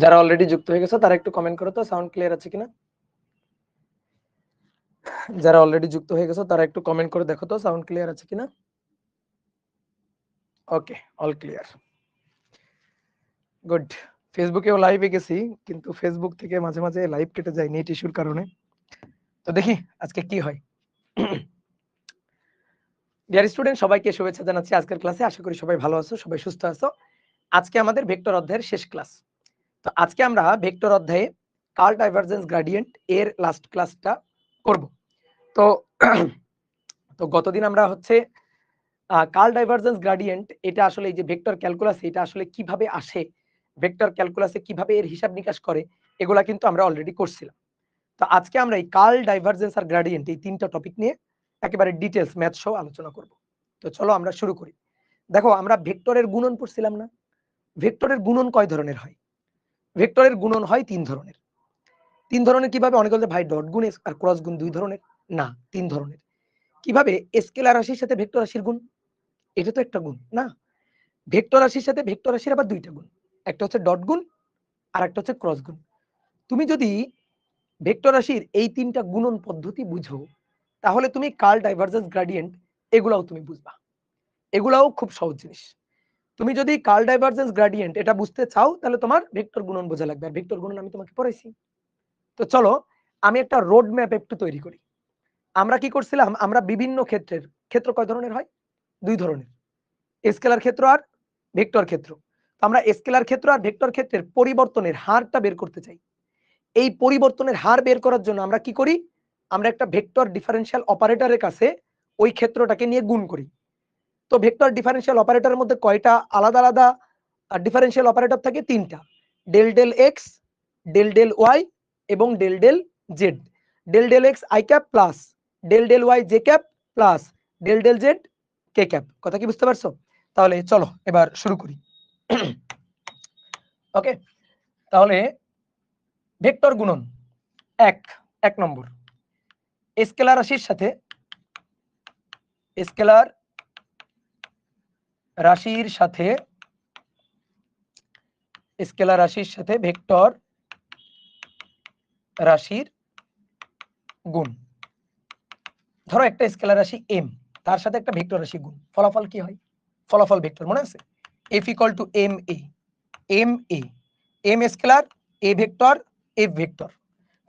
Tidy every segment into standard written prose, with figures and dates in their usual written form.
যারা অলরেডি যুক্ত হয়ে গেছে তারা একটু কমেন্ট করো তো সাউন্ড ক্লিয়ার আছে কিনা। যারা অলরেডি যুক্ত হয়ে গেছে তারা একটু কমেন্ট করে দেখো তো সাউন্ড ক্লিয়ার আছে কিনা। ওকে, অল ক্লিয়ার, গুড। ফেসবুকেও লাইভে গেছি, কিন্তু ফেসবুক থেকে মাঝে মাঝে লাইভ কেটে যায় নেট ইস্যুর কারণে। তো দেখি আজকে কি হয়। ডিয়ার স্টুডেন্ট, সবাইকে শুভেচ্ছা জানাচ্ছি আজকের ক্লাসে। আশা করি সবাই ভালো আছো, সবাই সুস্থ আছো। আজকে আমাদের ভেক্টর অধ্যায়ের শেষ ক্লাস। তো আজকে আমরা ভেক্টর অধ্যায়ে কার্ল ডাইভারজেন্স গ্রেডিয়েন্ট এর লাস্ট ক্লাসটা করব। তো তো গতদিন আমরা হচ্ছে কার্ল ডাইভারজেন্স গ্রেডিয়েন্ট, এটা আসলে এই যে ভেক্টর ক্যালকুলাসে এটা আসলে কিভাবে আসে, ভেক্টর ক্যালকুলাসে কিভাবে এর হিসাব নিকাশ করে, এগুলা কিন্তু আমরা অলরেডি করছিলাম। তো আজকে আমরা এই কার্ল ডাইভারজেন্স আর গ্রেডিয়েন্ট এই তিনটা টপিক নিয়ে একেবারে ডিটেলস ম্যাথ সহ আলোচনা করব। তো চলো আমরা শুরু করি। দেখো, আমরা ভেক্টরের গুণন পড়ছিলাম না? ভেক্টরের গুণন কয় ধরনের হয়? ভেক্টরের গুণন হয় তিন ধরনের। তিন ধরনের কিভাবে? অনেকে বলে ভাই ডট গুণ আর ক্রস গুণ দুই ধরনের। না, তিন ধরনের। কিভাবে? স্কেলার রাশির সাথে ভেক্টর রাশির গুণ, এটা তো একটা গুণ না? ভেক্টর রাশির সাথে ভেক্টর রাশির আবার দুইটা গুণ, একটা হচ্ছে ডট গুণ আর একটা হচ্ছে ক্রস গুণ। তুমি যদি ভেক্টর রাশির এই তিনটা গুণন পদ্ধতি বুঝো, তাহলে তুমি কার্ল ডাইভারজেন্স গ্রেডিয়েন্ট এগুলাও তুমি বুঝবা। এগুলাও খুব সহজ জিনিস। তুমি যদি কার্ল ডাইভারজেন্স গ্রেডিয়েন্ট এটা বুঝতে চাও, তাহলে তোমার ভেক্টর গুণন বোঝা লাগবে। আর ভেক্টর গুণন আমি তোমাকে পড়াইছি। তো চলো আমি একটা রোড ম্যাপ একটু তৈরি করি। আমরা কি করছিলাম? আমরা বিভিন্ন ক্ষেত্রের ক্ষেত্র কয় ধরনের হয়? দুই ধরনের, স্কেলার ক্ষেত্র আর ভেক্টর ক্ষেত্র। তো আমরা স্কেলার ক্ষেত্র আর ভেক্টর ক্ষেত্রের পরিবর্তনের হারটা বের করতে চাই। এই পরিবর্তনের হার বের করার জন্য আমরা কি করি? আমরা একটা ভেক্টর ডিফারেনশিয়াল অপারেটরের কাছে ওই ক্ষেত্রটাকে নিয়ে গুণ করি। তো ভেক্টর ডিফারেনশিয়াল অপারেটরের মধ্যে কয়টা আলাদা আলাদা ডিফারেনশিয়াল অপারেটর থাকে? তিনটা, del del X, del del Y এবং del del Z. Del del X I cap plus del del Y J cap plus del del Z K cap. কথা কি বুঝতে পারছো? তাহলে চলো এবার শুরু করি। ওকে, তাহলে ভেক্টর গুণন এক নম্বর, স্কেলার রাশির সাথে স্কেলার রাশির সাথে স্কেলার রাশির সাথে ভেক্টর রাশির গুণ। ধরো একটা স্কেলার রাশি এম, তার সাথে একটা ভেক্টর রাশি গুণ, ফলাফল কি হয়? ফলাফল ভেক্টর, মনে আছে? F equal to M A, M A, M scalar A vector F vector.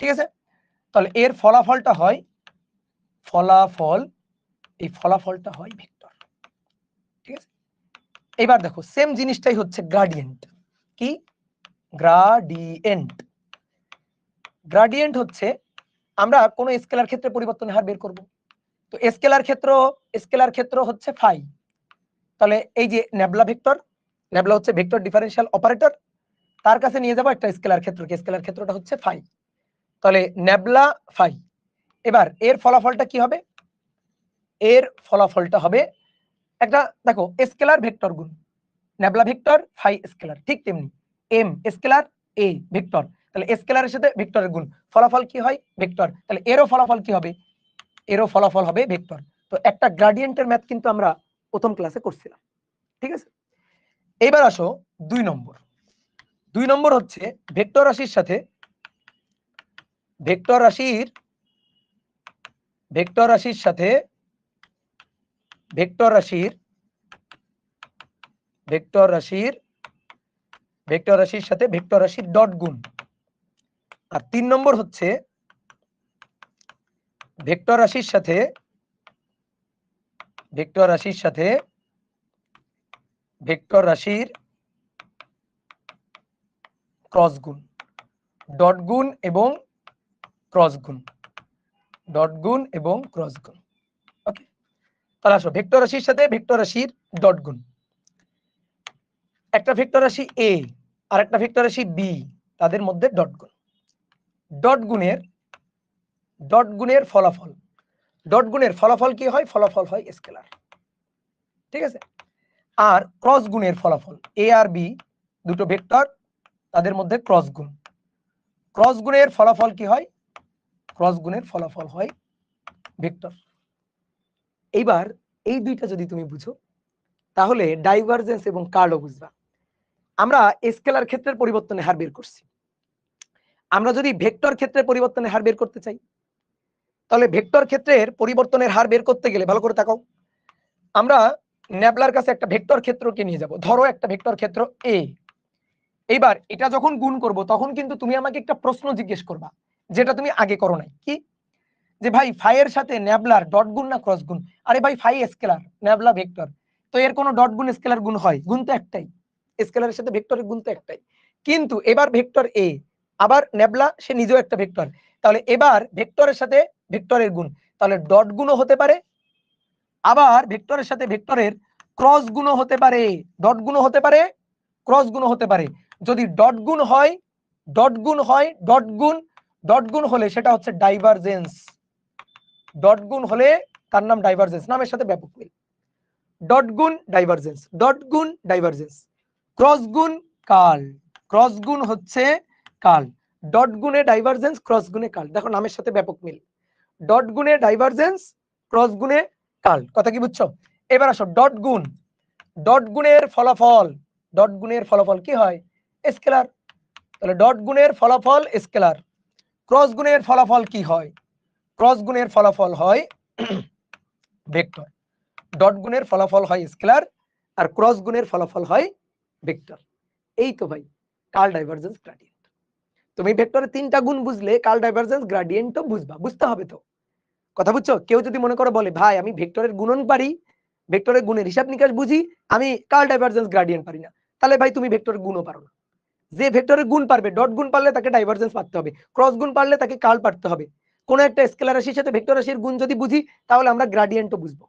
ঠিক আছে? তাহলে এর ফলাফলটা হয় ফলাফল, এই ফলাফলটা হয় ভেক্টর। ঠিক আছে? এবার দেখো সেম জিনিসটাই হচ্ছে গ্রেডিয়েন্ট। কি? গ্রেডিয়েন্ট। গ্রেডিয়েন্ট হচ্ছে আমরা কোন স্কেলার ক্ষেত্রে পরিবর্তনের হার বের করব। তো স্কেলার ক্ষেত্র হচ্ছে ফাই। তাহলে এই যে নেবলা ভেক্টর, নেবলা হচ্ছে ভেক্টর ডিফারেনশিয়াল অপারেটর, তার কাছে নিয়ে যাব একটা স্কেলার ক্ষেত্রকে, স্কেলার ক্ষেত্রটা হচ্ছে ফাই। তাহলে নেবলা ফাই। এবার এর ফলাফলটা কি হবে? এর ফলাফলটা হবে একটা, দেখো, স্কেলার ভেক্টর গুণ নেবলা ভেক্টর ফাই স্কেলার, ঠিক তেমনি এম স্কেলার এ ভেক্টর, তাহলে স্কেলারের সাথে ভেক্টরের গুণ, ফলাফল কি হয়? ভেক্টর। তাহলে এরও ফলাফল কি হবে? এরও ফলাফল হবে ভেক্টর। তো একটা গ্রেডিয়েন্টের ম্যাথ কিন্তু আমরা প্রথম ক্লাসে করছিলাম। ঠিক আছে? এবার আসো 2 নম্বর। 2 নম্বর হচ্ছে ভেক্টর রাশির সাথে ভেক্টর রাশির ভেক্টর রাশির সাথে ভেক্টর রাশির ভেক্টর রাশির ভেক্টর রাশির সাথে ভেক্টর রাশির ডট গুণ। আর 3 নম্বর হচ্ছে ভেক্টর রাশির সাথে ভেক্টর রাশির সাথে ভেক্টর রাশির ক্রস গুণ, ডট গুণ এবং ক্রস গুণ, ডট গুণ এবং ক্রস গুণ। ওকে, তাহলে আসো ভেক্টর রাশির সাথে ভেক্টর রাশির ডট গুণ। একটা ভেক্টর রাশি এ আর একটা ভেক্টর রাশি বি, তাদের মধ্যে ডট গুণ। ডট গুণের ফলাফল, ডট গুণের ফলাফল কি হয়? ফলাফল হয় স্কেলার। ঠিক আছে? আর ক্রস গুণের ফলাফল, এ আর বি দুটো ভেক্টর, তাদের মধ্যে ক্রস গুণ। ক্রস গুণের ফলাফল কি হয়? ক্রস গুণের ফলাফল হয় ভেক্টর। এইবার এই দুইটা যদি তুমি বুঝো, তাহলে ডাইভারজেন্স এবং কার্লও বুঝবা। আমরা স্কেলার ক্ষেত্রের পরিবর্তনের হার বের করছি। আমরা যদি ভেক্টর ক্ষেত্রের পরিবর্তনের হার বের করতে চাই, তাহলে ভেক্টর ক্ষেত্রের পরিবর্তনের হার বের করতে গেলে ভালো করে তাকাও, আমরা ন্যাবলার কাছে একটা ভেক্টর ক্ষেত্রকে নিয়ে যাব। ধরো একটা ভেক্টর ক্ষেত্র এ। এইবার এটা যখন গুণ করব তখন কিন্তু তুমি আমাকে একটা প্রশ্ন জিজ্ঞেস করবা, যেটা তুমি আগে করো নাই। কি? যে ভাই ফাই এর সাথে ন্যাবলার ডট গুণ না ক্রস গুণ? আরে ভাই ফাই স্কেলার, ন্যাবলা ভেক্টর, তো এর কোনো ডট গুণ স্কেলার গুণ হয়? গুণ তো একটাই, স্কেলারের সাথে ভেক্টরের গুণ তো একটাই। কিন্তু এবার ভেক্টর এ, আবার ন্যাবলা সে নিজেও একটা ভেক্টর, তাহলে এবার ভেক্টরের সাথে ভেক্টরের গুণ, তাহলে ডট গুণও হতে পারে, আবার ভেক্টরের সাথে ভেক্টরের ক্রস গুণও হতে পারে, ডট গুণও হতে পারে, ক্রস গুণও হতে পারে। যদি ডট গুণ হয়, ডট গুণ হয়, ডট গুণ হলে সেটা হচ্ছে ডাইভারজেন্স। ডট গুণ হলে তার নাম ডাইভারজেন্স, নামের সাথে ব্যাপক মিল। ডট গুণ ডাইভারজেন্স, ডট গুণ ডাইভারজেন্স। ক্রস গুণ কার্ল, ক্রস গুণ হচ্ছে কার্ল। ডট গুণে ডাইভারজেন্স, ক্রস গুণে কার্ল। দেখো নামের সাথে ব্যাপক মিল। ডট গুণে ডাইভারজেন্স, ক্রস গুণে কার্ল। কথা কি বুঝছো? এবার আসো ডট গুণ। ডট গুণের ফলাফল, ডট গুণের ফলাফল কি হয়? স্কেলার। তাহলে ডট গুণের ফলাফল স্কেলার। ক্রস গুণের ফলাফল কি হয়? ক্রস গুণের ফলাফল হয় ভেক্টর। ডট গুণের ফলাফল হয় স্কেলার, আর ক্রস গুণের ফলাফল হয় ভেক্টর। এই তো ভাই কার্ল ডাইভারজেন্স গ্রেডিয়েন্ট। তুমি ভেক্টরের তিনটা গুণ বুঝলে কার্ল ডাইভারজেন্স গ্রেডিয়েন্টও বুঝবা, বুঝতে হবে তো। কথা বুঝছো? কেউ যদি মনে করে বলে ভাই আমি ভেক্টরের গুণন পারি, ভেক্টরের গুণের হিসাব নিকাশ বুঝি, আমি কার্ল ডাইভারজেন্স গ্রেডিয়েন্ট পারি না, তাহলে ভাই তুমি ভেক্টরের গুণও পারো না। যে ভেক্টরের গুণ পারবে, ডট গুণ পারলে তাকে ডাইভারজেন্স পারতে হবে, ক্রস গুণ পারলে তাকে কার্ল পারতে হবে। কোন একটা স্কেলার রাশির সাথে ভেক্টর রাশির গুণ যদি বুঝি, তাহলে আমরা গ্রেডিয়েন্টও বুঝবো।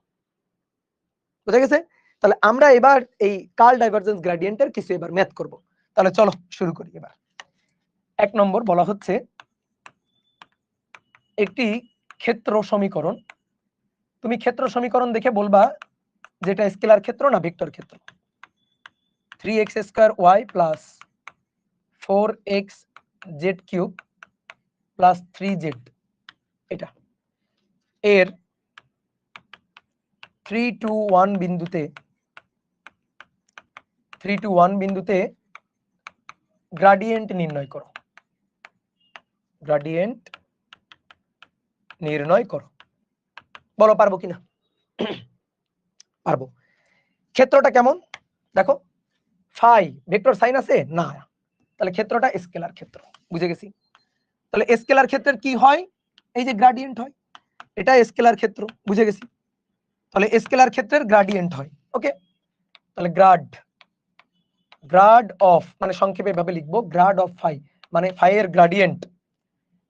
বুঝা গেছে? তাহলে আমরা এবার এই কার্ল ডাইভারজেন্স গ্রেডিয়েন্টের কিছু এবার ম্যাথ করব। তাহলে চলো শুরু করি। এবার 1 নম্বর বলা হচ্ছে একটি ক্ষেত্র সমীকরণ। তুমি ক্ষেত্র সমীকরণ দেখে বলবা যেটা স্কেলার ক্ষেত্র না ভেক্টর ক্ষেত্র। 3x² y plus 4x z³ plus 3z, এটা এর 3 to 1 বিন্দুতে গ্রেডিয়েন্ট নির্ণয় করো। গ্রেডিয়েন্ট নির্ণয় করো। বলো পারবো কিনা? পারবো। ক্ষেত্রটা কেমন দেখো, ফাই ভেক্টর সাইন আছে না, তাহলে ক্ষেত্রটা স্কেলার ক্ষেত্র। বুঝে গেছি? তাহলে স্কেলার ক্ষেত্রের কি হয়? এই যে গ্রেডিয়েন্ট হয়, এটা স্কেলার ক্ষেত্র। বুঝে গেছি? তাহলে স্কেলার ক্ষেত্রের গ্রেডিয়েন্ট হয়। ওকে, তাহলে গ্রাড অফ, মানে সংক্ষেপে ভাবে লিখবো গ্রাড অফ ফাই, মানে ফাই এর গ্রেডিয়েন্ট।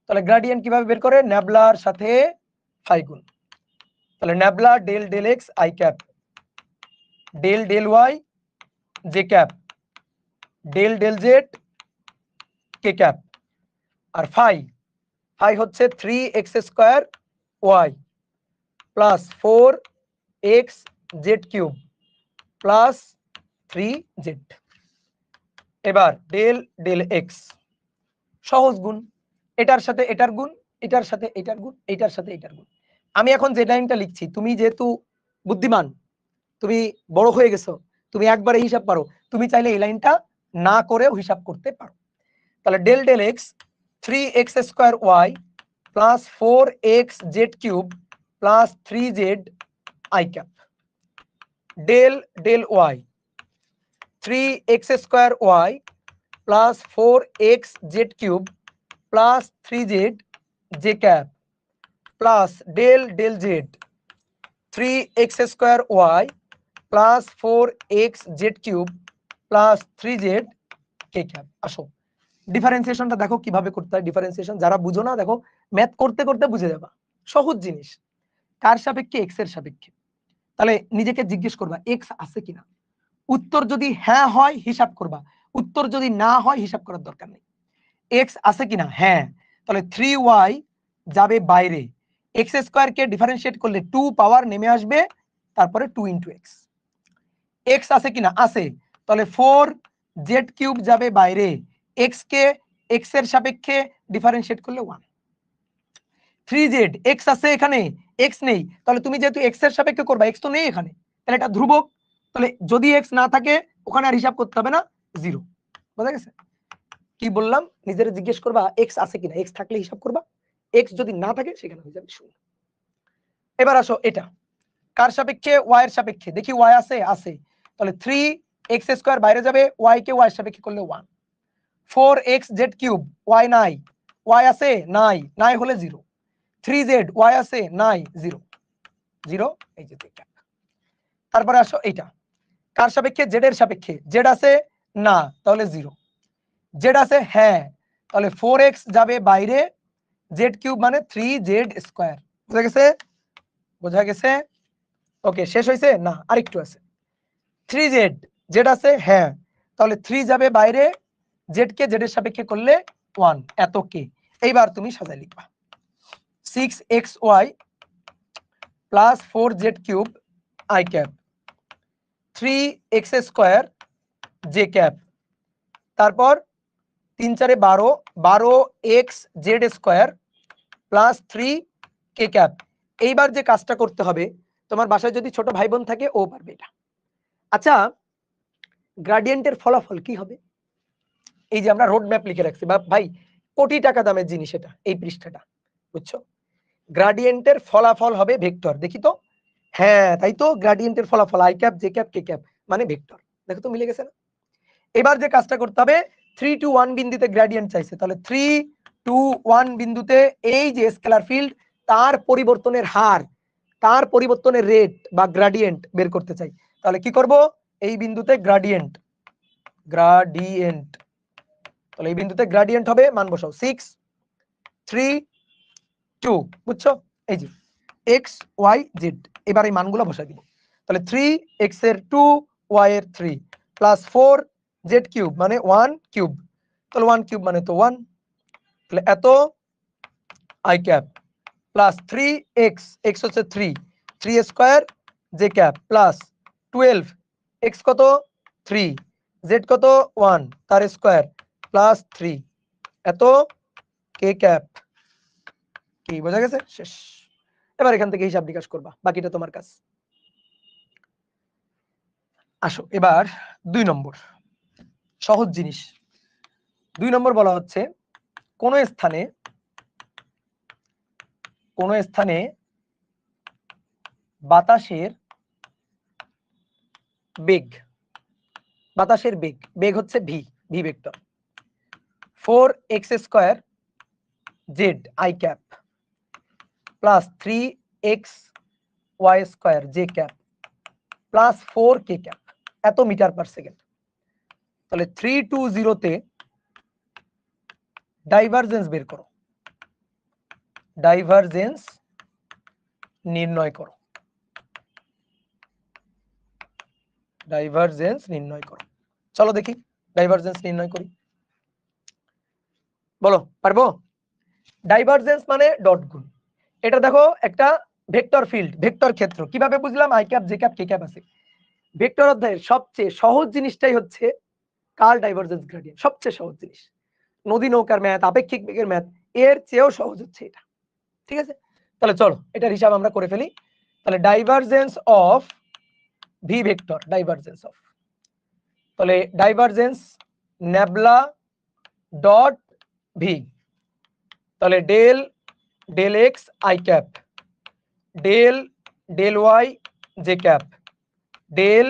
তাহলে গ্রেডিয়েন্ট কিভাবে বের করে? ন্যাবলার সাথে ফাই গুণ। তাহলে nabla del del X I cap, del del Y J cap, del del Z K cap. আর ফাই হচ্ছে 3x² y plus 4x z³ plus 3z। এবার ডেল ডেল এক্স সহজ গুণ, এটার সাথে এটার গুণ, এটার সাথে এটার গুণ, এটার সাথে এটার গুণ। আমি এখন যে লাইনটা লিখছি, তুমি যেহেতু বুদ্ধিমান, তুমি বড় হয়ে গেছো, তুমি একবারে হিসাব পারো, তুমি চাইলে এই লাইনটা না করেও হিসাব করতে পারো। তাহলে del del X 3x² y plus 4x z³ plus 3z I cap, del del Y 3x² y plus 4x z³ plus 3z J cap plus del del Z 3x² y plus 4x z³ plus 3z K cap. আসো ডিফারেন্সিয়েশনটা দেখো কিভাবে করতে হয়। Differentiation যারা বুঝো না, দেখো ম্যাথ করতে করতে বুঝে যাবা, সহজ জিনিস। কার সাপেক্ষে? এক্স এর সাপেক্ষে। তাহলে নিজেকে জিজ্ঞেস করবা এক্স আছে কিনা। উত্তর যদি হ্যাঁ হয় হিসাব করবা, উত্তর যদি না হয় হিসাব করার দরকার নেই। এক্স আছে কিনা? হ্যাঁ, তাহলে 3y যাবে বাইরে, x² কে ডিফারেন্সিয়েট করলে 2 পাওয়ার নেমে আসবে, তারপরে 2 × x। এক্স আছে কিনা? আছে, তাহলে 4z³ যাবে বাইরে, x কে x এর সাপেক্ষে ডিফারেন্সিয়েট করলে 1। 3z x আছে এখানে, x নেই, তাহলে তুমি যেহেতু x এর সাপেক্ষে করবা, x তো নেই এখানে, তাহলে এটা ধ্রুবক, তাহলে যদি x না থাকে ওখানে আর হিসাব করতে হবে না, 0। বোঝা গেছে? কি বললাম, নিজের জিজ্ঞেস করবা এক্স আছে কিনা, এক্স থাকলে হিসাব করবা, এক্স যদি না থাকে সেখানে হয়ে যাবে 0। এবার আসো এটা কার সাপেক্ষে, ওয়াই এর সাপেক্ষে, দেখি ওয়াই আছে, আছে, তাহলে 3x² বাইরে যাবে, ওয়াই কে ওয়াই এর সাপেক্ষে করলে 1, 4xz³ ওয়াই নাই, ওয়াই আছে নাই, নাই হলে 0, 3z ওয়াই আছে নাই, 0 0, এই যে এটা। তারপরে আসো এটা কার সাপেক্ষে, জেড এর সাপেক্ষে, জেড আছে না তাহলে 0, জেড আছে হ্যাঁ তাহলে 4x যাবে বাইরে, z³ মানে 3z², বুঝা গেছে? বোঝা গেছে? ওকে, শেষ হয়েছে না আরেকটু আছে, 3z, জেড আছে হ্যাঁ তাহলে 3 যাবে বাইরে, জেড কে জেড এর সাপেক্ষে করলে 1, এত কে। এইবার তুমি সাজায় লিখবা 6xy plus 4z³ i cap 3x² j cap, তারপর 3 4 12, 12xz² প্লাস 3k ক্যাপ। এইবার যে কাজটা করতে হবে, তোমার বাসায় যদি ছোট ভাই বোন থাকে ও পারবে এটা। আচ্ছা, গ্রাডিয়েন্টের ফলাফল কি হবে? এই যে আমরা রোড ম্যাপ লিখে রাখছি, বা ভাই কোটি টাকা দামের জিনিস এটা, এই পৃষ্ঠাটা, বুঝছো? গ্রাডিয়েন্টের ফলাফল হবে ভেক্টর, দেখি তো, হ্যাঁ তাই তো, গ্রাডিয়েন্টের ফলাফল i cap j cap k cap মানে ভেক্টর, দেখো তো মিলে গেছে না? এবার যে কাজটা করতে হবে, 3 to 1 বিন্দুতে গ্রেডিয়েন্ট চাইছে, তাহলে 3 to 1 বিন্দুতে এই যে স্কেলার ফিল্ড তার পরিবর্তনের হার, তার পরিবর্তনের রেট বা গ্রেডিয়েন্ট বের করতে চাই, তাহলে কি করব, এই বিন্দুতে গ্রেডিয়েন্ট, গ্রেডিয়েন্ট, তাহলে এই বিন্দুতে গ্রেডিয়েন্ট হবে, মান বসাও 6 3 2, বুঝছো? এই যে x y z, এবার এই মানগুলো বসাই দিব, তাহলে 3x এর 2 y এর 3 প্লাস 4z³ মানে 1 কিউব, তাহলে 1 কিউব মানে তো 1, তাহলে এত i cap plus 3x, x হচ্ছে 3, 3² j ক্যাপ প্লাস 12, x কত 3, z কত 1 তার স্কয়ার প্লাস 3 এত k ক্যাপ। কি বোঝা গেছে? শেষ। এবার এখান থেকে হিসাব নিকাশ করবা, বাকিটা তোমার কাজ। আসো এবার 2 নম্বর, সহজ জিনিস। 2 নম্বর বলা হচ্ছে কোন স্থানে বাতাসের বেগ, বাতাসের বেগ, বেগ হচ্ছে V, V vector, 4x² z i cap plus 3xy² j cap plus 4k cap এত মিটার পার সেকেন্ড। তাহলে 3 to 0 তে ডাইভারজেন্স বের করো, ডাইভারজেন্স নির্ণয় করো, ডাইভারজেন্স নির্ণয় করো। চলো দেখি ডাইভারজেন্স নির্ণয় করি, বলো পারবো? ডাইভারজেন্স মানে ডট গুণ, এটা দেখো একটা ভেক্টর ফিল্ড, ভেক্টর ক্ষেত্র, কিভাবে বুঝলাম, i cap j cap k cap আছে। ভেক্টর অধ্যায়ের সবচেয়ে সহজ জিনিসটাই হচ্ছে কার্ল ডাইভারজেন্স গ্রেডিয়েন্ট, সবচেয়ে সহজ জিনিস। নদী নৌকার ম্যাথ, আপেক্ষিক বেগের ম্যাথ, এর চেয়েও সহজ হচ্ছে এটা, ঠিক আছে? তাহলে চলো এটার হিসাব আমরা করে ফেলি। তাহলে divergence of V vector, divergence of, তাহলে ডাইভারজেন্স নেবলা ডট ভি, তাহলে del del X I cap, del del Y J cap, del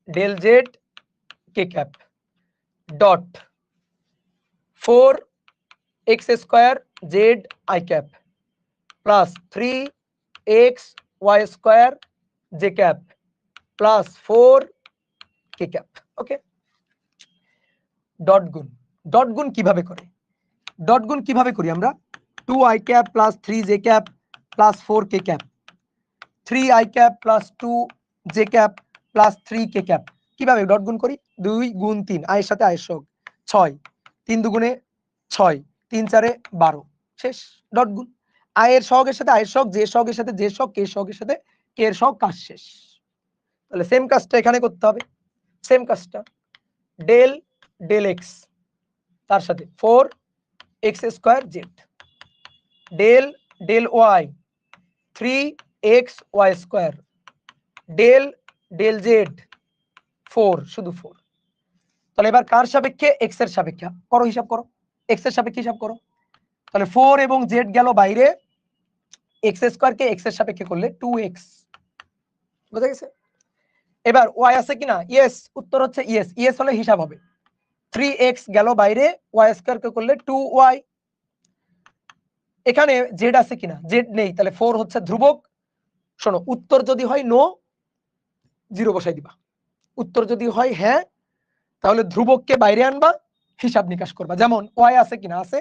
del Z K cap dot 4x² z i cap plus 3xy² j cap plus 4k cap. Okay, dot গুণ, dot গুণ কিভাবে করে, dot গুণ কিভাবে করি আমরা, 2i cap plus 3j cap plus 4k cap, 3i cap plus 2j cap plus 3k cap, কিভাবে dot গুণ করি, 2 গুণ 3, i এর সাথে i এর সহগ 6, 3 দুগুণে 6, 3 4 12, শেষ। ডট গুণ i এর সহগের সাথে i এর সহগ, j এর সহগের সাথে j এর সহগ, k এর সহগের সাথে k এর সহগ, কাজ শেষ। তাহলে সেম কাজটা এখানে করতে হবে, সেম কাজটা, ডেল ডেল এক্স তার সাথে 4x² z, del del Y 3xy², del del Z 4, শুধু 4, তাহলে এবার কার সাপেক্ষে? এক্স এর সাপেক্ষে করো, হিসাব করো, এক্স এর সাপেক্ষে হিসাব করো। তাহলে 4 এবং জেড গেল বাইরে, এক্স স্কয়ার কে এক্স এর সাপেক্ষে করলে 2x, বুঝা গেছে? এবার ওয়াই আছে কিনা? ইয়েস, উত্তর হচ্ছে ইয়েস। ইয়েস হলে হিসাব হবে 3x গেল বাইরে, ওয়াই স্কয়ার কে করলে 2y। এখানে জেড আছে কিনা? জেড নেই, তাহলে 4 হচ্ছে ধ্রুবক। শোনো, উত্তর যদি হয় নো, 0 বসাই দিবা। উত্তর যদি হয় হ্যাঁ, তাহলে ধ্রুবককে বাইরে আনবা, হিসাব নিকাশ করবা। যেমন ওয়াই আছে কিনা? আছে,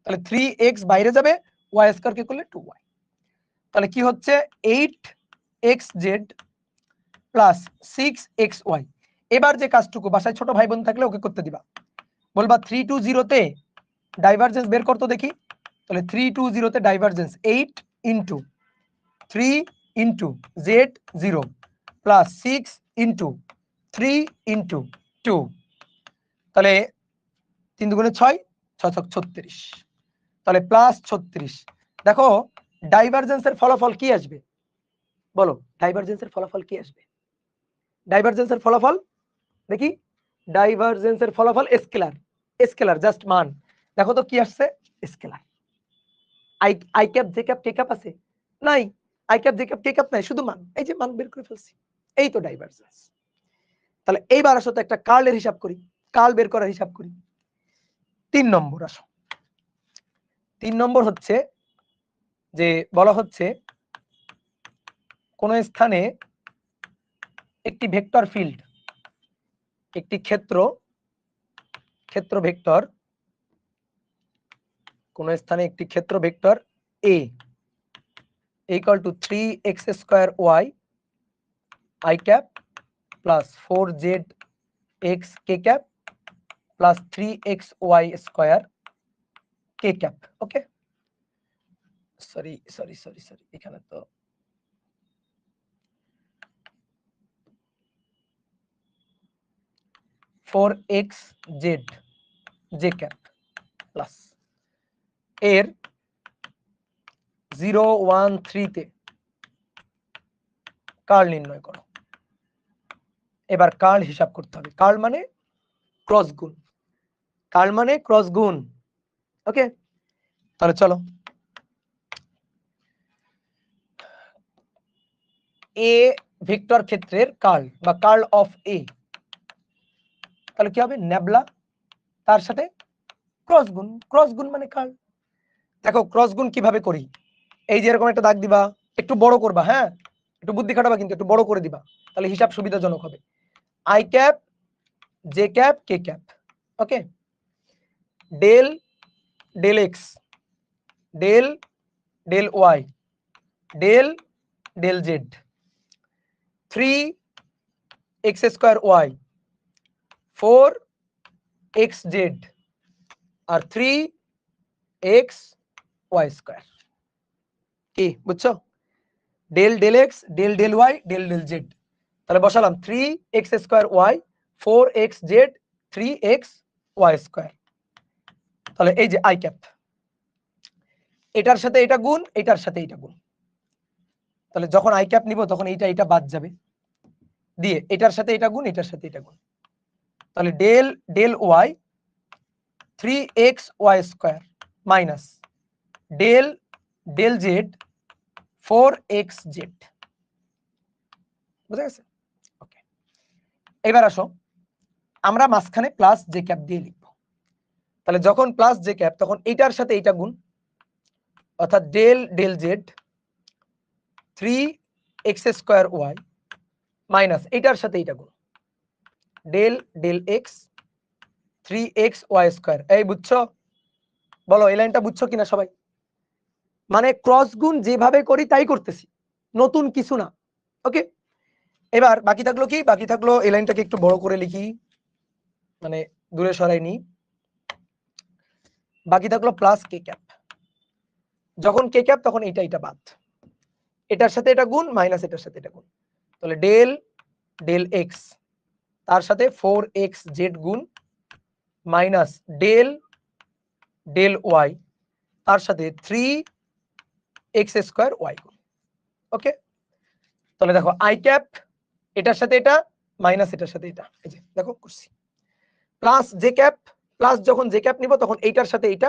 তাহলে 3x বাইরে যাবে, ওয়াই স্কয়ার কে করলে 2y। তাহলে কি হচ্ছে? 8xz plus 6xy। এবার যে কাজটুকু, বাসায় ছোট ভাই বোন থাকলে ওকে করতে দিবা, বলবা 3 to 0 তে ডাইভারজেন্স বের করতে দেখি। তাহলে 3 to 0 তে divergence 8 into 3 into z0 plus 6 into 3 into 2, তাহলে 3 দুগুণে 6, 6 ছক 36, তাহলে প্লাস 36। দেখো ডাইভারজেন্সের ফলাফল কি আসবে? বলো, ডাইভারজেন্সের ফলাফল কি আসবে? ডাইভারজেন্সের ফলাফল দেখি, ডাইভারজেন্সের ফলাফল স্কেলার। স্কেলার জাস্ট মান। দেখো তো কি আসছে? Scalar. I cap J cap K cap আছে? নাই। I cap J cap K cap নাই, শুধু মান। এই যে মান বের করে ফেলছি, এই তো ডাইভারজেন্স। তাহলে এইবার আসো তো একটা কার্লের হিসাব করি, কার্ল বের করার হিসাব করি। 3 নম্বর আসো। 3 নম্বর হচ্ছে যে বলা হচ্ছে কোন স্থানে একটি ভেক্টর ফিল্ড, একটি ক্ষেত্র ভেক্টর, কোন স্থানে একটি ক্ষেত্র vector a equal to 3x square y I cap plus 4z x k cap plus 3xy square k cap. Okay, sorry, এখানে তো four x Z J cap plus এর 0, 1, 3 তে কার্ল নির্ণয় করো। এবার কার্ল হিসাব করতে হবে। কার্ল মানে ক্রস গুণ, কার্ল মানে ক্রস গুণ। ওকে, তাহলে চলো, এ ভেক্টর ক্ষেত্রের কার্ল বা কার্ল অফ এ, তাহলে কি হবে? ন্যাবলা তার সাথে ক্রস গুণ। ক্রস গুণ মানে কার্ল। দেখো ক্রস গুণ কিভাবে করি, এই যে এরকম একটা দাগ দিবা, একটু বড় করবা, হ্যাঁ একটু বুদ্ধি খাটাবা, কিন্তু একটু বড় করে দিবা, তাহলে হিসাব সুবিধাজনক হবে। I cap J cap K cap, okay, del del X, del del Y, del del Z, 3x square Y, 4x Z আর 3x ওয়াই স্কয়ার। কি বুঝছো? Del del X, del del Y, del del Z. তাহলে বসালাম 3x square Y, 4x Z, 3x ওয়াই square. তাহলে এই যে আই ক্যাপ, এটার সাথে এটা গুণ, এটার সাথে এটা গুণ। তাহলে যখন আই ক্যাপ নিব তখন এটা বাদ যাবে, দিয়ে এটার সাথে এটা গুণ, এটার সাথে এটা গুণ। তাহলে ডেল ডেল ওয়াই 3x ওয়াই square minus del del Z 4x Z. বুঝা গেছে? ওকে, এবার আসো আমরা মাঝখানে প্লাস জে ক্যাপ দিয়ে লিখব। তাহলে যখন প্লাস জে ক্যাপ, তখন এটার সাথে এটা গুণ, অর্থাৎ del del Z 3x square Y minus এটার সাথে এটা গুণ, ডেল ডেল এক্স 3x ওয়াই স্কয়ার। এই বুঝছো? বলো এই লাইনটা বুঝছো কিনা সবাই? মানে ক্রস গুণ যেভাবে করি তাই করতেছি, নতুন কিছু না। ওকে, এবার বাকি থাকলো কি? বাকি থাকলো এই লাইনটাকে একটু বড় করে লিখি, মানে দূরে সরাই নি। বাকি থাকলো প্লাস কে ক্যাপ। যখন কে ক্যাপ তখন এটা বাদ, এটার সাথে এটা গুণ মাইনাস এটার সাথে এটা গুণ। তাহলে ডেল ডেল এক্স তার সাথে 4x জেড গুণ মাইনাস ডেল ডেল ওয়াই তার সাথে 3x স্কয়ার ওয়াই গুণ। ওকে, তাহলে দেখো আই ক্যাপ এটার সাথে এটা মাইনাস এটার সাথে এটা, এই যে দেখো করছি। প্লাস জে ক্যাপ, প্লাস যখন জে ক্যাপ নিব তখন এইটার সাথে এইটা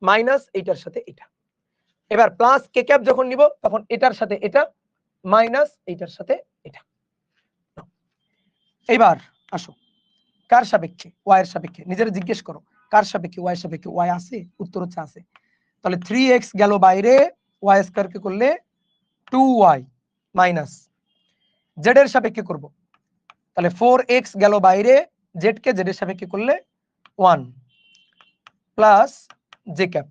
মাইনাস এইটার সাথে এটা। এবার প্লাস কে ক্যাপ যখন নিব তখন এটার সাথে এটা মাইনাস এইটার সাথে এটা। এবার আসো কার সাপেক্ষে, ওয়াই এর সাপেক্ষে। নিজেরা জিজ্ঞেস করো কার সাপেক্ষে, ওয়াই এর সাপেক্ষে। ওয়াই আছে, উত্তর হচ্ছে আছে। তাহলে 3x গেল বাইরে, ওয়াই স্কয়ার কে করলে 2y মাইনাস জেড এর সাপেক্ষে করব, তাহলে 4x গেল বাইরে, জেড কে জেড এর সাপেক্ষে করলে 1 প্লাস জে ক্যাপ।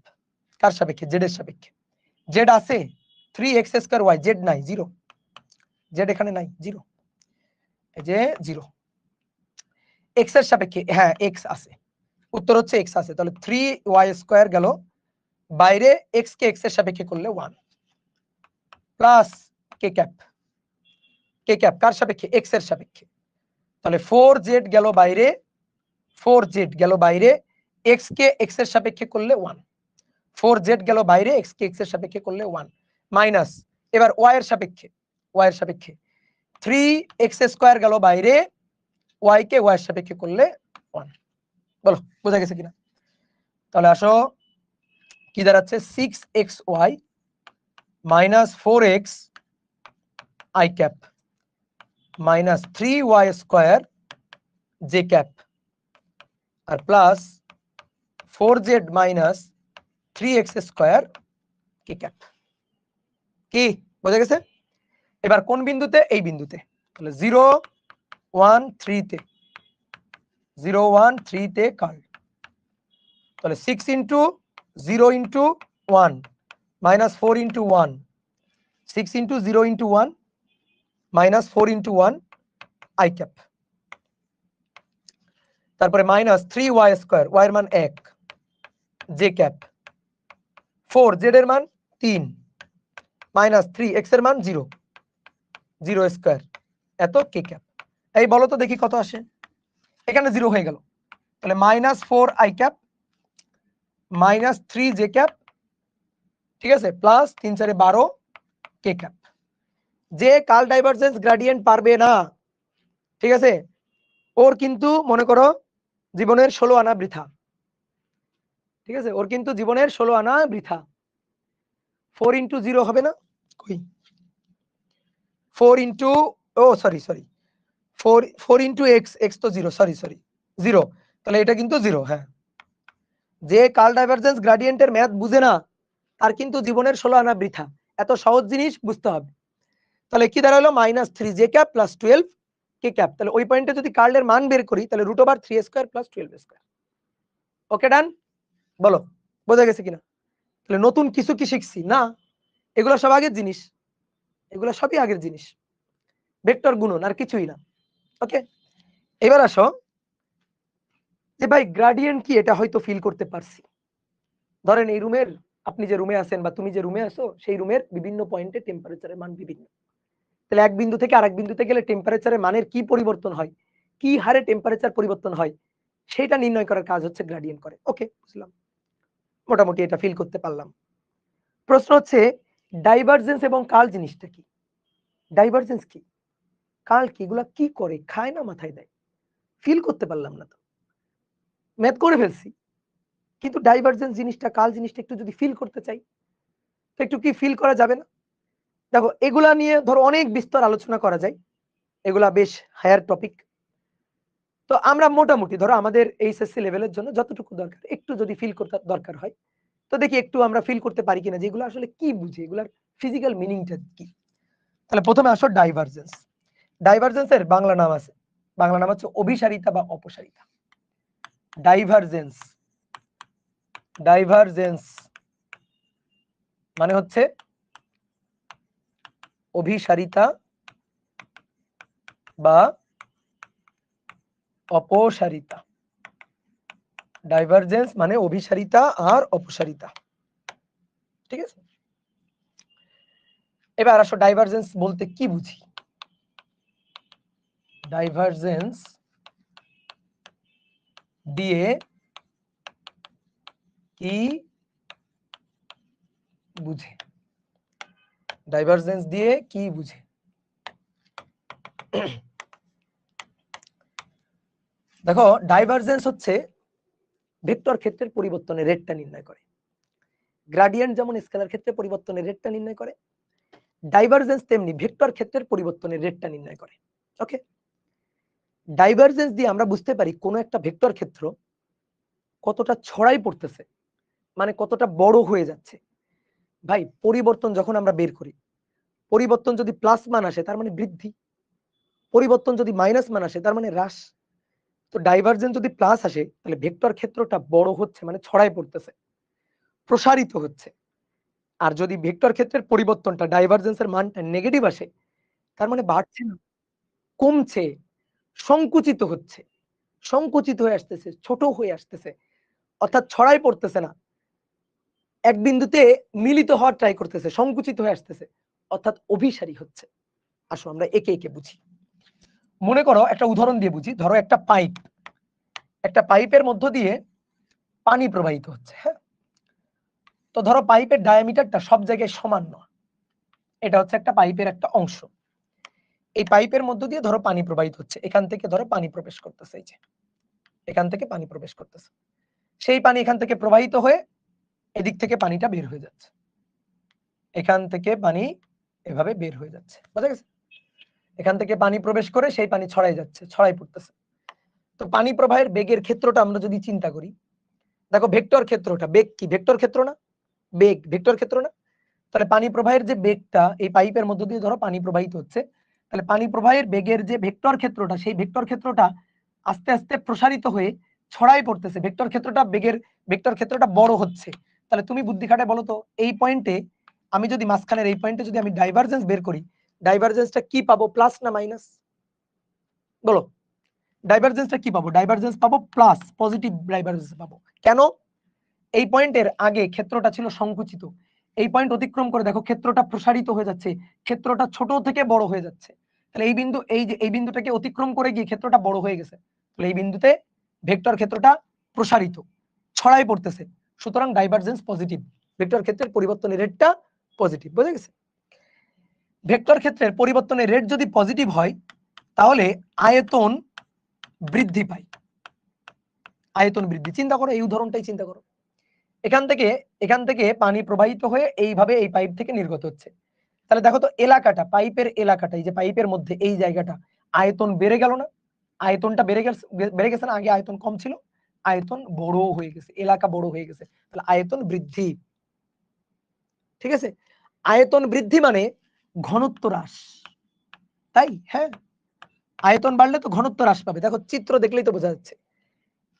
কার সাপেক্ষে, জেড এর সাপেক্ষে। জেড আছে 3x স্কয়ার y, জেড নাই 0, জেড এখানে নাই 0, এই যে 0। x এর সাপেক্ষে, হ্যাঁ x আছে, উত্তর হচ্ছে x আছে। তাহলে 3y স্কয়ার গেল বাইরে, x কে x এর সাপেক্ষে করলে 1 plus K cap. K cap কার সাপেক্ষে, x এর সাপেক্ষে। তাহলে 4z গেল বাইরে, 4z গেল বাইরে, x কে x এর সাপেক্ষে করলে 1, 4z গেল বাইরে, x কে x এর সাপেক্ষে করলে 1 মাইনাস। এবার y এর সাপেক্ষে, y এর সাপেক্ষে 3x স্কয়ার গেল বাইরে, y কে y এর সাপেক্ষে করলে 1। বলো বোঝা গেছে কিনা? তাহলে আসো কি দাঁড়াচ্ছে, 6xy minus 4x I cap minus 3y square J cap আর plus 4z minus 3x square K cap. কি বোঝা গেছে? এবার কোন বিন্দুতে, এই বিন্দুতে। তাহলে 0 1 3 তে, 0 1 3 তে কার্ল। তাহলে 6 into 0 into 1 minus 4 into 1, 6 into 0 into 1 minus 4 into 1 I cap. তারপরে মাইনাস 3y স্কয়ার, y এর মান 1 জে ক্যাপ, 4 z এর মান 3 মাইনাস 3 x এর মান 0, 0 স্কয়ার এত কে ক্যাপ। এই বলো তো দেখি কত আসে। এখানে 0 হয়ে গেল, তাহলে minus 4 I cap minus 3 J cap, ঠিক আছে, প্লাস 3 4 12 কে ক্যাপ। যে কার্ল ডাইভারজেন্স গ্রেডিয়েন্ট পারবে না, ঠিক আছে, ওর কিন্তু মনে করো জীবনের 16 আনা বৃথা। ঠিক আছে, ওর কিন্তু জীবনের 16 আনা বৃথা। 4 ইন্টু 0 হবে না, কই 4 ইন্টু, ও সরি 4 ইন্টু এক্স, এক্স তো 0, সরি 0, তাহলে এটা কিন্তু 0। হ্যাঁ, যে কার্ল ডাইভারজেন্স গ্রেডিয়েন্টের ম্যাথ বুঝে না তার কিন্তু জীবনের 16 আনা বৃথা। এত সহজ জিনিস বুঝতে হবে। তাহলে কি দাঁড়ালো, minus 3 J cap plus 12 K cap. তাহলে ওই পয়েন্টে যদি কার্লের মান বের করি তাহলে root over 3 square plus 12 square. Okay done, বলো বোঝা গেছে কিনা? তাহলে নতুন কিছু কি শিখছি না? এগুলো সব আগের জিনিস, এগুলো সবই আগের জিনিস, ভেক্টর গুণন আর কিছুই না। ওকে, এবার আসো যে ভাই গ্রেডিয়েন্ট কি, এটা হয়তো ফিল করতে পারছি। ধরেন এই রুমের, আপনি যে রুমে আছেন বা তুমি যে রুমে আছো সেই রুমের বিভিন্ন পয়েন্টে টেম্পারেচারের মান বিভিন্ন। তাহলে এক বিন্দু থেকে আরেক বিন্দুতে গেলে টেম্পারেচারের মানের কি পরিবর্তন হয়, কি হারে টেম্পারেচার পরিবর্তন হয়, সেটা নির্ণয় করার কাজ হচ্ছে গ্রেডিয়েন্ট করে। ওকে বুঝলাম, মোটামুটি এটা ফিল করতে পারলাম। প্রশ্ন হচ্ছে ডাইভারজেন্স এবং কার্ল জিনিসটা কি? ডাইভারজেন্স কি, কার্ল কি, এগুলা কি করে, খায় না মাথায় দেয়? ফিল করতে পারলাম না তো, ম্যাথ করে ফেলছি, কিন্তু ডাইভারজেন্স জিনিসটা, কার্ল জিনিসটা একটু যদি ফিল করতে চাই তো একটু কি ফিল করা যাবে না? দেখো এগুলা নিয়ে ধরো অনেক বিস্তর আলোচনা করা যায়, এগুলা বেশ হায়ার টপিক। তো আমরা মোটামুটি ধরো আমাদের এইচএসসি লেভেলের জন্য যতটুকু দরকার একটু যদি ফিল করতে দরকার হয় তো দেখি একটু আমরা ফিল করতে পারি কিনা যে এগুলো আসলে কি বুঝে, এগুলার ফিজিক্যাল মিনিংটা কি। তাহলে প্রথমে আসো ডাইভারজেন্স। ডাইভারজেন্সের বাংলা নাম আছে, বাংলা নাম হচ্ছে অভিসারিতা বা অপসারিতা। ডাইভারজেন্স, ডাইভারজেন্স মানে হচ্ছে অভিসারিতা বা অপসারিতা। ডাইভারজেন্স মানে অভিসারিতা আর অপসারিতা, ঠিক আছে। এবার আসো ডাইভারজেন্স বলতে কি বুঝি। ডাইভারজেন্স দিয়ে কি বুঝে, ডাইভারজেন্স দিয়ে কি বুঝে? দেখো ডাইভারজেন্স হচ্ছে ভেক্টর ক্ষেত্রের পরিবর্তনের রেটটা নির্ণয় করে। গ্রেডিয়েন্ট যেমন স্কেলার ক্ষেত্রে পরিবর্তনের রেটটা নির্ণয় করে, ডাইভারজেন্স তেমনি ভেক্টর ক্ষেত্রের পরিবর্তনের রেটটা নির্ণয় করে। ওকে, ডাইভারজেন্স দিয়ে আমরা বুঝতে পারি কোন একটা ভেক্টর ক্ষেত্র কতটা ছড়াই পড়তেছে, মানে কতটা বড় হয়ে যাচ্ছে। ভাই পরিবর্তন যখন আমরা বের করি, পরিবর্তন যদি প্লাস মান আসে তার মানে বৃদ্ধি, পরিবর্তন যদি মাইনাস মান আসে তার মানে হ্রাস। তো ডাইভারজেন্স যদি প্লাস আসে তাহলে ভেক্টর ক্ষেত্রটা বড় হচ্ছে, মানে ছড়াই পড়তেছে, প্রসারিত হচ্ছে। আর যদি ভেক্টর ক্ষেত্রের পরিবর্তনটা ডাইভারজেন্সের মানটা নেগেটিভ আসে তার মানে বাড়ছে না, কমছে, সংকুচিত হচ্ছে, সংকুচিত হয়ে আসতেছে, ছোট হয়ে আসতেছে, অর্থাৎ ছড়াই পড়তেছে না, এক বিন্দুতে মিলিত হওয়ার ট্রাই করতেছে, সংকুচিত হয়ে আসতেছে, অর্থাৎ অভিসারী হচ্ছে। আসো আমরা একে একে বুঝি। মনে করো একটা উদাহরণ দিয়ে বুঝি। ধরো একটা পাইপ, একটা পাইপের মধ্য দিয়ে পানি প্রবাহিত হচ্ছে। হ্যাঁ, তো ধরো পাইপের ডায়ামিটারটা সব জায়গায় সমান নয়, এটা হচ্ছে একটা পাইপের একটা অংশ। এই পাইপের মধ্য দিয়ে ধরো পানি প্রবাহিত হচ্ছে, এখান থেকে ধরো পানি প্রবেশ করতেছে, এই যে এখান থেকে পানি প্রবেশ করতেছে, সেই পানি এখান থেকে প্রবাহিত হয়ে এদিক থেকে পানিটা বের হয়ে যাচ্ছে, এখান থেকে পানি এভাবে বের হয়ে যাচ্ছে, বুঝা গেছে? এখান থেকে পানি প্রবেশ করে সেই পানি ছড়াই যাচ্ছে, ছড়াই পড়তেছে। তো পানি প্রবাহের বেগের ক্ষেত্রটা আমরা যদি চিন্তা করি, দেখো ভেক্টর ক্ষেত্রটা, বেগ কি ভেক্টর ক্ষেত্র না? বেগ ভেক্টর ক্ষেত্র না? তাহলে পানি প্রবাহের যে বেগটা, এই পাইপের মধ্য দিয়ে ধরো পানি প্রবাহিত হচ্ছে, তাহলে পানি প্রবাহের বেগের যে ভেক্টর ক্ষেত্রটা, সেই ভেক্টর ক্ষেত্রটা আস্তে আস্তে প্রসারিত হয়ে ছড়াই পড়তেছে, ভেক্টর ক্ষেত্রটা বেগের ভেক্টর ক্ষেত্রটা বড় হচ্ছে। তাহলে তুমি বুদ্ধি খাটায় বলো তো, এই পয়েন্টে আমি যদি মাঝখানের এই পয়েন্টে যদি আমি ডাইভারজেন্স বের করি, ডাইভারজেন্সটা কি পাবো, প্লাস না মাইনাস? বলো, ডাইভারজেন্সটা কি পাবো? ডাইভারজেন্স পাবো প্লাস, পজিটিভ ডাইভারজেন্স পাবো। কেন? এই পয়েন্টের আগে ক্ষেত্রটা ছিল সংকুচিত, এই পয়েন্ট অতিক্রম করে দেখো ক্ষেত্রটা প্রসারিত হয়ে যাচ্ছে, ক্ষেত্রটা ছোট থেকে বড় হয়ে যাচ্ছে। তাহলে এই বিন্দু, এই যে এই বিন্দুটাকে অতিক্রম করে গিয়ে ক্ষেত্রটা বড় হয়ে গেছে, তাহলে এই বিন্দুতে ভেক্টর ক্ষেত্রটা প্রসারিত, ছড়াই পড়তেছে, সুতরাং ডাইভারজেন্স পজিটিভ, ভেক্টর ক্ষেত্রের পরিবর্তনের রেটটা পজিটিভ। বুঝা গেছে? ভেক্টর ক্ষেত্রের পরিবর্তনের রেট যদি পজিটিভ হয় তাহলে আয়তন বৃদ্ধি পায়, আয়তন বৃদ্ধি। চিন্তা করো, এই উদাহরণটাই চিন্তা করো, এখান থেকে পানি প্রবাহিত হয়ে এইভাবে এই পাইপ থেকে নির্গত হচ্ছে। তাহলে দেখো তো এলাকাটা, পাইপের এলাকাটা, এই যে পাইপের মধ্যে এই জায়গাটা, আয়তন বেড়ে গেল না? আয়তনটা বেড়ে গেছে না? আগে আয়তন কম ছিল, আয়তন বড় হয়ে গেছে, এলাকা বড় হয়ে গেছে, তাহলে আয়তন বৃদ্ধি। ঠিক আছে? আয়তন বৃদ্ধি মানে ঘনত্ব হ্রাস, তাই? হ্যাঁ, আয়তন বাড়লে তো ঘনত্ব হ্রাস পাবে। দেখো চিত্র দেখলেই তো বোঝা যাচ্ছে,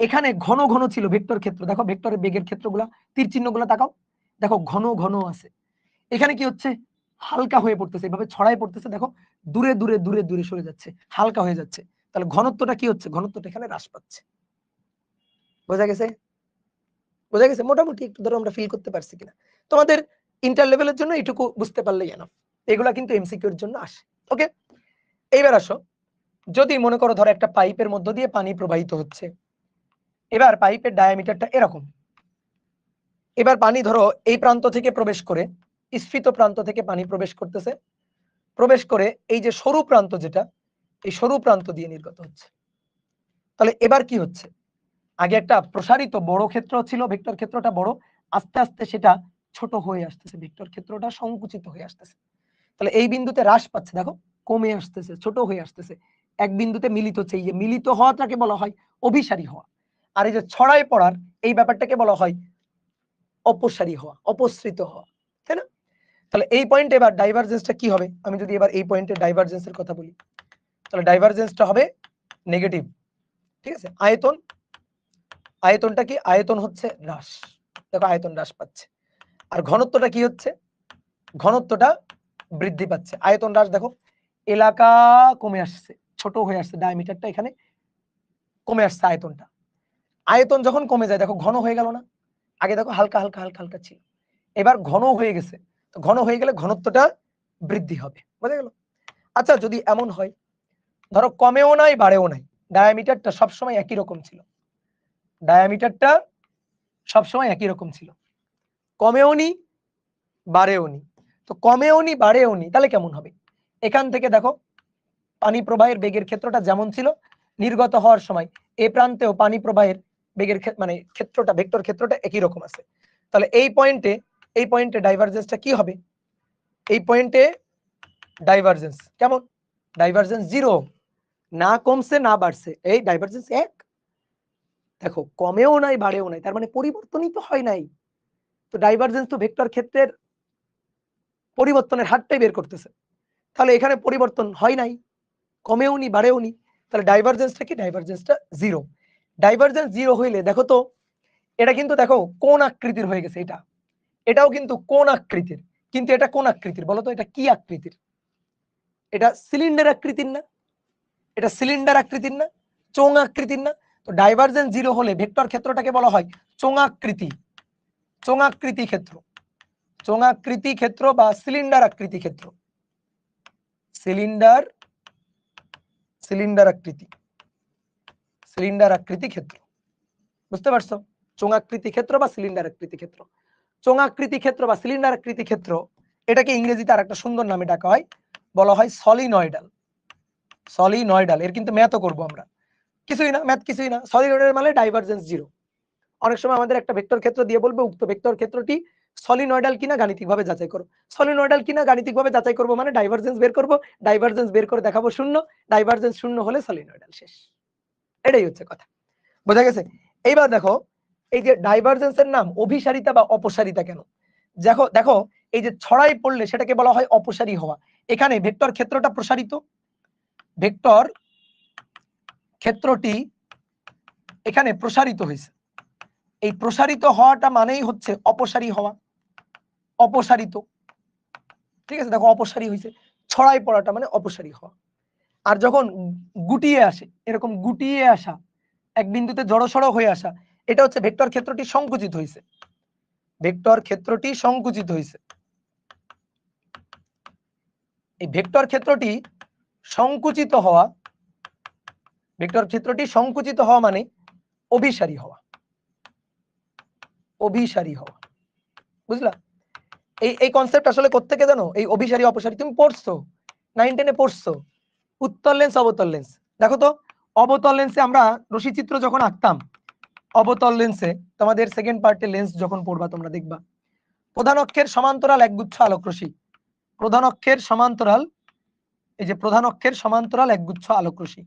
এখানে ঘন ঘন ছিল ভেক্টর ক্ষেত্র, দেখো ভেক্টরের বেগের ক্ষেত্রগুলো, তীর চিহ্নগুলো তাকাও, দেখো ঘন ঘন আছে। এখানে কি হচ্ছে, হালকা হয়ে পড়তেছে, এভাবে ছড়াই পড়তেছে, দেখো দূরে দূরে দূরে দূরে সরে যাচ্ছে, হালকা হয়ে যাচ্ছে। তাহলে ঘনত্বটা কি হচ্ছে, ঘনত্বটা এখানে হ্রাস পাচ্ছে। বোঝা গেছে? বোঝা গেছে? মোটামুটি একটু ধরো আমরা ফিল করতে পারছি কিনা? তোমাদের ইন্টার লেভেলের জন্য এইটুকু বুঝতে পারলেই এনাফ, এগুলা কিন্তু এমসিকিউ এর জন্য আসে। ওকে, এইবার আসো, যদি মনে করো ধরো একটা পাইপের মধ্য দিয়ে পানি প্রবাহিত হচ্ছে, এবার পাইপের ডায়ামিটারটা এরকম, এবার পানি ধরো এই প্রান্ত থেকে প্রবেশ করে, স্ফীত প্রান্ত থেকে পানি প্রবেশ করতেছে, প্রবেশ করে এই যে সরু প্রান্ত যেটা, এই সরু প্রান্ত দিয়ে নির্গত হচ্ছে। তাহলে এবার কি হচ্ছে, আগে একটা প্রসারিত বড় ক্ষেত্র ছিল, ভেক্টর ক্ষেত্রটা বড়, আস্তে আস্তে সেটা ছোট হয়ে আসতেছে, ভেক্টর ক্ষেত্রটা সংকুচিত হয়ে আসতেছে। তাহলে এই বিন্দুতে হ্রাস পাচ্ছে, দেখো কমে আসতেছে, ছোট হয়ে আসতেছে, এক বিন্দুতে মিলিত হচ্ছে। এই যে মিলিত হওয়াটাকে বলা হয় অভিসারী হওয়া, আর এই যে ছড়ায় পড়ার এই ব্যাপারটাকে বলা হয় অপসারী হওয়া, অপসৃত হওয়া, তাই না? তাহলে এই পয়েন্টে এবার ডাইভারজেন্সটা কি হবে? আমি যদি এবার এই পয়েন্টে ডাইভারজেন্সের কথা বলি, তাহলে ডাইভারজেন্সটা হবে নেগেটিভ। ঠিক আছে? আয়তনটা কি? আয়তন হচ্ছে হ্রাস, দেখো আয়তন হ্রাস পাচ্ছে। আর ঘনত্বটা কি হচ্ছে? ঘনত্বটা বৃদ্ধি পাচ্ছে। আয়তন হ্রাস, দেখো এলাকা কমে আসছে, ছোট হয়ে আসছে, ডায়ামিটারটা এখানে কমে আসছে আয়তনটা। আয়তন যখন কমে যায় দেখো ঘন হয়ে গেল না? আগে দেখো হালকা হালকা হালকা হালকা ছিল, এবার ঘন হয়ে গেছে। তো ঘন হয়ে গেলে ঘনত্বটা বৃদ্ধি হবে। বুঝা গেল? আচ্ছা, যদি এমন হয় ধরো কমেও নাই বাড়েও নাই, ডায়ামিটারটা সবসময় একই রকম ছিল, ডায়ামিটারটা সবসময় একই রকম ছিল, কমেও নি বাড়েও নি। তো কমেও নি বাড়েও নি, তাহলে কেমন হবে? এখান থেকে দেখো পানি প্রবাহের বেগের ক্ষেত্রটা যেমন ছিল নির্গত হওয়ার সময় এই প্রান্তেও পানি প্রবাহের বেগের মানে ক্ষেত্রটা ভেক্টর ক্ষেত্রটা একই রকম আছে। তাহলে এই পয়েন্টে ডাইভারজেন্সটা কি হবে? এই পয়েন্টে ডাইভারজেন্স কেমন? ডাইভারজেন্স 0, না কমছে না বাড়ছে, এই ডাইভারজেন্স 1। দেখো কমেও নাই বাড়েও নাই, তার মানে পরিবর্তনই তো হয় নাই। তো ডাইভারজেন্স তো ভেক্টর ক্ষেত্রের পরিবর্তনের হারটাই বের করতেছে। তাহলে এখানে পরিবর্তন হয় নাই, কমেও নি বাড়েও নি, তাহলে ডাইভারজেন্সটা কি? ডাইভারজেন্সটা 0। ডাইভারজেন্স 0 হইলে দেখো তো এটা কিন্তু দেখো কোন আকৃতির হয়ে গেছে। এটাও কিন্তু কোন আকৃতির, কিন্তু এটা কোন আকৃতির বলো তো? এটা কি আকৃতির? এটা সিলিন্ডার আকৃতির না? এটা সিলিন্ডার আকৃতির না? চোঙ আকৃতির না? তো ডাইভারজেন্স 0 হলে ভেক্টর ক্ষেত্রটাকে বলা হয় চোঙাকৃতি, চোঙাকৃতি ক্ষেত্র, চোঙাকৃতি ক্ষেত্র বা সিলিন্ডার আকৃতি ক্ষেত্র, সিলিন্ডার সিলিন্ডার আকৃতি, সিলিন্ডার আকৃতি ক্ষেত্র। বুঝতে পারছো? চোঙাকৃতি ক্ষেত্র বা সিলিন্ডার আকৃতি ক্ষেত্র। চোঙাকৃতি ক্ষেত্র বা সিলিন্ডার আকৃতি ক্ষেত্র, এটাকে ইংরেজিতে আরেকটা সুন্দর নামে ডাকা হয়, বলা হয় সলিনয়েডাল। সলিনয়েডাল, এর কিন্তু ম্যাথও করব আমরা। কিছুই না, ম্যাথ কিছুই না। সলিনয়েডাল মানে ডাইভারজেন্স 0। অনেক সময় আমাদের একটা ভেক্টর ক্ষেত্র দিয়ে বলবে উক্ত ভেক্টর ক্ষেত্রটি সলিনয়েডাল কিনা গাণিতিকভাবে যাচাই করো। সলিনয়েডাল কিনা গাণিতিকভাবে যাচাই করব মানে ডাইভারজেন্স বের করব, ডাইভারজেন্স বের করে দেখাবো 0, ডাইভারজেন্স 0 হলে সলিনয়েডাল শেষ। এটাই হচ্ছে কথা। বোঝা গেছে? এইবার দেখো এই যে ডাইভারজেন্সের নাম অভিসারিতা বা অপসারিতা কেন? দেখো দেখো এই যে ছড়াই পড়লে সেটাকে বলা হয় অপসারী হওয়া। এখানে ভেক্টর ক্ষেত্রটা প্রসারিত, ভেক্টর ক্ষেত্রটি এখানে প্রসারিত হয়েছে। এই প্রসারিত হওয়াটা মানেই হচ্ছে অপসারী হওয়া, অপসারিত। ঠিক আছে? দেখো অপসারী হয়েছে, ছড়াই পড়াটা মানে অপসারী হওয়া। আর যখন গুটিয়ে আসে, এরকম গুটিয়ে আসা, এক বিন্দুতে জড়সড় হয়ে আসা, এটা হচ্ছে ভেক্টর ক্ষেত্রটি সংকুচিত হয়েছে, ভেক্টর ক্ষেত্রটি সংকুচিত হয়েছে। এই ভেক্টর ক্ষেত্রটি সংকুচিত হওয়া, ভেক্টর ক্ষেত্রটি সংকুচিত হওয়া মানে অভিসারী হওয়া, অভিসারী হওয়া। বুঝলা? এই কনসেপ্ট আসলে কোত্থেকে জানো? এই অভিসারী অপসারী তুমি পড়ছো 9, 10 এ পড়ছো। উত্তল লেন্স অবতল লেন্স। দেখো তো অবতল লেন্সে আমরা রশি চিত্র যখন আঁকতাম, অবতল লেন্সে তোমাদের সেকেন্ড পার্টে লেন্স যখন পড়বা তোমরা দেখবা প্রধান অক্ষের সমান্তরাল একগুচ্ছ আলোক রশ্মি, প্রধান অক্ষের সমান্তরাল, এই যে প্রধান অক্ষের সমান্তরাল একগুচ্ছ আলোক রশ্মি,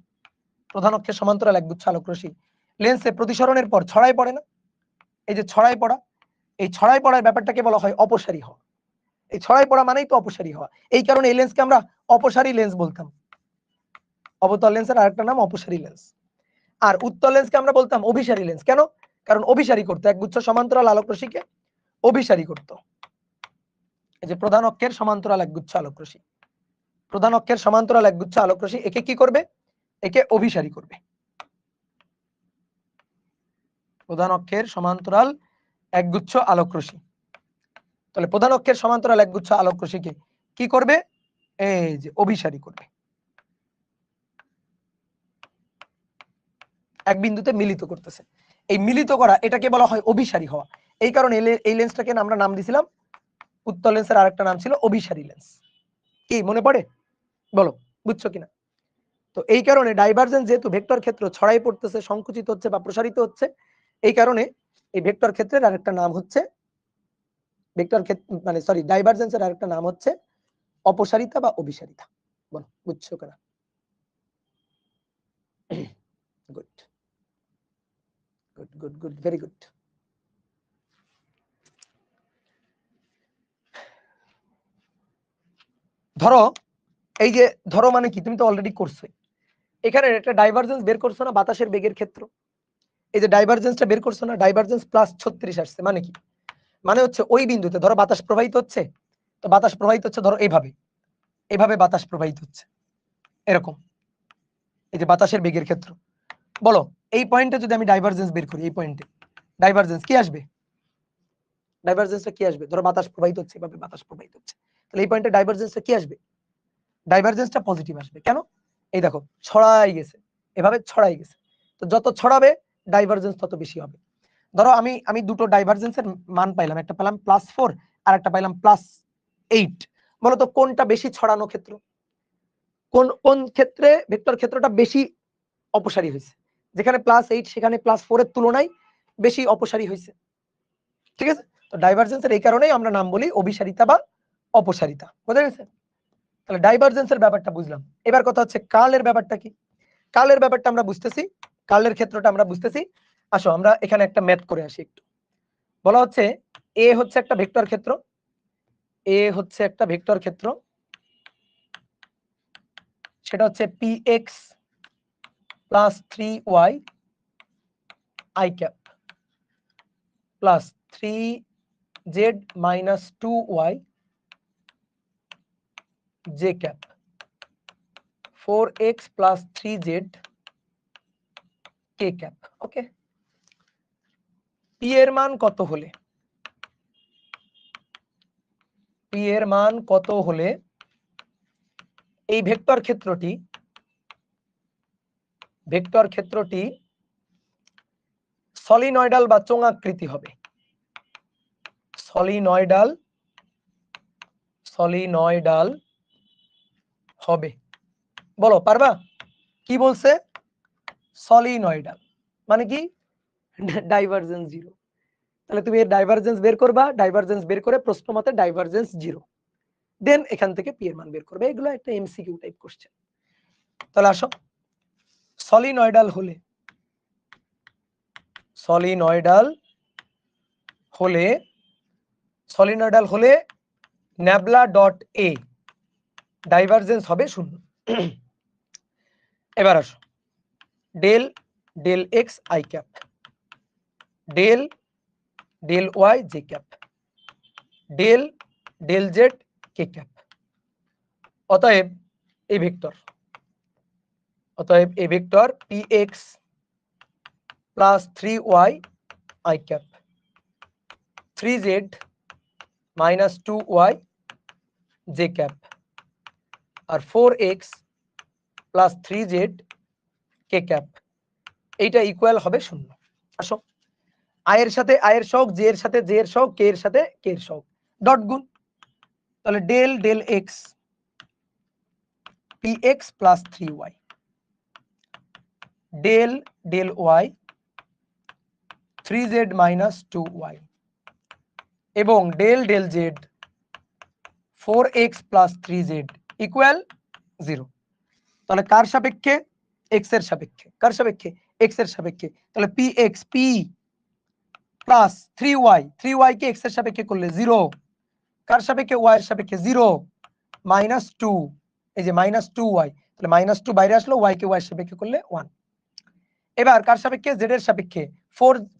প্রধান অক্ষের সমান্তরাল একগুচ্ছ আলোক রশ্মি লেন্সে প্রতিসরণের পর ছড়াই পড়ে না? এই যে ছড়াই পড়া, এই ছড়াই পড়ার ব্যাপারটাকে বলা হয় অপসারী হওয়া। এই ছড়াই পড়া মানেই তো অপসারী হওয়া। এই কারণে এই লেন্সকে আমরা অপসারী লেন্স বলতাম। অবতল লেন্সের আরেকটা নাম অপসারী লেন্স। আর উত্তল লেন্সকে আমরা বলতাম অভিসারী লেন্স। কেন? কারণ অভিসারী করতো, একগুচ্ছ সমান্তরাল আলোক রশ্মিকে অভিসারী করতো। এই যে প্রধান অক্ষের সমান্তরাল একগুচ্ছ আলোক রশ্মি, প্রধান অক্ষের সমান্তরাল একগুচ্ছ আলোক রশ্মি একে কি করবে? একে অভিসারী করবে। প্রধান অক্ষের সমান্তরাল একগুচ্ছ আলোক রশ্মি, তাহলে প্রধান অক্ষের সমান্তরাল একগুচ্ছ আলোক রশ্মিকে কি করবে? এই যে অভিসারী করবে, এক বিন্দুতে মিলিত করতেছে। এই মিলিত করা এটাকে বলা হয় অভিসারী হওয়া। এই কারণে এই লেন্সটাকে আমরা নাম দিছিলাম, উত্তল লেন্সের আরেকটা নাম ছিল অভিসারী লেন্স। কি মনে পড়ে? বলো, বুঝছো কিনা? তো এই কারণে ডাইভারজেন্স যেহেতু ভেক্টর ক্ষেত্র ছড়াই পড়তেছে, সংকুচিত হচ্ছে বা প্রসারিত হচ্ছে, এই কারণে এই ভেক্টর ক্ষেত্রের আরেকটা নাম হচ্ছে ভেক্টর ক্ষেত্র মানে সরি ডাইভারজেন্সের আরেকটা নাম হচ্ছে অপসারিতা বা অভিসারিতা। বলো, বুঝছো কিনা? Good good good good, very good. ধরো এই যে ধরো মানে কি, তুমি তো অলরেডি করছো। এখানে একটা ডাইভারজেন্স বের করছো না বাতাসের বেগের ক্ষেত্র? এই যে ডাইভারজেন্সটা বের করছো না, ডাইভারজেন্স +36 আসছে মানে কি? মানে হচ্ছে ওই বিন্দুতে ধরো বাতাস প্রবাহিত হচ্ছে, তো বাতাস প্রবাহিত হচ্ছে ধরো এইভাবে, এইভাবে বাতাস প্রবাহিত হচ্ছে এরকম, এই যে বাতাসের বেগের ক্ষেত্র। বলো এই পয়েন্টে যদি আমি ডাইভারজেন্স বের করি, এই পয়েন্টে ডাইভারজেন্স কি আসবে? ডাইভারজেন্সটা কি আসবে? ধরো বাতাস প্রবাহিত হচ্ছে, এভাবে বাতাস প্রবাহিত হচ্ছে, তাহলে এই পয়েন্টে ডাইভারজেন্সটা কি আসবে? ডাইভারজেন্সটা পজিটিভ আসবে। কেন? এই দেখো ছড়াই গেছে, এভাবে ছড়াই গেছে, তো যত ছড়াবে ডাইভারজেন্স তত বেশি হবে। ধরো আমি দুটো ডাইভারজেন্সের মান পাইলাম, একটা পেলাম +4 আর একটা পাইলাম +8। বলতো কোনটা বেশি ছড়ানো ক্ষেত্র? কোন কোন ক্ষেত্রে ভেক্টর ক্ষেত্রটা বেশি অপসারী হয়েছে, যেখানে +8 সেখানে +4 এর তুলনায় বেশি অপসারী হয়েছে। ঠিক আছে, তো ডাইভারজেন্সের এই কারণেই আমরা নাম বলি অভিসারিতা বা অপসারিতা। বুঝা গেছে? তাহলে ডাইভারজেন্সের ব্যাপারটা বুঝলাম। এবার কথা হচ্ছে কার্লের ব্যাপারটা কি? কার্লের ব্যাপারটা আমরা বুঝতেছি, কার্লের ক্ষেত্রটা আমরা বুঝতেছি। আসো আমরা এখানে একটা ম্যাথ করে আসি একটু। বলা হচ্ছে এ হচ্ছে একটা ভেক্টর ক্ষেত্র, এ হচ্ছে একটা ভেক্টর ক্ষেত্র, সেটা হচ্ছে px plus 3y i cap plus 3z minus 2y j cap 4x plus 3z k cap. Okay, p এর মান কত হলে, p এর মান কত হলে এই ভেক্টর ক্ষেত্রটি সলিনয়েডাল বা চোঙাকৃতি হবে। সলিনয়েডাল হবে। বলো পারবা? কি বলছে? সলিনয়েডাল মানে কি? ডাইভারজেন্স 0। তাহলে তুমি এর ডাইভারজেন্স বের করবা, ডাইভারজেন্স বের করে প্রশ্ন মতে ডাইভারজেন্স 0, দেন এখান থেকে পি এর মান বের করবে। এগুলো একটা এমসিকিউ টাইপ কোশ্চেন। তাহলে আসো, সলিনয়েডাল হলে ন্যাবলা ডট এ ডাইভারজেন্স হবে 0। এবার আসো, del X I cap del Y J cap del Z K cap. অতএব এই vector px plus 3y i cap 3z minus 2y j cap আর 4x plus 3z k cap, এইটা equal হবে 0। আসো, i এর সাথে i এর সহগ, j এর সাথে j এর সহগ, k এর সাথে k এর সহগ, ডট গুণ। তাহলে del x px plus 3y del y 3z minus 2y এবং del z 4x plus 3z equal 0। তাহলে কার সাপেক্ষে? x এর সাপেক্ষে। কার সাপেক্ষে? x এর সাপেক্ষে। তাহলে px p প্লাস 3y কে x এর সাপেক্ষে করলে 0, কার সাপেক্ষে? y এর সাপেক্ষে 0 মাইনাস 2, এই যে মাইনাস 2y, তাহলে মাইনাস 2 বাইরে আসলো, y কে y এর সাপেক্ষে করলে 1। এবার কার সাপেক্ষে? z এর সাপেক্ষে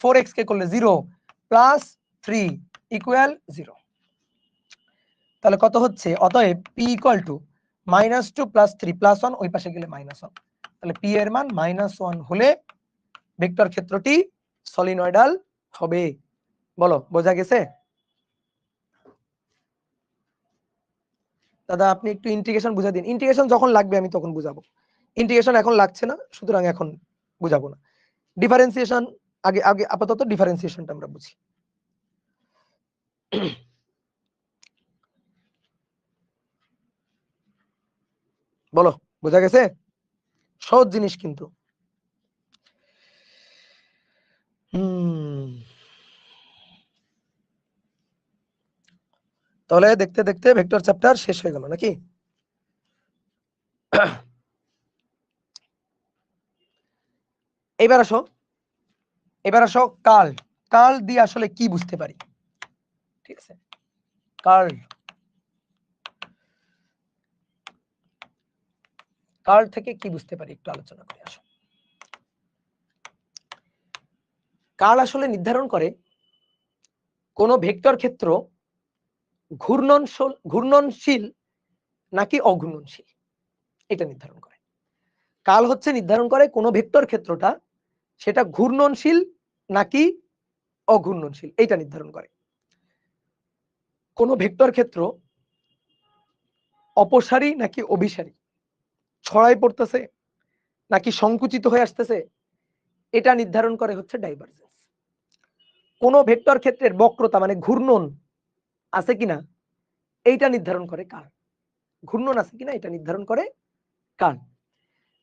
4x কে করলে 0 প্লাস 3 ইকুয়াল 0। তাহলে কত হচ্ছে? অতএব p equal to -2 plus 3 plus 1, ওই পাশে গেলে -1। তাহলে p এর মান -1 হলে ভেক্টর ক্ষেত্রটি সলিনয়েডাল হবে। বলো বোঝা গেছে? দাদা আপনি একটু ইন্টিগ্রেশন বুঝা দিন। ইন্টিগ্রেশন যখন লাগবে আমি তখন বুঝাবো, ইন্টিগ্রেশন এখন লাগছে না, সুতরাং এখন বুঝাবো না। ডিফারেন্সিয়েশন আগে আপাতত ডিফারেন্সিয়েশনটা আমরা বুঝি। বলো বোঝা গেছে? সহজ জিনিস কিন্তু। তাহলে দেখতে দেখতে ভেক্টর চ্যাপ্টার শেষ হয়ে গেল নাকি? এবার আসো কার্ল দিয়ে আসলে কি বুঝতে পারি? ঠিক আছে, কার্ল থেকে কি বুঝতে পারি একটু আলোচনা করি। আসো, কার্ল আসলে নির্ধারণ করে কোন ভেক্টর ক্ষেত্র ঘূর্ণনশীল নাকি অঘূর্ণনশীল, এটা নির্ধারণ করে। কার্ল হচ্ছে নির্ধারণ করে কোন ভেক্টর ক্ষেত্রটা সেটা ঘূর্ণনশীল নাকি অঘূর্ণনশীল, এইটা নির্ধারণ করে। কোন ভেক্টর ক্ষেত্র অপসারী নাকি অভিসারী, ছড়াই পড়তেছে নাকি সংকুচিত হয়ে আসতেছে, এটা নির্ধারণ করে হচ্ছে ডাইভারজেন্স। কোন ভেক্টর ক্ষেত্রের বক্রতা মানে ঘূর্ণন আছে কিনা এইটা নির্ধারণ করে কার্ল। ঘূর্ণন আছে কিনা এটা নির্ধারণ করে কার্ল।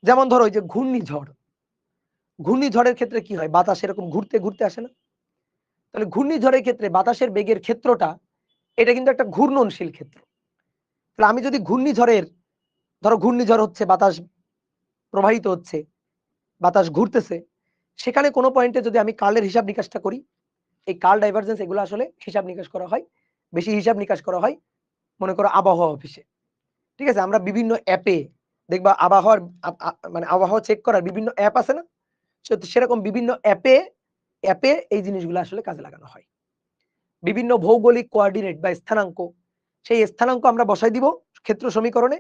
যেমন ধরো ওই যে ঘূর্ণিঝড়, ঘূর্ণিঝড়ের ক্ষেত্রে কি হয়, বাতাস এরকম ঘুরতে ঘুরতে আসে না? তাহলে ঘূর্ণিঝড়ের ক্ষেত্রে বাতাসের বেগের ক্ষেত্রটা এটা কিন্তু একটা ঘূর্ণনশীল ক্ষেত্র। তাহলে আমি যদি ঘূর্ণিঝড়ের, ধরো ঘূর্ণিঝড় হচ্ছে, বাতাস প্রবাহিত হচ্ছে, বাতাস ঘুরতেছে, সেখানে কোনো পয়েন্টে যদি আমি কার্লের হিসাব নিকাশটা করি, এই কার্ল ডাইভারজেন্স এগুলো আসলে হিসাব নিকাশ করা হয়, বেশি হিসাব নিকাশ করা হয় মনে করো আবহাওয়া অফিসে। ঠিক আছে, আমরা বিভিন্ন অ্যাপে দেখবা আবহাওয়ার মানে আবহাওয়া চেক করার বিভিন্ন অ্যাপ আছে না, সেরকম বিভিন্ন অ্যাপে এই জিনিসগুলো আসলে কাজে লাগানো হয়। বিভিন্ন ভৌগোলিক কোঅর্ডিনেট বা স্থানাঙ্ক, সেই স্থানাঙ্ক আমরা বসাই দিব ক্ষেত্র সমীকরণে,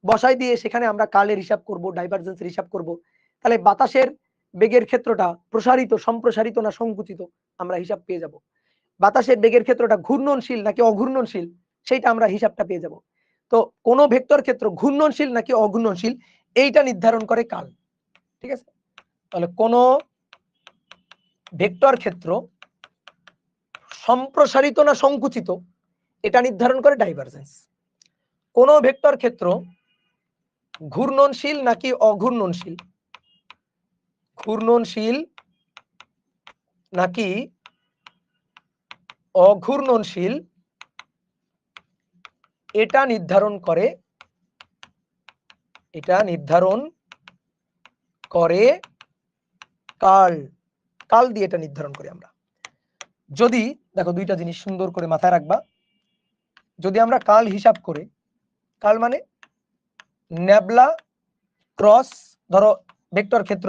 বসাই দিয়ে সেখানে আমরা কার্লের হিসাব করব, ডাইভারজেন্সের হিসাব করব। তাহলে বাতাসের বেগের ক্ষেত্রটা প্রসারিত, সম্প্রসারিত না সংকুচিত আমরা হিসাব পেয়ে যাব। বাতাসের বেগের ক্ষেত্রটা ঘূর্ণনশীল নাকি অঘূর্ণনশীল সেইটা আমরা হিসাবটা পেয়ে যাব। তো কোন ভেক্টর ক্ষেত্র ঘূর্ণনশীল নাকি অঘূর্ণনশীল এইটা নির্ধারণ করে কাল। ঠিক আছে, তাহলে কোন ভেক্টর ক্ষেত্র সম্প্রসারিত না সংকুচিত এটা নির্ধারণ করে ডাইভারজেন্স। কোন ভেক্টর ক্ষেত্র ঘূর্ণনশীল নাকি অঘূর্ণনশীল, ঘূর্ণনশীল নাকি অঘূর্ণনশীল এটা নির্ধারণ করে কাল দিয়ে এটা নির্ধারণ করি আমরা। যদি দেখো দুইটা জিনিস সুন্দর করে মাথায় রাখবা, যদি আমরা কাল হিসাব করে, কাল মানে ন্যাবলা ক্রস ধরো ভেক্টর ক্ষেত্র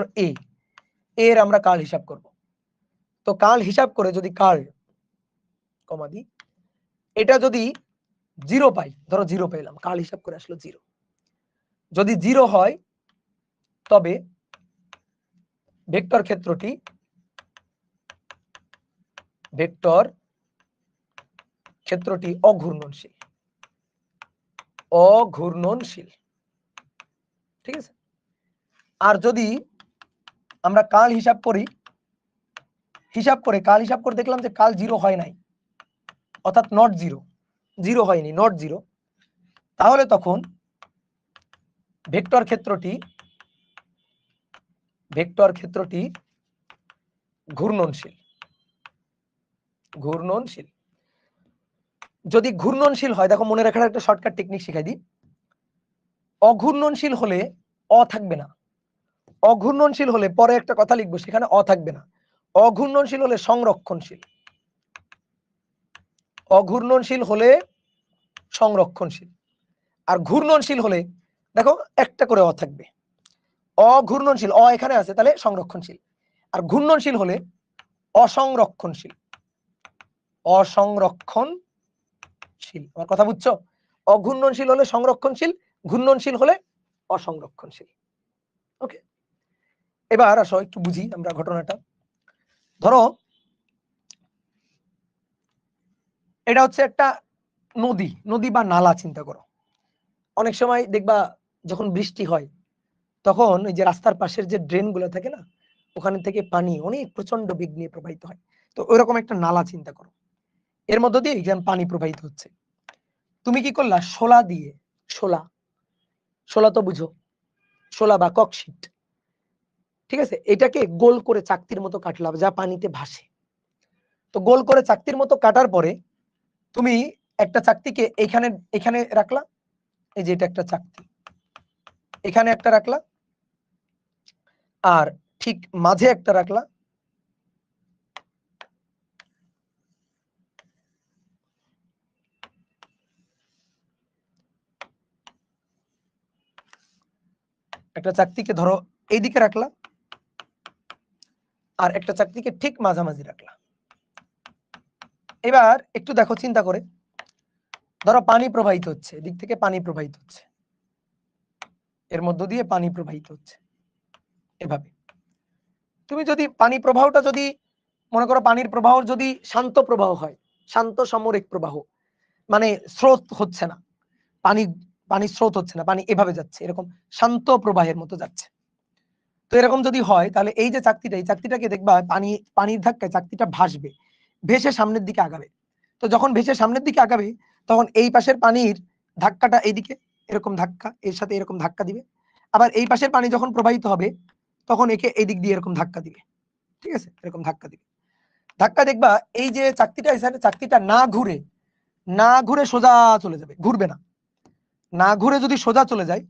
এর আমরা কাল হিসাব করব। তো কাল হিসাব করে যদি কাল কমা দিই, এটা যদি 0 পাই, ধরো 0 পেলাম, কাল হিসাব করে আসলো 0, যদি 0 হয় তবে ভেক্টর ক্ষেত্রটি অঘূর্ণনশীল। ঠিক আছে, আর যদি আমরা কাল হিসাব করে দেখলাম যে কাল 0 হয় নাই, অর্থাৎ নট 0 হয়নি, নট 0, তাহলে তখন ভেক্টর ক্ষেত্রটি ঘূর্ণনশীল। যদি ঘূর্ণনশীল হয়, দেখো মনে রাখার একটা শর্টকাট টেকনিক শিখাই দিই। অঘূর্ণনশীল হলে থাকবে না, অঘূর্ণনশীল হলে পরে একটা কথা লিখবো, সেখানে থাকবে না। অঘূর্ণনশীল হলে সংরক্ষণশীল, আর ঘূর্ণনশীল হলে দেখো একটা করে থাকবে। অঘূর্ণনশীল এখানে আছে, তাহলে সংরক্ষণশীল, আর ঘূর্ণনশীল হলে অসংরক্ষণশীল। আমার কথা বুঝছো? অঘূর্ণনশীল হলে সংরক্ষণশীল, ঘূর্ণনশীল হলে অসংরক্ষণশীল। ওকে, এবার আসো একটু বুঝি আমরা ঘটনাটা। ধরো এটা হচ্ছে একটা নদী বা নালা, চিন্তা করো। অনেক সময় দেখবা যখন বৃষ্টি হয় তখন ওই যে রাস্তার পাশের যে ড্রেন গুলো থাকে না, ওখানে থেকে পানি অনেক প্রচন্ড বেগ নিয়ে প্রবাহিত হয়। তো ওইরকম একটা নালা চিন্তা করো, এর মধ্য দিয়ে এখানে পানি প্রবাহিত হচ্ছে। তুমি কি করলা, শোলা তো বুঝো, শোলা বা ককশিট। ঠিক আছে, এটাকে গোল করে চাকতির মতো কাটলাম, যা পানিতে ভাসে। তো গোল করে চাকতির মতো কাটার পরে তুমি একটা চাকতিকে এখানে রাখলা, এই যে এটা একটা চাকতি, এখানে একটা রাখলা, আর ঠিক মাঝে একটা রাখলা, একটা চাকতিকে ধরো এইদিকে রাখলা, আর একটা চাকতিকে ঠিক মাঝামাঝি রাখলা। এবার একটু দেখো চিন্তা করে, ধরো পানি প্রবাহিত হচ্ছে, এদিক থেকে পানি প্রবাহিত হচ্ছে, এর মধ্য দিয়ে পানি প্রবাহিত হচ্ছে এভাবে। তুমি যদি পানি প্রবাহটা যদি মনে করো, পানির প্রবাহ যদি শান্ত প্রবাহ হয়, শান্ত সমরেখ প্রবাহ, মানে স্রোত হচ্ছে না, পানির স্রোত হচ্ছে না, পানি এভাবে যাচ্ছে, এরকম শান্ত প্রবাহের মতো যাচ্ছে। তো এরকম যদি হয় তাহলে এই যে চাকতিটা, এই চাকতিটাকে দেখবা পানির ধাক্কায় চাকতিটা ভাসবে, ভেসে সামনের দিকে আগাবে। তো যখন ভেসে সামনের দিকে আগাবে তখন এই পাশের পানির ধাক্কাটা এইদিকে এরকম ধাক্কা, এর সাথে এরকম ধাক্কা দিবে। আবার এই পাশের পানি যখন প্রবাহিত হবে তখন একে এই দিক দিয়ে এরকম ধাক্কা দিবে, ঠিক আছে, এরকম ধাক্কা দিবে। ধাক্কা দেখবা এই যে চাকতিটা এখানে, চাকতিটা না ঘুরে সোজা চলে যাবে, ঘুরবে না। না ঘুরে যদি সোজা চলে যায়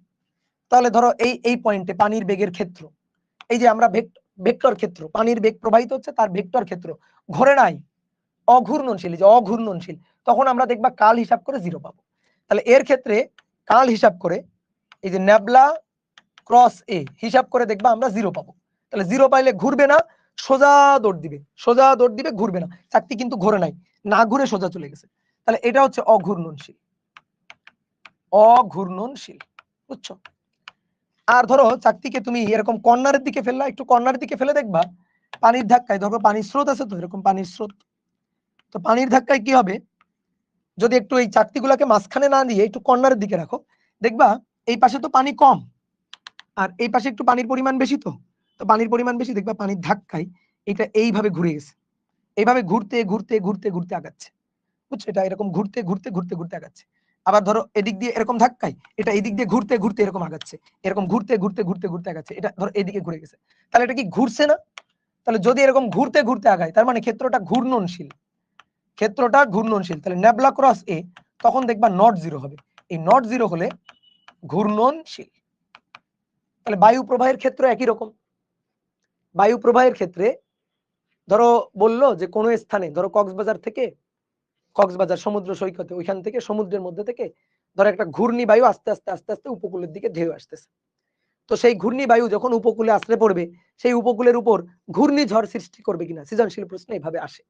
তাহলে ধরো এই পয়েন্টে পানির বেগের ক্ষেত্র, এই যে আমরা ভেক্টর ক্ষেত্র, পানির বেগ প্রবাহিত হচ্ছে তার ভেক্টর ক্ষেত্র ঘোরে নাই, অঘূর্ণনশীল, যে অঘূর্ণনশীল, তখন আমরা দেখবা কাল হিসাব করে 0 পাবো। তাহলে এর ক্ষেত্রে কাল হিসাব করে এই যে ন্যাবলা ক্রস এ হিসাব করে দেখবা আমরা 0 পাবো। তাহলে 0 পাইলে ঘুরবে না, সোজা দৌড় দিবে, সোজা দৌড় দিবে, ঘুরবে না। চাকতি কিন্তু ঘোরে নাই, না ঘুরে সোজা চলে গেছে। তাহলে এটা হচ্ছে অঘূর্ণনশীল, অঘূর্ণনশীল, বুঝছো? আর ধরো চাকতিকে তুমি এরকম কর্নারের দিকে ফেললা, একটু কর্নারের দিকে ফেলে দেখবা পানির ধাক্কায়, ধরো পানির স্রোত আছে তো, এরকম পানির স্রোত, তো পানির ধাক্কায় কি হবে, যদি একটু এই চাকতিগুলোকে মাঝখানে না দিয়ে একটু কর্নারের দিকে রাখো, দেখবা এই পাশে তো পানি কম আর এই পাশে একটু পানির পরিমাণ বেশি, তো পানির পরিমাণ বেশি, দেখবা পানির ধাক্কায় এটা এইভাবে ঘুরে গেছে, এইভাবে ঘুরতে ঘুরতে ঘুরতে ঘুরতে আগাচ্ছে, বুঝছো? এটা এরকম ঘুরতে ঘুরতে ঘুরতে ঘুরতে আগাচ্ছে। আবার ধরো এদিক দিয়ে এরকম ধাক্কায় এটা এই দিক দিয়ে ঘুরতে ঘুরতে এরকম আগাচ্ছে, এরকম ঘুরতে ঘুরতে ঘুরতে ঘুরতে আগাচ্ছে, এটা ধরো এদিকে ঘুরে গেছে। তাহলে এটা কি ঘুরছে না? তাহলে যদি এরকম ঘুরতে ঘুরতে আগায় তার মানে ক্ষেত্রটা ঘূর্ণনশীল, ক্ষেত্রটা ঘূর্ণনশীল। তাহলে ন্যাবলা ক্রস এ তখন দেখবা নট 0 হবে। এই নট 0 হলে ঘূর্ণনশীল। তাহলে বায়ু প্রবাহের ক্ষেত্র একই রকম। বায়ু প্রবাহের ক্ষেত্রে ধরো বললো যে কোনো স্থানে, ধরো কক্সবাজার সমুদ্র সৈকতে, ওইখান থেকে সমুদ্রের মধ্যে থেকে ধরো একটা ঘূর্ণি বায়ু আস্তে আস্তে আস্তে আস্তে উপকূলের দিকে ঢেউ আসতেছে। তো সেই ঘূর্ণি বায়ু যখন উপকূলে আশ্রে পড়বে, সেই উপকূলের উপর ঘূর্ণিঝড় সৃষ্টি করবে কিনা, সৃজনশীল প্রশ্ন এভাবে আসে।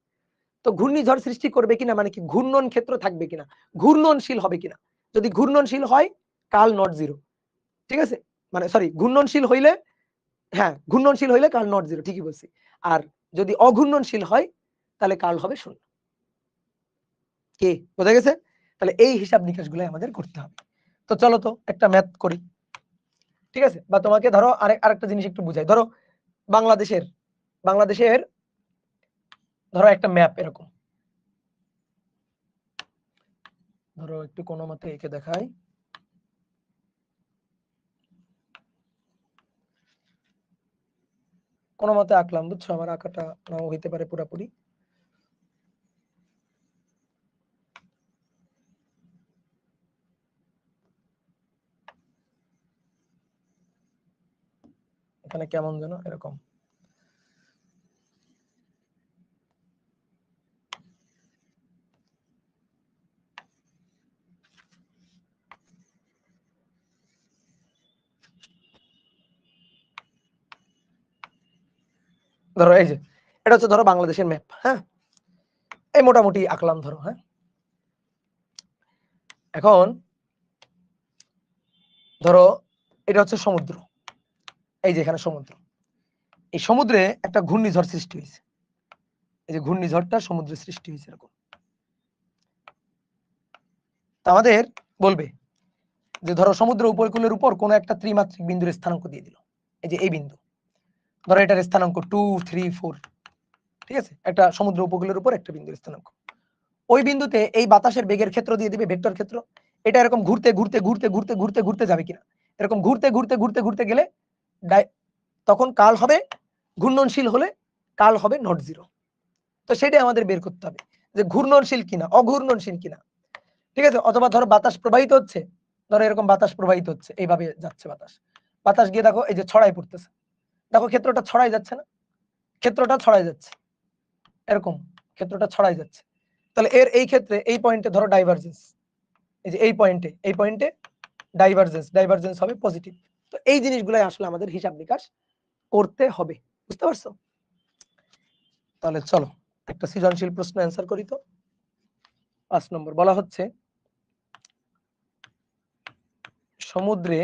তো ঘূর্ণিঝড় সৃষ্টি করবে কিনা মানে কি, ঘূর্ণন ক্ষেত্র থাকবে কিনা, ঘূর্ণনশীল হবে কিনা। যদি ঘূর্ণনশীল হয় কাল নট 0, ঠিক আছে, মানে সরি, ঘূর্ণনশীল হইলে, হ্যাঁ ঘূর্ণনশীল হইলে কাল নট 0, ঠিকই বলছি। আর যদি অঘূর্ণনশীল হয় তাহলে কাল হবে 0। কে বোঝা গেছে? তাহলে এই হিসাব নিকাশ গুলো আমাদের করতে হবে। তো চলো তো একটা ম্যাথ করি, ঠিক আছে? বা তোমাকে ধরো আরেকটা জিনিস একটু বুঝাই। ধরো বাংলাদেশের ধরো একটা ম্যাপ এরকম, ধরো একটু কোনো মতে একে দেখাই। কোনো মতে আঁকলাম, বুঝছো? আমার আঁকাটা নাও হইতে পারে পুরাপুরি। এখানে কেমন যেন এরকম, ধরো এই যে এটা হচ্ছে ধরো বাংলাদেশের ম্যাপ, হ্যাঁ, এই মোটামুটি আঁকলাম ধরো, হ্যাঁ। এখন ধরো এটা হচ্ছে সমুদ্র, এই যে এখানে সমুদ্র, এই সমুদ্রে একটা ঘূর্ণিঝড় সৃষ্টি হয়েছে, এই যে ঘূর্ণিঝড়টা সমুদ্রে সৃষ্টি হয়েছে এরকম। আমাদের বলবে যে ধরো সমুদ্র উপকূলের উপর কোন একটা ত্রিমাত্রিক বিন্দুর স্থানাঙ্ক দিয়ে দিল, এই যে এই বিন্দু, ধরো এটার স্থানাঙ্ক 2, 3, 4, ঠিক আছে, একটা সমুদ্র উপকূলের উপর একটা বিন্দুর স্থানাঙ্ক। ওই বিন্দুতে এই বাতাসের বেগের ক্ষেত্র দিয়ে দিবে, ভেক্টর ক্ষেত্র। এটা এরকম ঘুরতে ঘুরতে ঘুরতে ঘুরতে ঘুরতে ঘুরতে যাবে কিনা, এরকম ঘুরতে ঘুরতে ঘুরতে ঘুরতে গেলে তখন কাল হবে, ঘূর্ণনশীল হলে কাল হবে নট 0। তো সেটাই আমাদের বের করতে হবে যে ঘূর্ণনশীল কিনা, অঘূর্ণনশীল কিনা, ঠিক আছে। অথবা ধরো বাতাস প্রবাহিত হচ্ছে, ধরো এরকম বাতাস প্রবাহিত হচ্ছে, এইভাবে যাচ্ছে বাতাস, বাতাস গিয়ে দেখো এই যে ছড়াই পড়তেছে, দেখো ক্ষেত্রটা ছড়াই যাচ্ছে না, ক্ষেত্রটা ছড়াই যাচ্ছে এরকম, ক্ষেত্রটা ছড়াই যাচ্ছে। তাহলে এই ক্ষেত্রে এই পয়েন্টে ধরো ডাইভারজেন্স, এই যে এই পয়েন্টে ডাইভারজেন্স হবে পজিটিভ। তো এই জিনিসগুলাই আসলে আমাদের হিসাব নিকাশ করতে হবে, বুঝতে পারছো? তাহলে চলো একটা সৃজনশীল প্রশ্ন অ্যান্সার করি। তো 5 নম্বর বলা হচ্ছে সমুদ্রে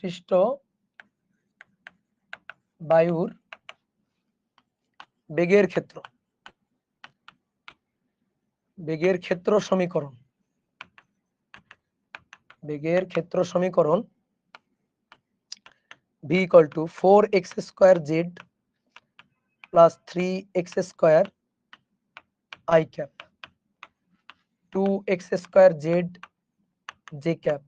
সৃষ্ট বায়ুর বেগের ক্ষেত্র সমীকরণ, v equal to 4x square z plus 3x square I cap 2x square z j cap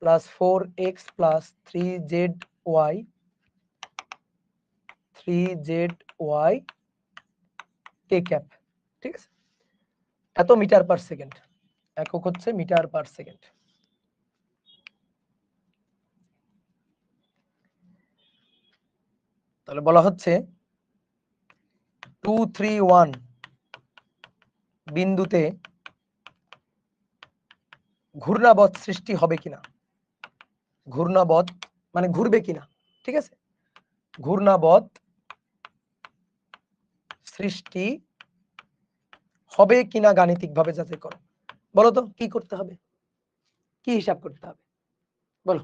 plus 4x plus 3zy 3zy K cap. ঠিক আছে, এত মিটার পার সেকেন্ড, একক হচ্ছে মিটার পার সেকেন্ড। তাহলে বলা হচ্ছে 231 বিন্দুতে ঘূর্ণাবৎ সৃষ্টি হবে কিনা, ঘূর্ণাবৎ মানে ঘুরবে কিনা। ঠিক আছে, ঘূর্ণাবৎ সৃষ্টি হবে কিনা গাণিতিকভাবে যাচাই করো। বলো তো কি করতে হবে, কি হিসাব করতে হবে, বলো।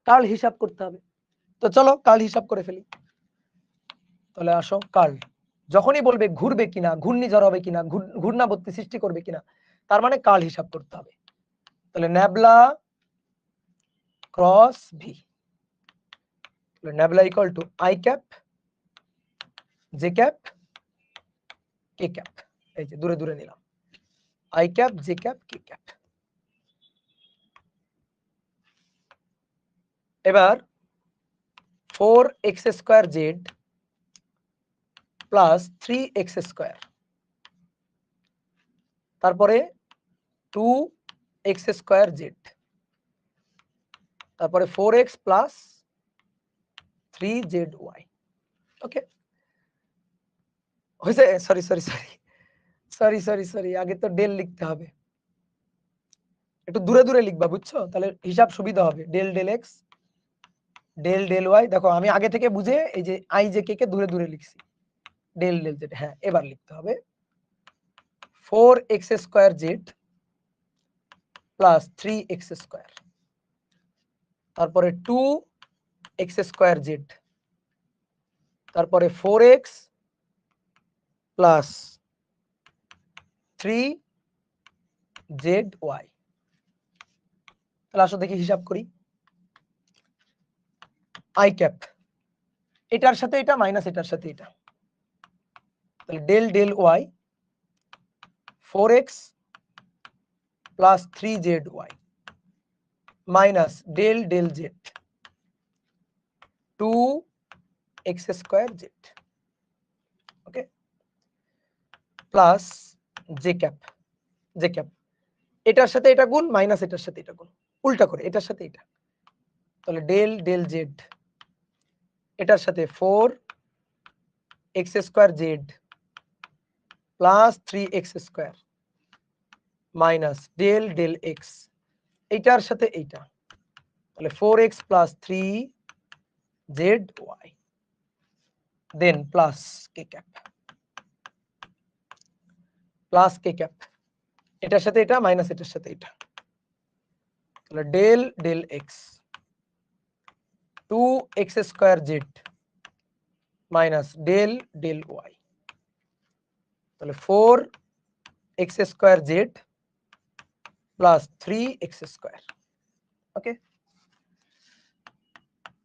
কার্ল হিসাব করতে হবে। তো চলো কার্ল হিসাব করে ফেলি। তাহলে আসো, কার্ল যখনই বলবে ঘুরবে কিনা, ঘূর্ণিঝড় হবে কিনা, ঘূর্ণাবর্তী সৃষ্টি করবে কিনা, তার মানে কার্ল হিসাব করতে হবে। তাহলে nabla cross V, nabla equal to I cap J cap K cap. এই যে দূরে দূরে নিলাম, I cap J cap K cap. এবার 4x² জেড প্লাস 3x², তারপরে 2x² জেড, তারপরে 4x প্লাস 3zy। ওকে, হয়েছে? Sorry sorry sorry sorry sorry sorry, আগে তো ডেল লিখতে হবে, একটু দূরে দূরে লিখবা, বুঝছো? তাহলে হিসাব সুবিধা হবে। Del del X del del Y. দেখো আমি আগে থেকে বুঝে এই যে আই জে কে দূরে দূরে লিখছি, ডেল ডেল জেড। হ্যাঁ, এবার লিখতে হবে 4x² জেড প্লাস 3x², তারপরে 2x² জেড, তারপরে 4x প্লাস 3zy। তাহলে আসো দেখি হিসাব করি। আই ক্যাপ এটার সাথে এটা মাইনাস এটার সাথে এটা, তাহলে del del Y 4x plus 3zy minus del del Z 2x² Z. Okay, plus J cap J cap, এটার সাথে এটা গুণ মাইনাস এটার সাথে এটা গুণ, উল্টা করে এটার সাথে এটা। তাহলে ডেল ডেল জেড এটার সাথে 4x² Z plus 3x² minus del del X এইটার সাথে এইটা, তাহলে 4x plus 3zy then plus K cap, plus K cap এটার সাথে এটা মাইনাস এটার সাথে এটা, তাহলে del del X 2x² Z minus del del Y, তাহলে 4x² জেড প্লাস 3x²। ওকে,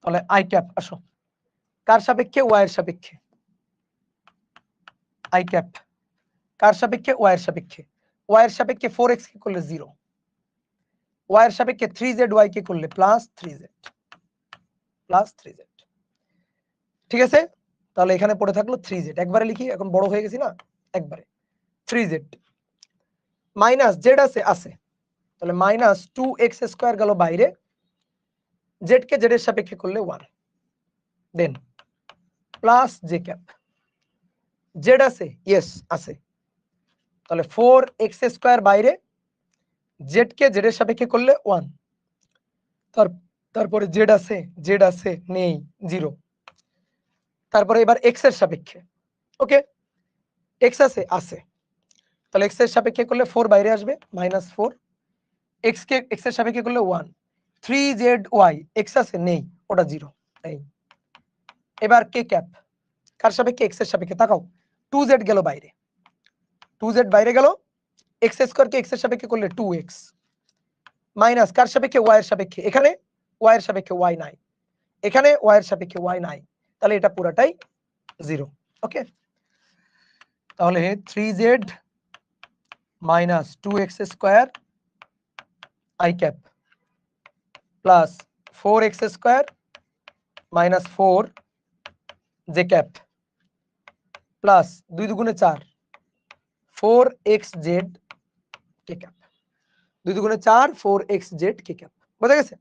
তাহলে আই ক্যাপ আসো কার সাপেক্ষে, ওয়াই এর সাপেক্ষে। আই ক্যাপ কার সাপেক্ষে, ওয়াই এর সাপেক্ষে। ওয়াই এর সাপেক্ষে 4x কে করলে 0, ওয়াই এর সাপেক্ষে 3zy কে করলে প্লাস 3z, প্লাস 3z। ঠিক আছে, তাহলে এখানে পড়ে থাকলো 3z, একবারে লিখি, এখন বড় হয়ে গেছি না, একবারে 3z মাইনাস জেড আছে আছে, তাহলে মাইনাস 2x² গেল বাইরে, জেড কে জেড এর সাপেক্ষে করলে 1 দেন প্লাস জে ক্যাপ। জেড আছে, ইয়েস আছে, তাহলে 4x² বাইরে, জেড কে জেড এর সাপেক্ষে করলে 1, তারপরে জেড আছে নেই 0, তারপরে এবার এক্স এর সাপেক্ষে। ওকে, এক্স আছে আছে, তাহলে এক্স এর সাপেক্ষে করলে 4 বাইরে আসবে -4, এক্স কে এক্স এর সাপেক্ষে করলে 1, 3zy এক্স আছে নেই, ওটা 0 এই। এবার কে ক্যাপ কার সাপেক্ষে, এক্স এর সাপেক্ষে। তাকাও 2z গেল বাইরে, 2z বাইরে গেল, x² কে এক্স এর সাপেক্ষে করলে 2x মাইনাস কার সাপেক্ষে, ওয়াই এর সাপেক্ষে। এখানে ওয়াই এর সাপেক্ষে ওয়াই নাই, এখানে ওয়াই এর সাপেক্ষে ওয়াই নাই, তাহলে এটা পুরোটাই 0। ওকে, তাহলে 3z minus 2x² I cap plus 4x square minus 4 J cap plus 2 দুগুণে 4 4xz কে ক্যাপ 2 দুগুণে 4 4xz কে ক্যাপ বোঝা গেছে।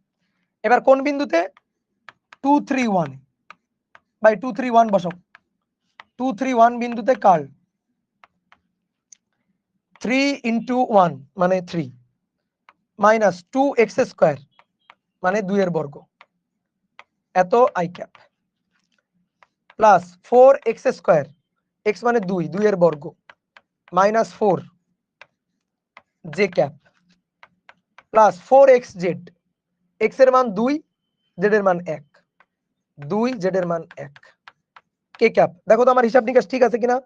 এবার কোন বিন্দুতে 2 3 1 বাই 2 3 1 বসাও 2 3 1 বিন্দুতে কার্ল 3 ইন্টু 1 মানে 3 মাইনাস 2x স্কোয়ার মানে 2 এর বর্গ এত I cap plus 4x square x মানে 2 2 এর বর্গ minus 4 J cap plus 4xz x এর মান 2 z এর মান 1 2 z এর মান 1 কে ক্যাপ। দেখো তো আমার হিসাব নিকাশ ঠিক আছে কিনা।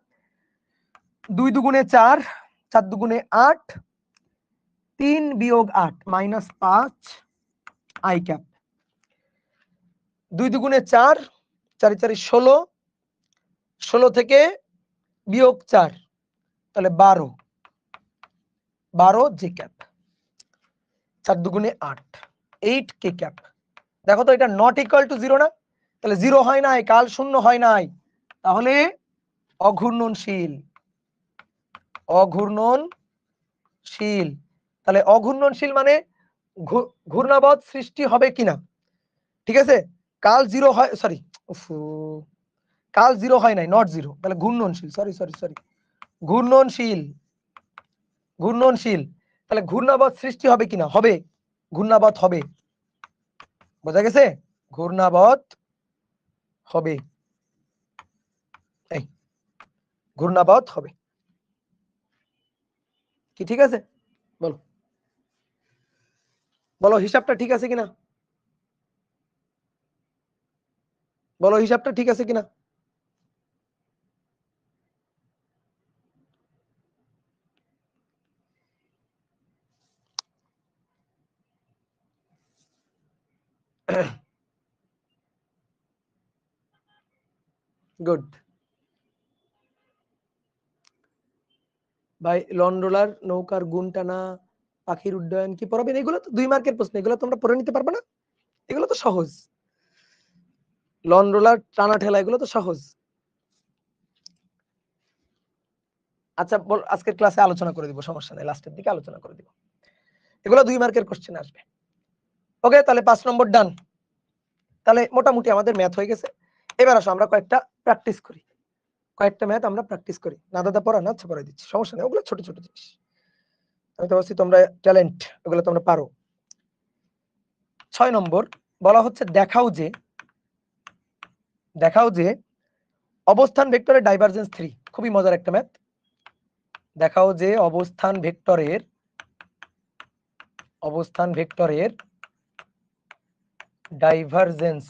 2 দুগুণে 4 4 দুগুণে 8 3 বিয়োগ 8 মাইনাস 5 আই ক্যাপ 2 দুগুণে 4 4 4 16 16 থেকে বিয়োগ 4 তাহলে 12 12 জে ক্যাপ 4 দুগুণে 8 8 কে ক্যাপ। দেখো তো এটা নট ইকুয়াল টু 0 না, তাহলে 0 হয় নাই, কাল শূন্য হয় নাই, তাহলে অঘূর্ণনশীল অঘূর্ণনশীল। তাহলে অঘূর্ণনশীল মানে ঘূর্ণাবধ সৃষ্টি হবে কিনা, ঠিক আছে। কাল 0 হয়, সরি কাল 0 হয় নাই, নট 0, তাহলে ঘূর্ণনশীল, সরি সরি সরি ঘূর্ণনশীল ঘূর্ণনশীল। তাহলে ঘূর্ণাবধ সৃষ্টি হবে কিনা, হবে, ঘূর্ণাবধ হবে, বোঝা গেছে, ঘূর্ণাবধ হবে, এই ঘূর্ণাবধ হবে কি, ঠিক আছে। বলো বলো হিসাবটা ঠিক আছে কিনা, বলো হিসাবটা ঠিক আছে কিনা। গুড ভাই। লন রোলার, নৌকার গুণ টানা, পাখির উড্ডয়ন কি পড়াবেন, এগুলো তো 2 মার্কের প্রশ্ন, এগুলো তোমরা পড়ে নিতে পারবে না, এগুলো তো সহজ। লন রোলার, টানা ঠেলা, এগুলো তো সহজ। আচ্ছা বল, আজকের ক্লাসে আলোচনা করে দিব, সমস্যা নেই, লাস্টের দিকে আলোচনা করে দিব, এগুলো 2 মার্কের কোশ্চেন আসবে। ওকে, তাহলে 5 নম্বর ডান। তাহলে মোটামুটি আমাদের ম্যাথ হয়ে গেছে। এবার আসো আমরা কয়েকটা প্র্যাকটিস করি, কয়েকটা ম্যাথ আমরা প্র্যাকটিস করি। না দাদা পড়া না, আচ্ছা পড়াই দিচ্ছি, সমস্যা নেই, ওগুলো ছোট ছোট জিনিস, আমি তো বলছি তোমরা ট্যালেন্ট, ওগুলো তোমরা পারো। 6 নম্বর বলা হচ্ছে দেখাও যে অবস্থান ভেক্টরের ডাইভারজেন্স 3, খুবই মজার একটা ম্যাথ। দেখাও যে অবস্থান ভেক্টরের ডাইভারজেন্স,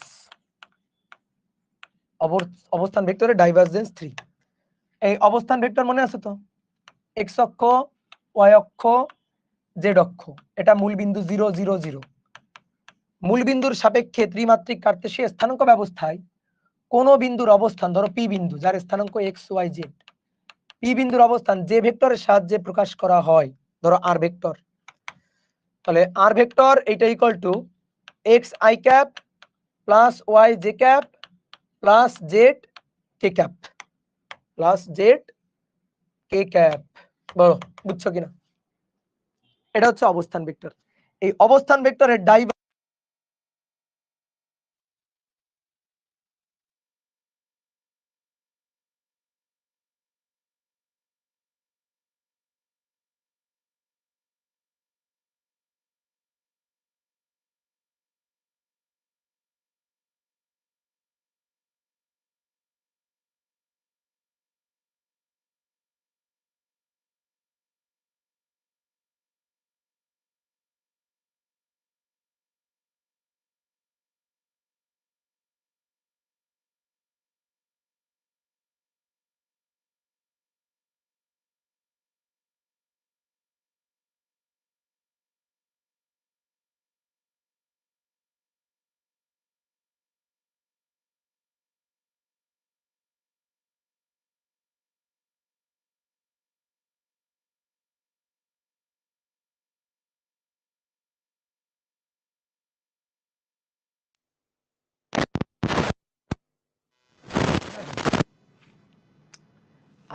অবস্থান ভেক্টরের ডাইভারজেন্স 3। এই অবস্থান ভেক্টর মনে আছে তো, এক্স অক্ষ, ওয়াই অক্ষ, জেড অক্ষ, এটা মূল বিন্দু 0 0 0। মূল বিন্দুর সাপেক্ষে ত্রিমাত্রিক কার্তেশীয় স্থানাঙ্ক ব্যবস্থায় কোন বিন্দুর অবস্থান, ধরো পি বিন্দু, যার স্থানাঙ্ক এক্স ওয়াই জেড, পি বিন্দুর অবস্থান যে ভেক্টরের সাহায্যে প্রকাশ করা হয়, ধরো আর ভেক্টর, তাহলে আর ভেক্টর এটা equal to X I cap plus Y J cap plus Z K cap plus Z K cap. বলো বুঝছো কিনা, এটা হচ্ছে অবস্থান ভেক্টর। এই অবস্থান ভেক্টরের ডাইভারজেন্স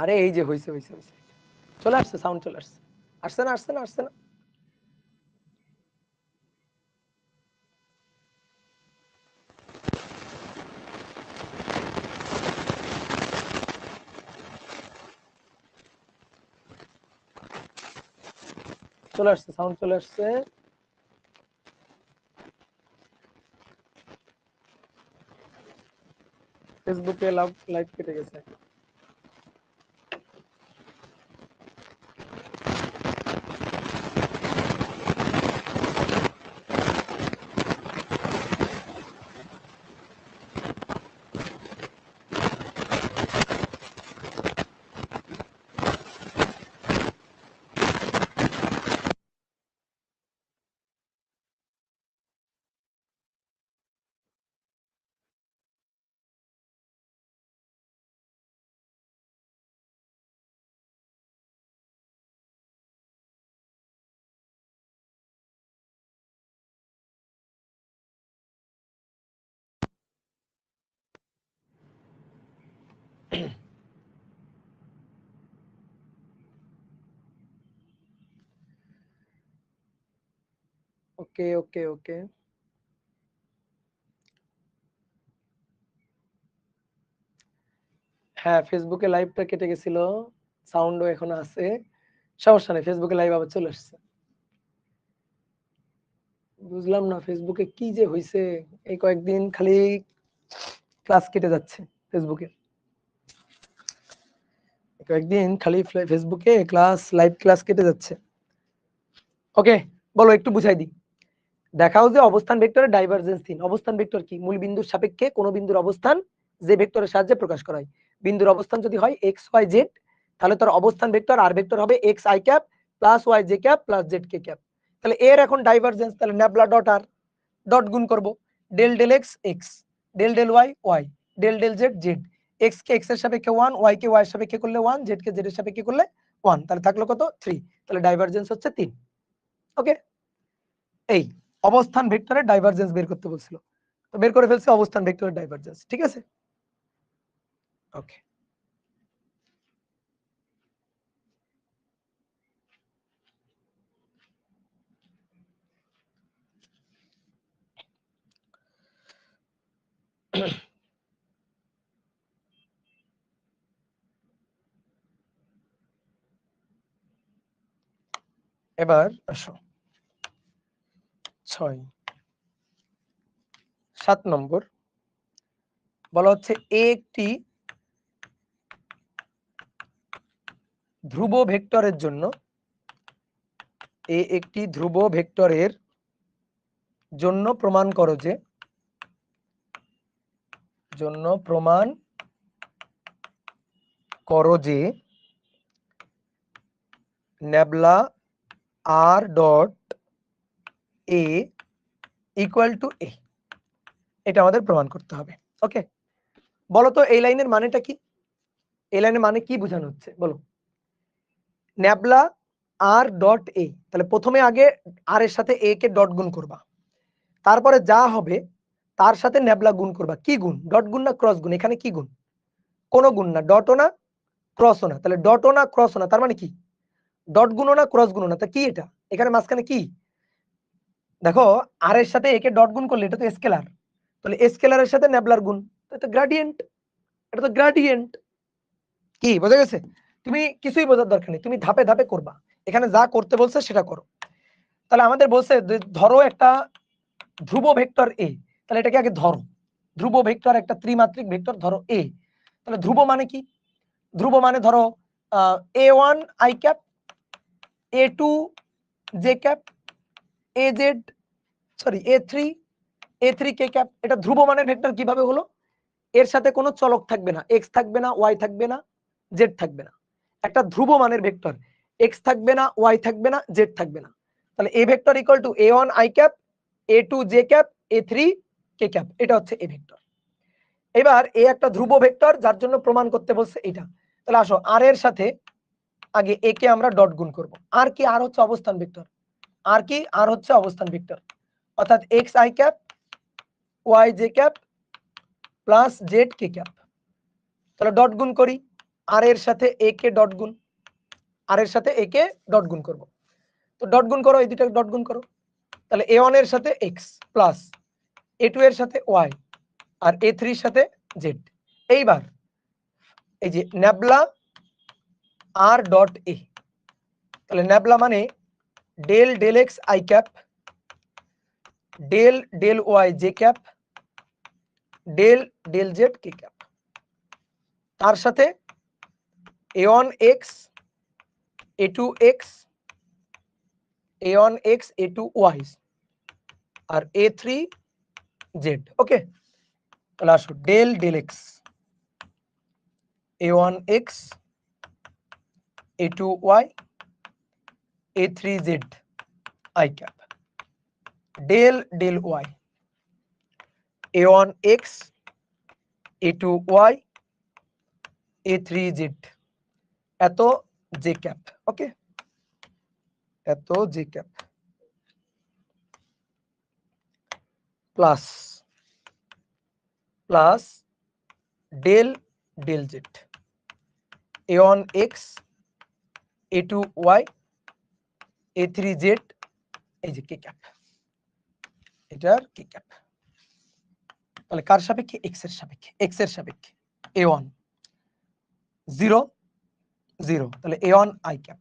আরে এই যে হইছে হইছে হইছে, চলে আসছে, সাউন্ড চলে আসছে। আসছে না আসছে না আসছে না? চলে আসছে, সাউন্ড চলে আসছে। ফেসবুকে লাইভ কেটে গেছে। ওকে ওকে ওকে, হ্যাঁ ফেসবুকে লাইভটা কেটে গেছিল, সাউন্ডও এখনো আছে, সমস্যা নেই, ফেসবুকে লাইভ আবার চলে আসছে। বুঝলাম না ফেসবুকে কি যে হইছে, এই কয়েকদিন খালি ক্লাস কেটে যাচ্ছে ফেসবুকে, কয়েকদিন খালি ফেসবুকে লাইভ ক্লাস কেটে যাচ্ছে। ওকে, বলো একটু বুঝাই দিই। দেখাও যে অবস্থান ভেক্টরের ডাইভারজেন্স 3। অবস্থান ভেক্টর কি? মূল বিন্দুর সাপেক্ষে কোন বিন্দুর অবস্থান যে ভেক্টরের সাহায্যে প্রকাশ করা হয়। বিন্দুর অবস্থান যদি হয় এক্স ওয়াই জেড, তাহলে তার অবস্থান ভেক্টর আর ভেক্টর হবে X I cap plus Y J cap plus Z K cap. তাহলে এর এখন ডাইভারজেন্স, তাহলে ন্যাবলা ডট আর, ডট গুণ করব, del del X X, del del Y Y, del del Z Z. X কে X এর সাপেক্ষে 1, ওয়াই কে ওয়াই এর সাপেক্ষে করলে 1, জেড কে জেড এর সাপেক্ষে করলে 1, তাহলে থাকলো কত 3। তাহলে ডাইভারজেন্স হচ্ছে 3। ওকে, এই অবস্থান ভেক্টরের ডাইভারজেন্স বের করতে বলছিল, তো বের করে ফেলছে অবস্থান ভেক্টরের ডাইভারজেন্স। ঠিক আছে, ওকে। এবার আসো 7 নম্বর, বলা হচ্ছে এ একটি ধ্রুব ভেক্টরের জন্য, এ একটি ধ্রুব ভেক্টরের জন্য প্রমাণ করো যে, জন্য প্রমাণ করো যে nabla R dot A equal to A. এটা আমাদের প্রমাণ করতে হবে। ওকে, বলো তো এই লাইনের মানেটা কি? এই লাইনের মানে কি বোঝানো হচ্ছে বলো? ন্যাবলা আর ডট এ, তাহলে প্রথমে আগে আর এর সাথে এ কে ডট গুণ করবা, তারপরে যা হবে তার সাথে ন্যাবলা গুণ করবা। কি গুণ? ডট গুণ না ক্রস গুণ? এখানে কি গুণ? কোনো গুণ না, ডটও না ক্রসও না, তাহলে ডটও না ক্রসও না, তার মানে কি? ডট গুণও না ক্রস গুণও না, তা কি এটা? এখানে মাঝখানে কি? দেখো আর এর সাথে একে ডট গুণ করলে এটা তো স্কেলার, তাহলে স্কেলারের সাথে ন্যাবলার গুণ, এটা গ্রেডিয়েন্ট, এটা তো গ্রেডিয়েন্ট। কি বোঝা গেছে? তুমি কিছুই বোঝার দরকার নেই, তুমি ধাপে ধাপে করবা, এখানে যা করতে বলছে সেটা করো। তাহলে আমাদের বলছে ধরো একটা ধ্রুব ভেক্টর এ, তাহলে এটাকে আগে ধরো, ধ্রুব ভেক্টর একটা ত্রিমাত্রিক ভেক্টর ধরো এ। তাহলে ধ্রুব মানে কি? ধ্রুব মানে ধরো a1 i cap, a2 j cap, az sorry a3 K cap. এটা ধ্রুব মানের ভেক্টর কিভাবে হলো? এর সাথে কোনো চলক থাকবে না, এক্স থাকবে না, ওয়াই থাকবে না, জেড থাকবে না। একটা ধ্রুব মানের ভেক্টর, এক্স থাকবে না, ওয়াই থাকবে না, জেড থাকবে না। তাহলে এ vector equal to a1 i cap, a2 j cap, a3 K cap. এটা হচ্ছে এ ভেক্টর। এবার এ একটা ধ্রুব ভেক্টর যার জন্য প্রমাণ করতে বলছে এটা। তাহলে আসো আর এর সাথে আগে এ কে আমরা ডট গুণ করব। আর কি? আর হচ্ছে অবস্থান ভেক্টর। আর কি? আর হচ্ছে অবস্থান ভেক্টর, অর্থাৎ X I cap Y J cap plus Z K cap. তাহলে ডট গুণ করি, আর এর সাথে এ কে ডট গুণ, আর এর সাথে এ কে ডট গুণ করব। তো ডট গুণ করো, এই দুটো ডট গুণ করো, তাহলে a1 এর সাথে x প্লাস a2 এর সাথে y আর a3 এর সাথে z। এইবার এই যে ন্যাবলা r ডট a, তাহলে ন্যাবলা মানে del del x i cap del del y j cap del del z k cap, তার সাথে a1x a2x a1x a2y আর a3z। ওকে, তাহলে আসো del del x a1x a2y a3z i cap del del y a1x a2y a3z এত j cap. Okay, এত j cap plus plus del del z a1x a2y a3z এই যে k cap, এটার k cap. তাহলে কার সাপেক্ষে? x এর সাপেক্ষে, x এর সাপেক্ষে a1 0 0, তাহলে a1 i ক্যাপ।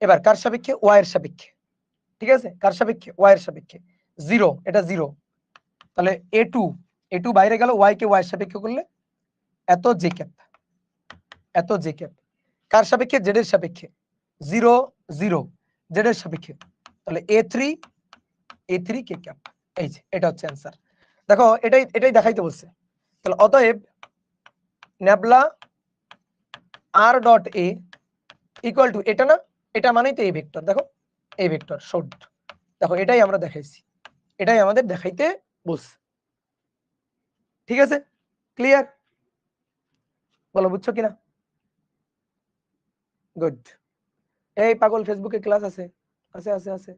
এবার কার সাপেক্ষে? y এর সাপেক্ষে, ঠিক আছে, কার সাপেক্ষে? y এর সাপেক্ষে 0, এটা 0, তাহলে a2 বাইরে গেল, y কে y এর সাপেক্ষে করলে এত j ক্যাপ, এত j ক্যাপ। কার সাপেক্ষে? z এর সাপেক্ষে 0 0, z এর সাপেক্ষে, তাহলে a3 k ক্যাপ। এই যে এটা হচ্ছে অ্যানসার। দেখো এটাই এটাই দেখাইতে বলছে। তাহলে অতএব nabla r dot a equal to এটা না, এটা মানেই তো এই ভেক্টর। দেখো এই ভেক্টর শর্ট, দেখো এটাই আমরা দেখাইছি, এটাই আমাদের দেখাইতে বলছে। ঠিক আছে, ক্লিয়ার? বলো বুঝছো কিনা? গুড। এই পাগল, ফেসবুকে ক্লাস আছে, আছে আছে আছে,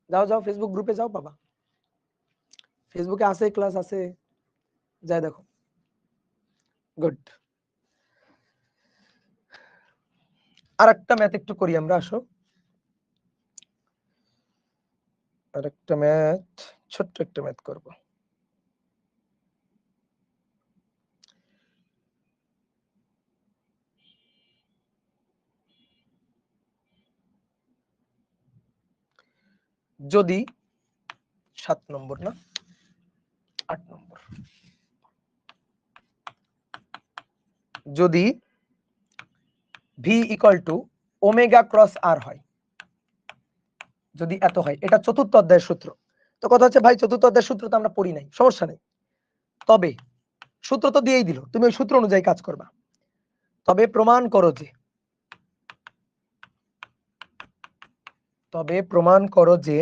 যাও যাও ফেসবুক গ্রুপে যাও, বাবা ফেসবুকে আছে, ক্লাস আছে, যাই দেখো। গুড। আর একটা ম্যাথ একটু করি আমরা, আসো আর একটা ম্যাথ, ছোট্ট একটা ম্যাথ করব। যদি 7 নম্বর না 8 নম্বর, যদি V equal to omega cross R হয়, যদি এত হয়, এটা চতুর্থ অধ্যায়ের সূত্র। তো কথা হচ্ছে ভাই চতুর্থ অধ্যায়ের সূত্র তো আমরা পড়ি নাই, সমস্যা নেই, তবে সূত্র তো দিয়েই দিল, তুমি ওই সূত্র অনুযায়ী কাজ করবা। তবে প্রমাণ করো যে, তবে প্রমাণ করো যে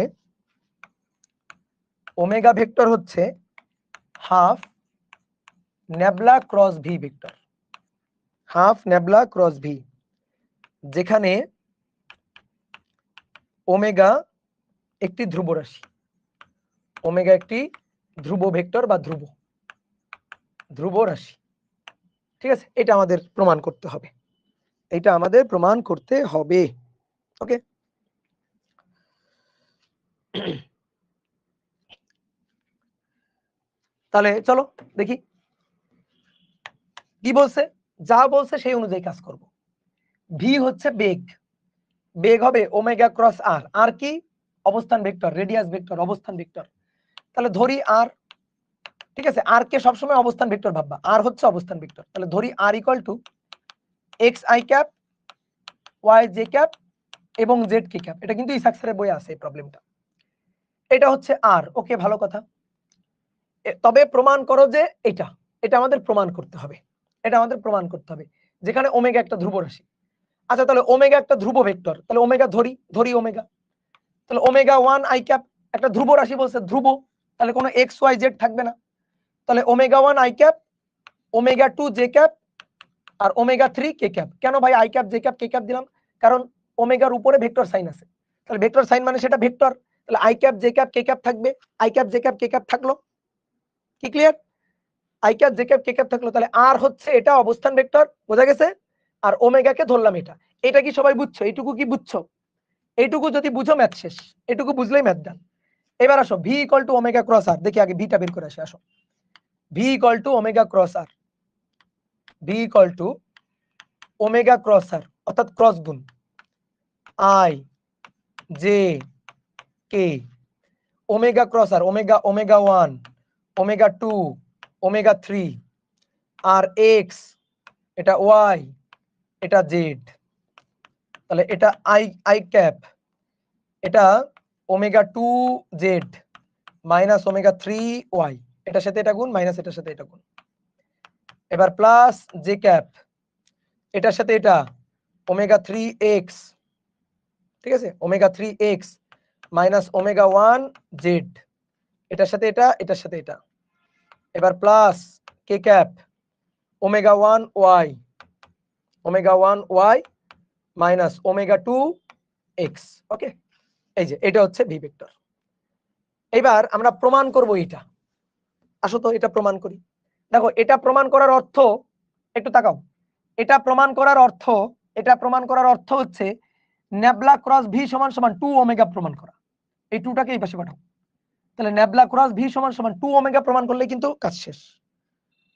ওমেগা ভেক্টর হচ্ছে half nabla cross V vector, half nabla cross V, যেখানে ওমেগা একটি ধ্রুব রাশি, ওমেগা একটি ধ্রুব ভেক্টর বা ধ্রুব রাশি। ঠিক আছে, এটা আমাদের প্রমাণ করতে হবে, এটা আমাদের প্রমাণ করতে হবে। ওকে, তাহলে চলো দেখি কি বলছে। যা বলছে সেই অনুযায়ী কাজ করব। ভি হচ্ছে বেগ, বেগ হবে ওমেগা ক্রস আর, আর কি? অবস্থান ভেক্টর, রেডিয়াস ভেক্টর, অবস্থান ভেক্টর। তাহলে ধরি আর, ঠিক আছে, আর কে সবসময় অবস্থান ভেক্টর ভাববা, আর হচ্ছে অবস্থান ভেক্টর। তাহলে ধরি R equal to X I cap Y J cap এবং জেড কে ক্যাপ। এটা কিন্তু ইসাক স্যারের বইয়ে আছে এই প্রবলেমটা। এটা হচ্ছে আর, ওকে ভালো কথা। তবে প্রমাণ করো যে এটা, এটা আমাদের প্রমাণ করতে হবে, এটা আমাদের প্রমাণ করতে হবে, যেখানে ওমেগা একটা ধ্রুব রাশি। আচ্ছা, তাহলে ওমেগা একটা ধ্রুব ভেক্টর, তাহলে ওমেগা ধরি ওমেগা, তাহলে ওমেগা 1 আই ক্যাপ একটা ধ্রুব রাশি বলছে, ধ্রুব, তাহলে কোনো এক্স ওয়াই জেড থাকবে না। তাহলে omega 1 I cap, omega 2 J cap আর ওমেগা 3 কে ক্যাপ। কেন ভাই I cap J cap K cap দিলাম? কারণ ওমেগার উপরে ভেক্টর সাইন আছে, তাহলে ভেক্টর সাইন মানে সেটা ভেক্টর, তাহলে I cap J cap K cap থাকবে, I cap J cap K cap থাকলো। কি clear? I cap J cap K cap থাকলো, তাহলে আর হচ্ছে এটা অবস্থান ভেক্টর, বোঝা গেছে? আর ওমেগাকে ধরলাম এটা। এটা কি সবাই বুঝছো? এইটুকু কি বুঝছো? এইটুকু যদি বুঝো ম্যাথ শেষ, এটুকু বুঝলেই ম্যাথ ডান। এবার আসো V equal to omega cross R, দেখি আগে ভিটা বের করে আসি। আসো V equal to omega cross R, V equal to omega cross R অর্থাৎ ক্রস গুণ I J K, omega cross R omega, omega 1, omega 2, omega 3, R X, এটা ওয়াই, এটা জেড। তাহলে এটা আই ক্যাপ, এটা omega 2 Z minus omega 3 Y, এটার সাথে এটা গুণ মাইনাস এটার সাথে এটা গুণ। এবার প্লাস জে ক্যাপ, এটার সাথে এটা ওমেগা 3 এক্স, ঠিক আছে, omega 3 X minus omega 1 Z, এটার সাথে এটা, এটার সাথে এটা। এবার plus K cap omega 1 Y, omega 1 Y minus omega 2 X. Okay, এই যে এটা হচ্ছে ভি ভেক্টর। এবার আমরা প্রমাণ করব এটা। আসো তো এটা প্রমাণ করি। দেখো এটা প্রমাণ করার অর্থ, একটু তাকাও, এটা প্রমাণ করার অর্থ, এটা প্রমাণ করার অর্থ হচ্ছে নেবলা ক্রস ভি সমান সমান 2 ওমেগা প্রমাণ করা। এই 2টাকে এই পাশে পাঠাও। তাহলে নেবলা ক্রস ভি সমান সমান 2 ওমেগা প্রমাণ করলে কিন্তু কাজ শেষ।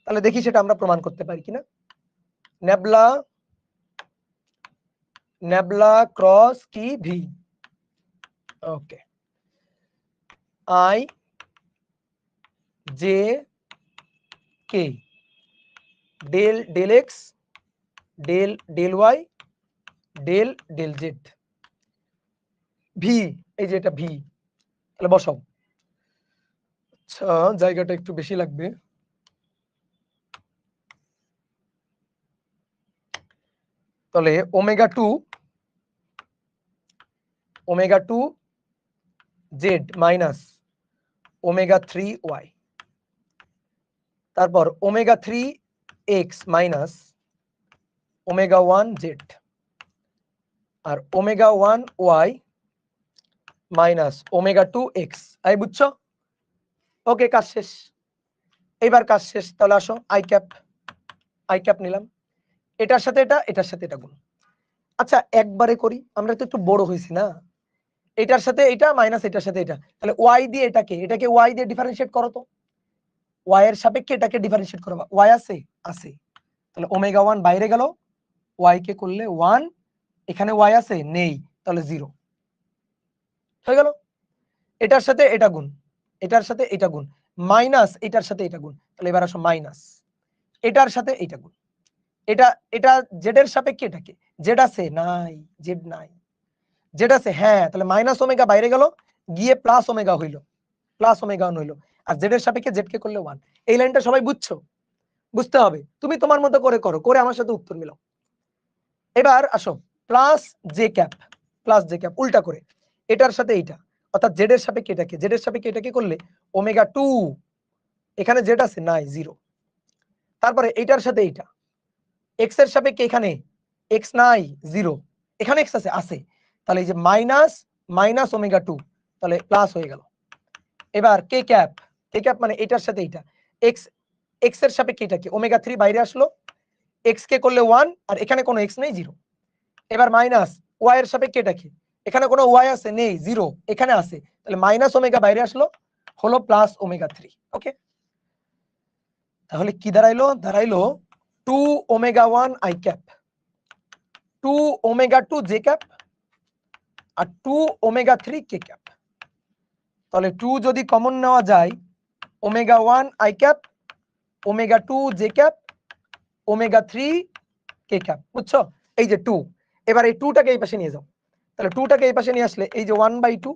তাহলে দেখি সেটা আমরা প্রমাণ করতে পারি কিনা। নেবলা, নেবলা ক্রস কি V, okay, I J K del del X del del Y del del Z V, এই যে এটা ভি। তাহলে বসাও। আচ্ছা জায়গাটা একটু বেশি লাগবে। তাহলে omega 2, omega 2 Z minus omega 3 Y, তারপর omega 3 X minus omega 1 Z, আর omega 1 Y minus omega 2 X. আই বুঝছো? ওকে, কাজ শেষ। এইবার কাজ শেষ। তাহলে আসো আই ক্যাপ, আই ক্যাপ নিলাম, এটার সাথে এটা, এটার সাথে এটা গুণ। আচ্ছা একবারে করি, আমরা তো একটু বড় হয়েছি না। এটার সাথে এটা মাইনাস এটার সাথে এটা, তাহলে ওয়াই দিয়ে এটাকে, এটাকে ওয়াই দিয়ে ডিফারেন্সিয়েট করো তো। ওয়াই এর সাপেক্ষে এটাকে ডিফারেন্সিয়েট করবা। ওয়াই আছে, আছে, তাহলে ওমেগা 1 বাইরে গেল, ওয়াই কে করলে 1, এখানে ওয়াই আছে নেই, তাহলে 0 হয়ে গেল। এটার সাথে এটা গুণ, এটার সাথে এটা গুণ, মাইনাস এটার সাথে এটা গুণ। তাহলে এবার আসো মাইনাস এটার সাথে এটা গুণ, এটা এটা জেড এর সাপেক্ষে এটাকে, জেড আছে নাই, জেড নাই, জেড আছে হ্যাঁ, তাহলে মাইনাস ওমেগা বাইরে গেল, গিয়ে প্লাস ওমেগা হইলো, প্লাস ওমেগা 1 হইলো, আর জেড এর সাপেক্ষে জেড কে করলে 1। এই লাইনটা সবাই বুঝছো? বুঝতে হবে, তুমি তোমার মতো করে করো, করে আমার সাথে উত্তর মিলাও। এবার আসো plus J cap, plus J cap উল্টা করে, এটার সাথে এইটা, অর্থাৎ জেড এর সাপেক্ষে এটাকে, জেড এর সাপেক্ষে এটাকে করলে ওমেগা 2, এখানে জেড আছে নাই 0, তারপরে এইটার সাথে এইটা, এক্স এর সাপেক্ষে এখানে এক্স নাই 0, এখানে এক্স আছে, আছে, তাহলে এই যে মাইনাস মাইনাস ওমেগা 2, তাহলে প্লাস হয়ে গেল। এবার কে ক্যাপ, কে ক্যাপ মানে এটার সাথে এইটা, এক্স, এক্স এর সাপেক্ষে এটাকে, ওমেগা 3 বাইরে আসলো, এক্স কে করলে 1, আর এখানে কোনো এক্স নেই 0। এবার মাইনাস ওয়াই এর সাপেক্ষে এটাকে, এখানে কোনো ওয়াই আছে নেই 0, এখানে আছে, তাহলে মাইনাস ওমেগা বাইরে আসলো, হলো প্লাস ওমেগা 3। ওকে, তাহলে কি দাঁড়াইলো? দাঁড়াইলো 2 omega 1 I cap, 2 omega 2 J cap, আর 2 ওমেগা 3 কে ক্যাপ। তাহলে 2 যদি কমন নেওয়া যায়, omega 1 I cap, omega 2 J cap, omega 3 K cap. বুঝছো? এই যে 2, এবার এই 2টাকে এই পাশে নিয়ে যাও। তাহলে 2টাকে এই পাশে নিয়ে আসলে এই যে 1/2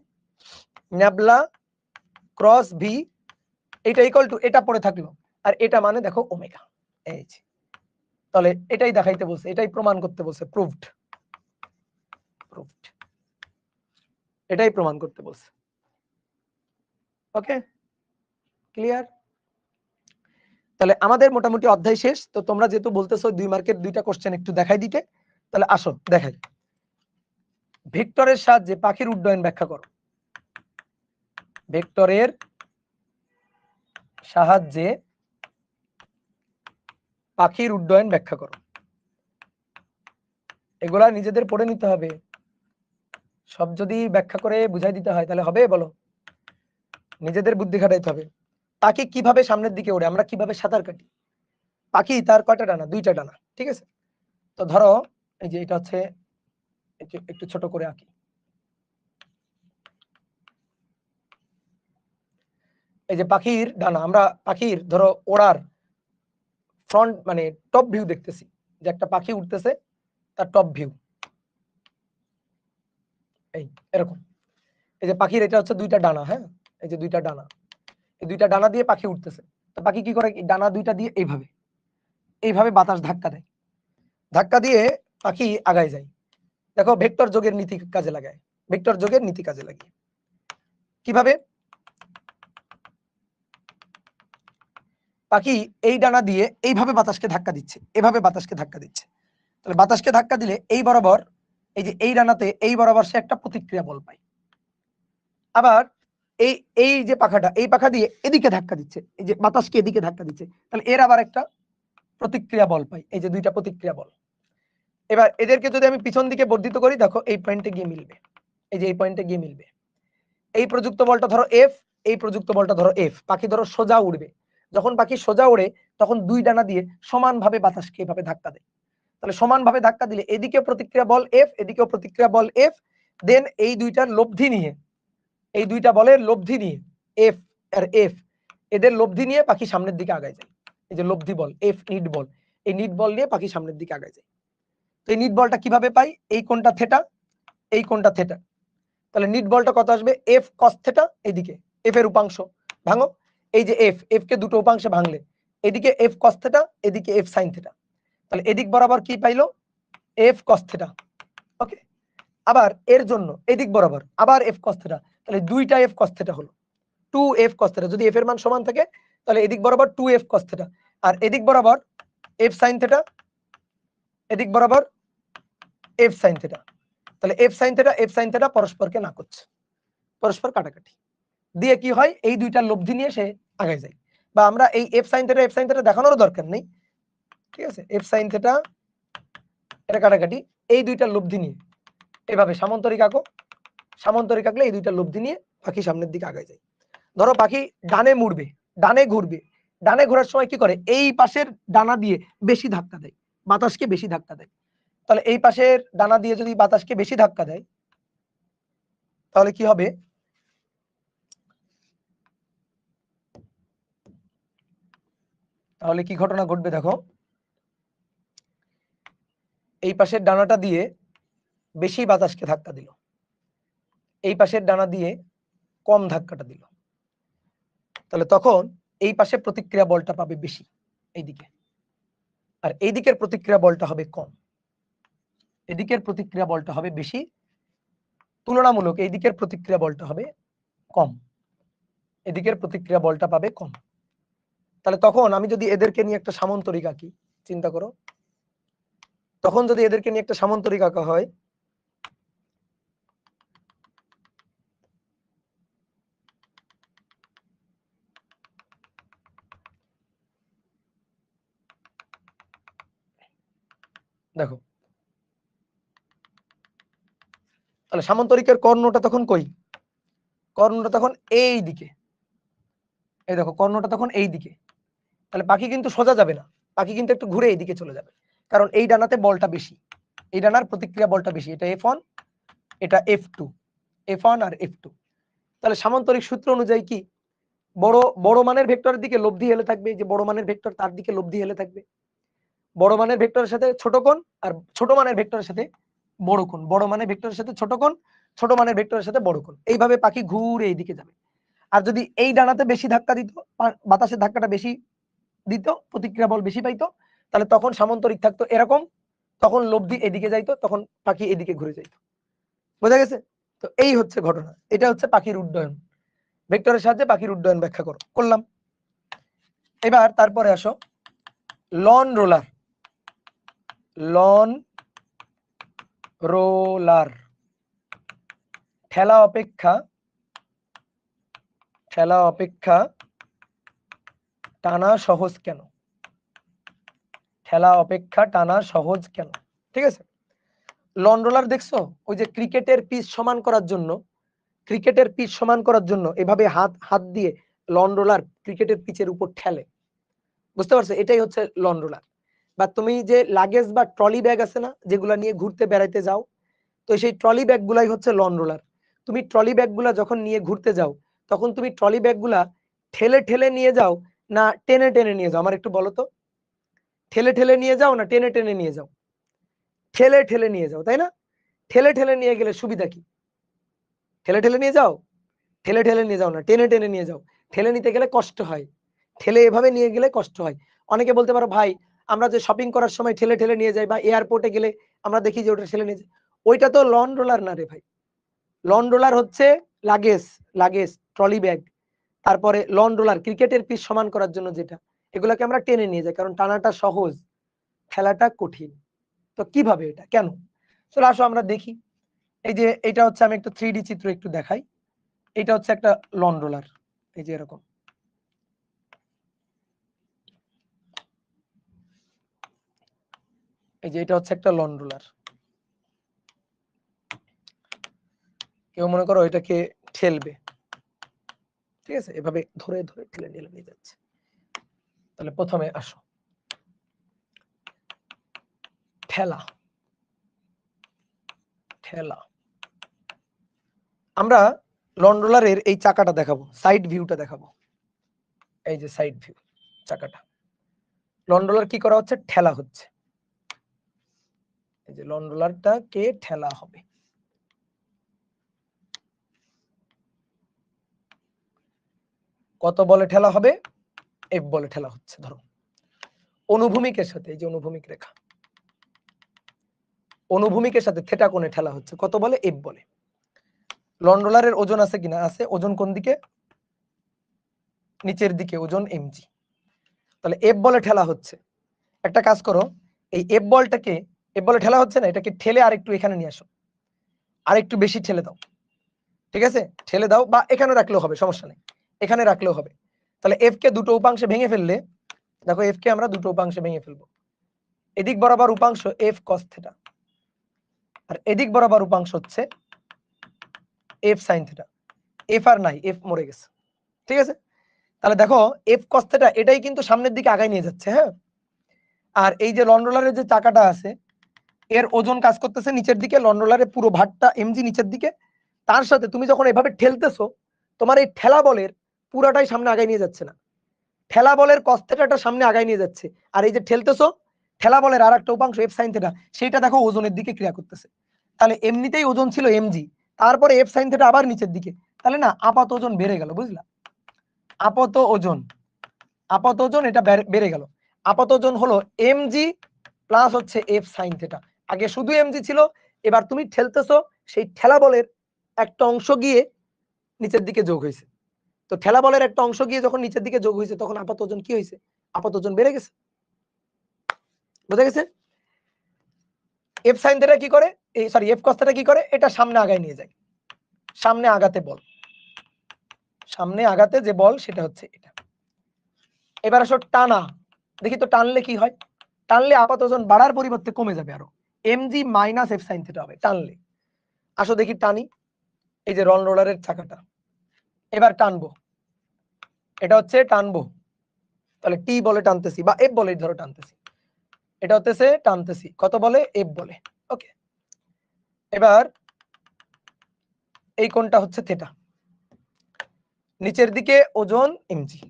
ন্যাবলা ক্রস ভি, এটা ইকুয়াল টু এটা পড়ে থাকলো, আর এটা মানে দেখো ওমেগা, এই যে। তাহলে এটাই দেখাইতে বলছে, এটাই প্রমাণ করতে বলছে, প্রুভড, প্রুভড, এটাই প্রমাণ করতে বলছে। ওকে, ক্লিয়ার? তাহলে আমাদের মোটামুটি অধ্যায় শেষ। তো তোমরা যেহেতু বলতেছো 2 মার্কের 2টা কোশ্চেন একটু দেখাই দিতে, তাহলে আসো দেখাই। ভেক্টরের সাহায্যে পাখির উড্ডয়ন ব্যাখ্যা করো। ভেক্টরের সাহায্যে পাখির উড্ডয়ন ব্যাখ্যা করো। এগুলা নিজেদের পড়ে নিতে হবে, সব যদি ব্যাখ্যা করে বুঝাই দিতে হয় তাহলে হবে? বলো, নিজেদের বুদ্ধি খাটাইতে হবে। পাখি কিভাবে সামনের দিকে ওড়ে, আমরা কিভাবে সাঁতার কাটি? পাখি তার কয়টা ডানা? 2টা ডানা, ঠিক আছে। তো ধরো এই যে এটা হচ্ছে, একটু ছোট করে আঁকি। এই যে পাখির ডানা, আমরা পাখির ধরো ওড়ার ফ্রন্ট মানে টপ ভিউ দেখতেছি, যে একটা পাখি উঠতেছে তার টপ ভিউ এই এরকম। এই যে পাখির এটা হচ্ছে 2টা ডানা, হ্যাঁ, এই যে 2টা ডানা, এই 2টা ডানা দিয়ে পাখি উঠতেছে। তো পাখি কি করে? ডানা 2টা দিয়ে এইভাবে এইভাবে বাতাস ধাক্কা দেয়, ধাক্কা দিয়ে পাখি আগায় যায়। দেখো ভেক্টর যোগের নীতি কাজে লাগায়, ভেক্টর যোগের নীতি কাজে লাগে। কিভাবে? পাখি এই ডানা দিয়ে এইভাবে বাতাসকে ধাক্কা দিচ্ছে, এভাবে বাতাসকে ধাক্কা দিচ্ছে। তাহলে বাতাসকে ধাক্কা দিলে এই বরাবর, এই যে এই ডানাতে এই বরাবর সে একটা প্রতিক্রিয়া বল পায়। আবার এই এই যে পাখাটা, এই পাখা দিয়ে এদিকে ধাক্কা দিচ্ছে, এই যে বাতাসকে এদিকে ধাক্কা দিচ্ছে, তাহলে এর আবার একটা প্রতিক্রিয়া বল পাই। এই যে 2টা প্রতিক্রিয়া বল। এবার এদেরকে যদি আমি পিছন দিকে বর্ধিত করি, দেখো এই পয়েন্টে গিয়ে মিলবে, এই যে এই পয়েন্টে গিয়ে মিলবে। এই প্রযুক্ত বলটা ধরো এফ, এই প্রযুক্ত বলটা ধরো এফ। পাখি ধরো সোজা উড়বে, যখন পাখি সোজা উড়ে তখন 2 ডানা দিয়ে সমানভাবে বাতাসকে এভাবে ধাক্কা দেয়। তাহলে সমানভাবে ধাক্কা দিলে এদিকে প্রতিক্রিয়া বল এফ, এদিকেও প্রতিক্রিয়া বল এফ, দেন এই 2টার লব্ধি নিয়ে, এই 2টা বলের লব্ধি নিয়ে এফ আর এফ, এদের লব্ধি নিয়ে পাখি সামনের দিকে আগায় যায়। এই যে লব্ধি বল এফ নিট বল, এই নিট বল নিয়ে পাখি সামনের দিকে আগায় যায়। তো এই নিট বলটা কিভাবে পাই? এই কোণটা থেটা, এই কোণটা থেটা, তাহলে নিট বলটা কত আসবে? এফ কস থেটা, এইদিকে এফ এর উপাংশ ভাঙো, এই যে এফ, এফ কে দুটো উপাংশে ভাঙলে এদিকে এফ কস থেটা, এদিকে এফ সাইন থেটা, তাহলে এদিক বরাবর কি পাইলো? F cos theta. ওকে, আবার এর জন্য এদিক বরাবর আবার এফ কস থেটা, তাহলে 2টা এফ কস থেটা হলো 2f cos θ। যদি f এর মান সমান থাকে তাহলে এদিক বরাবর 2f cos θ, আর এদিক বরাবর f sin θ, এদিক বরাবর f sin θ। তাহলে f sin θ f sin θ পরস্পরকে না করছে, পরস্পর কাটাকাটি দিয়ে কি হয়? এই 2টার লব্ধি নিয়ে সে আগায় যায়। বা আমরা এই f sin θ f sin θ দেখানোর দরকার নেই, ঠিক আছে। f sin θ এটা কাটাকাটি, এই 2টার লব্ধি নিয়ে এভাবে সামান্তরিক আঁকো, সামান্তরিক আঁকলে এই 2টার লব্ধি নিয়ে পাখি সামনের দিকে আগায় যায়। ধরো পাখি ডানে মুড়বে, ডানে ঘুরবে, ডানে ঘোরার সময় কি করে? এই পাশের ডানা দিয়ে বেশি ধাক্কা দেয়, বাতাসকে বেশি ধাক্কা দেয়। তাহলে এই পাশের ডানা দিয়ে যদি বাতাসকে বেশি ধাক্কা দেয় তাহলে কি হবে? তাহলে কি ঘটনা ঘটবে দেখো, এই পাশের ডানাটা দিয়ে বেশি বাতাসকে ধাক্কা দিল, এই পাশের ডানা দিয়ে কম ধাক্কাটা দিল, তাহলে তখন এই পাশে প্রতিক্রিয়া বলটা পাবে বেশি এইদিকে, আর এই দিকের প্রতিক্রিয়া বলটা হবে কম। এদিকের প্রতিক্রিয়া বলটা হবে বেশি, তুলনামূলক এই দিকের প্রতিক্রিয়া বলটা হবে কম, এদিকের প্রতিক্রিয়া বলটা পাবে কম। তাহলে তখন আমি যদি এদেরকে নিয়ে একটা সামান্তরিক আঁকি, চিন্তা করো, তখন যদি এদেরকে নিয়ে একটা সামান্তরিক আঁকা হয়, দেখো তাহলে সামান্তরিকের কর্ণটা তখন কই? কর্ণটা তখন এই দিকে, এই দেখো কর্ণটা তখন এই দিকে। তাহলে পাখি কিন্তু সোজা যাবে না, পাখি কিন্তু একটু ঘুরে এই দিকে চলে যাবে, কারণ এই ডানাতে বলটা বেশি, এই ডানার প্রতিক্রিয়া বলটা বেশি। এটা F1, এটা F2, F1 আর F2। তাহলে সামান্তরিক সূত্র অনুযায়ী কি? বড় বড় মানের ভেক্টরের দিকে লব্ধি হেলে থাকবে, যে বড় মানের ভেক্টর তার দিকে লব্ধি হেলে থাকবে। বড় মানের ভেক্টরের সাথে ছোট কোণ, আর ছোট মানের ভেক্টরের সাথে বড় কোণ, বড় মানের ভেক্টরের সাথে ছোট কোণ, ছোট মানের ভেক্টরের সাথে বড় কোণ, এইভাবে পাখি ঘুরে এইদিকে যাবে। আর যদি এই ডানাতে বেশি ধাক্কা দিত, বাতাসের ধাক্কাটা বেশি দিত, প্রতিক্রিয়া বল বেশি পাইতো, তাহলে তখন সামান্তরিক থাকতো এরকম, তখন লব্ধি এদিকে যাইতো, তখন পাখি এদিকে ঘুরে যাইতো। বোঝা গেছে? তো এই হচ্ছে ঘটনা, এটা হচ্ছে পাখির উড্ডয়ন। ভেক্টরের সাহায্যে পাখির উড্ডয়ন ব্যাখ্যা করো, করলাম। এবার তারপরে আসো লন রোলার। লন রোলার, ঠেলা অপেক্ষা টানা সহজ কেন? ঠেলা অপেক্ষা টানা সহজ কেন? ঠিক আছে, লন রোলার দেখছো, ওই যে ক্রিকেটের পিচ সমান করার জন্য এভাবে হাত দিয়ে লন রোলার ক্রিকেটের পিচের উপর ঠেলে, বুঝতে পারছো? এটাই হচ্ছে লন রোলার। বা তুমি যে লাগেজ বা ট্রলি ব্যাগ আছে না, যেগুলা নিয়ে ঘুরতে বেড়াইতে যাও, তো সেই ট্রলি ব্যাগ গুলাই হচ্ছে লন রোলার। তুমি ট্রলি ব্যাগ গুলা যখন নিয়ে ঘুরতে যাও, তখন তুমি ট্রলি ব্যাগ গুলা ঠেলে ঠেলে নিয়ে যাও না টেনে টেনে নিয়ে যাও? আমার একটু বলো তো, ঠেলে ঠেলে নিয়ে যাও না টেনে টেনে নিয়ে যাও? ঠেলে ঠেলে নিয়ে যাও, তাই না? ঠেলে ঠেলে নিয়ে গেলে সুবিধা কি? ঠেলে ঠেলে নিয়ে যাও, ঠেলে ঠেলে নিয়ে যাও না, টেনে টেনে নিয়ে যাও। ঠেলে নিতে গেলে কষ্ট হয়, ঠেলে এভাবে নিয়ে গেলে কষ্ট হয়। অনেকে বলতে পারো, ভাই আমরা যে শপিং করার সময় ঠেলে ঠেলে নিয়ে যাই বা এয়ারপোর্টে গেলে আমরা দেখি যে ওটা ঠেলে নিয়ে যায়, ওইটা তো লন রোলার না রে ভাই। লন রোলার হচ্ছে লাগেজ ট্রলি ব্যাগ, তারপরে লন রোলার ক্রিকেটের পিচ সমান করার জন্য যেটা, এগুলাকে আমরা টেনে নিয়ে যাই, কারণ টানাটা সহজ, ঠেলাটা কঠিন। তো কিভাবে এটা কেন? চলো আসো আমরা দেখি। এই যে এটা হচ্ছে, আমি একটু 3D চিত্র একটু দেখাই। এটা হচ্ছে একটা লন রোলার, এই যে এরকম। এই যে এটা হচ্ছে একটা লন রোলার। কেউ মনে করো এটাকে ঠেলবে, ঠিক আছে, এভাবে ধরে ধরে ঠেলে ঠেলে নিয়ে যাচ্ছে। তাহলে প্রথমে আসো, ঠেলা ঠেলা। আমরা লন রোলারের এই চাকাটা দেখাবো, সাইড ভিউটা দেখাবো। এই যে সাইড ভিউ চাকাটা, লন রোলার কি করা হচ্ছে? ঠেলা হচ্ছে। এই যে লন রোলারটা কে ঠেলা হবে। কত বলে ঠেলা হবে? এফ বলে ঠেলা হচ্ছে। ধরো অনুভূমিকের সাথে, এই যে অনুভূমিক রেখা, অনুভূমিকের সাথে থেটা কোণে ঠেলা হচ্ছে, কত বলে? এফ বলে। লন রোলারের ওজন আছে কিনা? আছে। ওজন কোন দিকে? নিচের দিকে, ওজন এমজি। তাহলে এফ বলে ঠেলা হচ্ছে। একটা কাজ করো, এই এফ বলে ঠেলা হচ্ছে না, এটাকে ঠেলে আরেকটু এখানে নিয়ে আসো, আরেকটু বেশি ঠেলে দাও, ঠিক আছে, ঠেলে দাও, বা এখানে রাখলেও হবে, সমস্যা নেই, এখানে রাখলেও হবে। তাহলে এফ কে দুটো উপাংশে ভেঙে ফেললে, দেখো এফ কে আমরা দুটো উপাংশে ভেঙে ফেলবো। এদিক বরাবর উপাংশ এফ কস থিটা, আর এদিক বরাবর উপাংশ হচ্ছে F sine theta. F R নাই, এফ মরে গেছে, ঠিক আছে। তাহলে দেখো এফ কস থিটা এটাই কিন্তু সামনের দিকে আগায় নিয়ে যাচ্ছে, হ্যাঁ। আর এই যে লন রোলারের যে চাকাটা আছে, এর ওজন কাজ করতেছে নিচের দিকে, লন রোলারের পুরো ভারটা এমজি নিচের দিকে। তার সাথে তুমি যখন এভাবে ঠেলতেছো, তোমার এই ঠেলা বলের পুরাটাই সামনে আগায় নিয়ে যাচ্ছে না, ঠেলা বলের কস থিটাটা সামনে আগায় নিয়ে যাচ্ছে। আর এই যে ঠেলতেছো, ঠেলা বলের আর একটা উপাংশ এফ সাইন থিটা, সেটা দেখো ওজনের দিকে ক্রিয়া করতেছে। তাহলে এমনিতেই ওজন ছিল এমজি, তারপরে এফ সাইন থিটা আবার নিচের দিকে, তাহলে না আপাত ওজন বেড়ে গেল, বুঝলা? আপাত ওজন এটা বেড়ে গেল। আপাত ওজন হলো এমজি প্লাস হচ্ছে এফ সাইন থিটা। আগে শুধু এমজি ছিল, এবার তুমি ঠেলতেছো, সেই ঠেলা বলের একটা অংশ গিয়ে নিচের দিকে যোগ হয়েছে। তো ঠেলা বলের একটা অংশ গিয়ে যখন নিচের দিকে যোগ হয়েছে, তখন আপাত ওজন কি হয়েছে? আপাত ওজন বেড়ে গেছে, বুঝা গেছে? এফ সাইন থিটা কি করে, এই সরি এফ কস থিটা কি করে? এটা সামনে আগায় নিয়ে যায়, সামনে আগাতে বল, সামনে আগাতে যে বল সেটা হচ্ছে এটা। এবার আসো টানা, দেখি তো টানলে কি হয়। টানলে আপাত ওজন বাড়ার পরিবর্তে কমে যাবে, আরো MG minus F sine theta হবে টানলে। আসো দেখি টানি, এই যে রন রোলারের চাকাটা, এবার টানবো, এটা হচ্ছে টানবো, তাহলে টি বলে টানতেছি বা এফ বলে ধরো টানতেছি, এটা হতেছে টানতেছি, কত বলে? এফ বলে। ওকে, এবার এই কোণটা হচ্ছে থিটা, নিচের দিকে ওজন এমজি,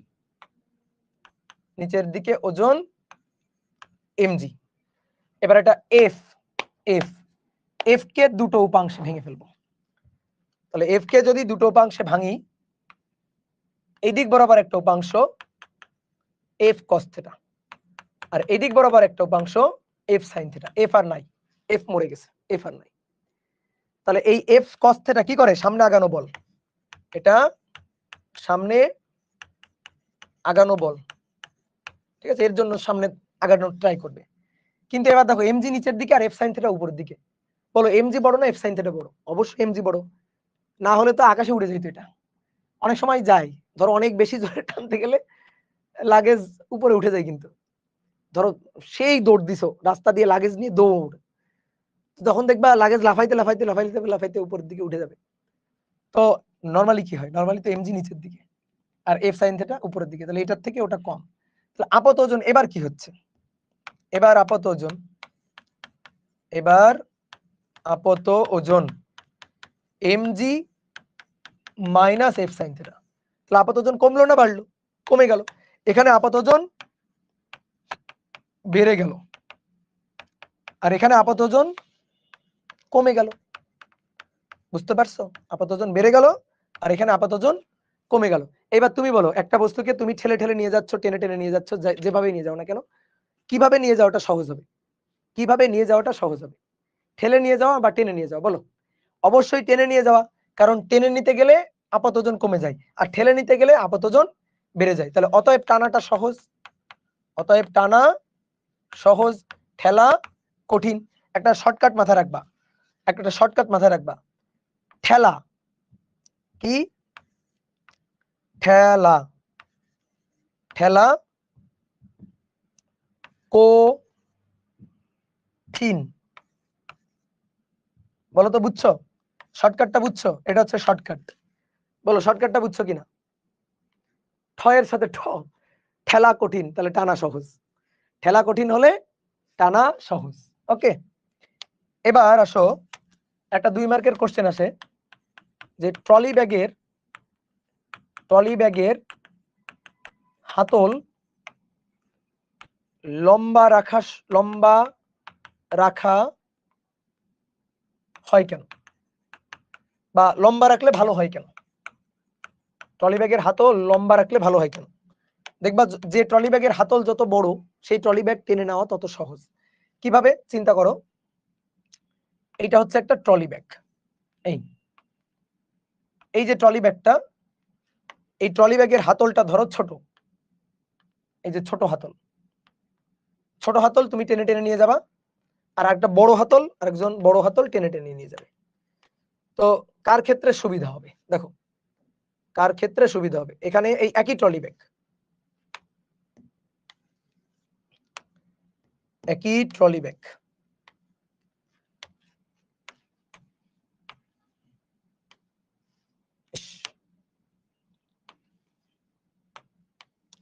নিচের দিকে ওজন এমজি। এবার এটা এফ, এফ এফ কে দুটো উপাংশে ভেঙে ফেলবো। তাহলে এফ কে যদি দুটো উপাংশে ভাঙি, এই দিক বরাবর একটা উপাংশ এফ কস থিটা, আর এই দিক বরাবর একটা উপাংশ F sine theta. F R নাই, এফ মরে গেছে, এফ আর নাই। তাহলে এই এফ কস থিটা কি করে? সামনে আগানো বল, এটা সামনে আগানো বল, ঠিক আছে, এর জন্য সামনে আগানোর ট্রাই করবে। কিন্তু এবার দেখো এমজি নিচের দিকে আর এফ সাইন থিটা উপরের দিকে, বলো এমজি বড় না এফ সাইন থিটা বড়? অবশ্যই এমজি বড়, না হলে তো আকাশে উড়ে যেত এটা। অনেক সময় যায়, ধরো অনেক বেশি জোরে টানতে গেলে লাগেজ উপরে উঠে যায়, কিন্তু ধরো সেই দৌড় দিছো, রাস্তা দিয়ে লাগেজ নিয়ে দৌড়, তখন দেখবা লাগেজ লাফাইতে লাফাইতে লাফাইতে লাফাইতে উপরের দিকে উঠে যাবে। তো নরমালি কি হয়, নরমালি তো এমজি নিচের দিকে আর এফ সাইন থিটা উপরের দিকে, তাহলে এটার থেকে ওটা কম। তাহলে আপাত ওজন এবার কি হচ্ছে, এবার আপাত ওজন, এবার আপাত ওজন MG minus F sine theta. তাহলে আপাত ওজন কমলো না বাড়লো, কমে গেল। এখানে আপাত ওজন বেড়ে গেল আর এখানে আপাত ওজন কমে গেল। বুঝতে পারছো, আপাত ওজন বেড়ে গেল আর এখানে আপাত ওজন কমে গেল। এবার তুমি বলো, একটা বস্তুকে তুমি ঠেলে ঠেলে নিয়ে যাচ্ছ, টেনে টেনে নিয়ে যাচ্ছ, যেভাবে নিয়ে যাও না কেন, কিভাবে নিয়ে যাওয়াটা সহজ হবে, কিভাবে নিয়ে যাওয়াটা সহজ হবে, ঠেলে নিয়ে যাওয়া বা টেনে নিয়ে যাওয়া? বলো। অবশ্যই টেনে নিয়ে যাওয়া, কারণ টেনে নিতে গেলে আপাত ওজন কমে যায় আর ঠেলে নিতে গেলে আপাত ওজন বেড়ে যায়। তাহলে অতএব টানাটা সহজ, অতএব টানা সহজ, ঠেলা কঠিন। একটা শর্টকাট মাথায় রাখবা, একটা শর্টকাট মাথায় রাখবা, ঠেলা কি, ঠেলা, ঠেলা কঠিন। বলো তো বুঝছো, শর্টকাটটা বুঝছো? এটা হচ্ছে শর্টকাট। বলো শর্টকাটটা বুঝছো কিনা? ঠ এর সাথে ঠ, ঠেলা কঠিন, তাহলে টানা সহজ। ঠেলা কঠিন হলে টানা সহজ। ওকে, এবার আসো একটা 2 মার্কের কোশ্চেন আসে যে ট্রলি ব্যাগের হাতল লম্বা রাখা হয় কেন, বা লম্বা রাখলে ভালো হয় কেন? ট্রলি ব্যাগের হাতল লম্বা রাখলে ভালো হয় কেন? দেখবা যে ট্রলি ব্যাগের হাতল যত বড়, সেই ট্রলি ব্যাগ টেনে নেওয়া তত সহজ। কিভাবে চিন্তা করো, এইটা হচ্ছে একটা ট্রলি ব্যাগ, এই যে ট্রলি ব্যাগটা, এই ট্রলি ব্যাগের হাতলটা ধরো ছোট, এই যে ছোট হাতল, ছোট হাতল তুমি টেনে টেনে নিয়ে যাবা, আর একটা বড় হাতল, আরেকজন বড় হাতল টেনে টেনে নিয়ে যাবে। তো কার ক্ষেত্রে সুবিধা হবে, দেখো কার ক্ষেত্রে সুবিধা হবে। এখানে এই একই ট্রলি ব্যাগ, একই ট্রলি ব্যাগ,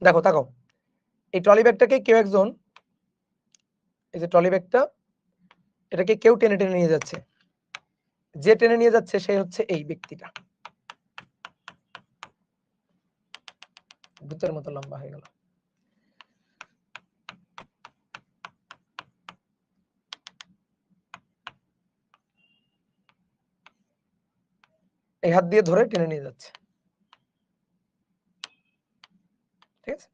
দেখো তাকাও, এই ট্রলি ব্যাগটাকে কেউ একজন, এই যে ট্রলি ব্যাগটা, এটাকে কেউ টেনে টেনে নিয়ে যাচ্ছে, যে টেনে নিয়ে যাচ্ছে সে হচ্ছে এই ব্যক্তিটা। ভূতের মতো লম্বা হয়ে গেল। এই হাত দিয়ে ধরে টেনে নিয়ে যাচ্ছে, ঠিক আছে?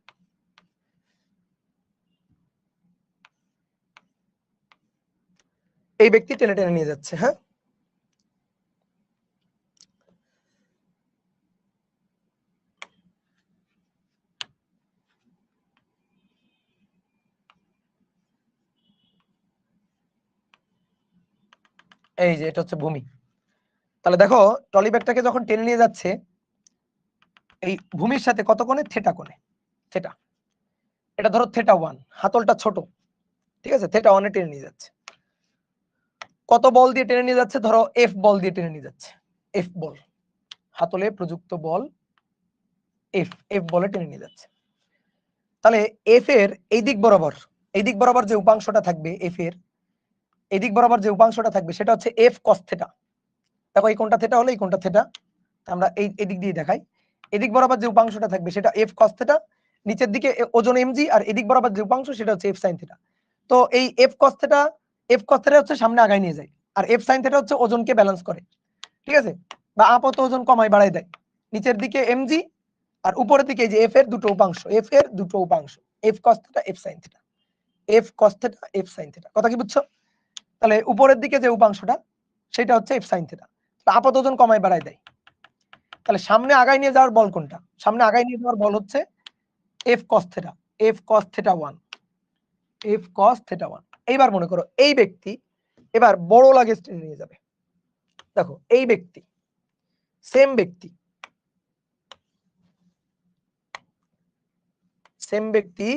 এই ব্যক্তি টেনে টেনে নিয়ে যাচ্ছে, হ্যাঁ। এই যে এটা হচ্ছে ভূমি। তাহলে দেখো ট্রলি ব্যাগটাকে যখন টেনে নিয়ে যাচ্ছে, এই ভূমির সাথে কত কোণে, থেটা কোণে, থেটা, এটা ধরো থেটা 1, হাতলটা ছোট, ঠিক আছে, থেটা 1 এ টেনে নিয়ে যাচ্ছে। কত বল দিয়ে টেনে নিয়ে যাচ্ছে, ধরো এফ বল দিয়ে টেনে নিয়ে যাচ্ছে, এফ বল, হাতলে প্রযুক্ত বল এফ বলে টেনে নিয়ে যাচ্ছে। তাহলে এফ এর এই দিক বরাবর যে উপাংশটা থাকবে, এফ এর এই দিক বরাবর যে উপাংশটা থাকবে সেটা হচ্ছে এফ কস থেটা। দেখো এই কোণটা থেটা হলে এই কোণটা থেটা, আমরা এই দিক দিয়ে দেখাই। এদিক বরাবর যে উপাংশটা থাকবে সেটা এফ কস থেটা, নিচের দিকে ওজন এমজি, আর এদিক বরাবর যে উপাংশ সেটা হচ্ছে এফ সাইন থেটা। তো এই এফ কস থেটা হচ্ছে সামনে আগায় নিয়ে যায়, আর এফ সাইন থেটা হচ্ছে ওজনকে ব্যালেন্স করে, ঠিক আছে, বা আপাত ওজন কমায় বাড়ায় দেয়। নিচের দিকে এমজি আর উপরের দিকে এই যে এফ এর দুটো উপাংশ, F cos theta F sine theta, F cos theta F sine theta. কথা কি বুঝছো? তাহলে উপরের দিকে যে উপাংশটা সেটা হচ্ছে এফ সাইন থেটা, আপাত ওজন কমায় বাড়ায় দেয়। তাহলে সামনে আগায় নিয়ে যাওয়ার বল কোনটা? সামনে আগায় নিয়ে যাওয়ার বল হচ্ছে F cos theta, F cos theta 1, F cos theta 1। এইবার মনে করো এই ব্যক্তি এবার বড় লাগেজ টেনে নিয়ে যাবে। দেখো এই ব্যক্তি, সেম ব্যক্তি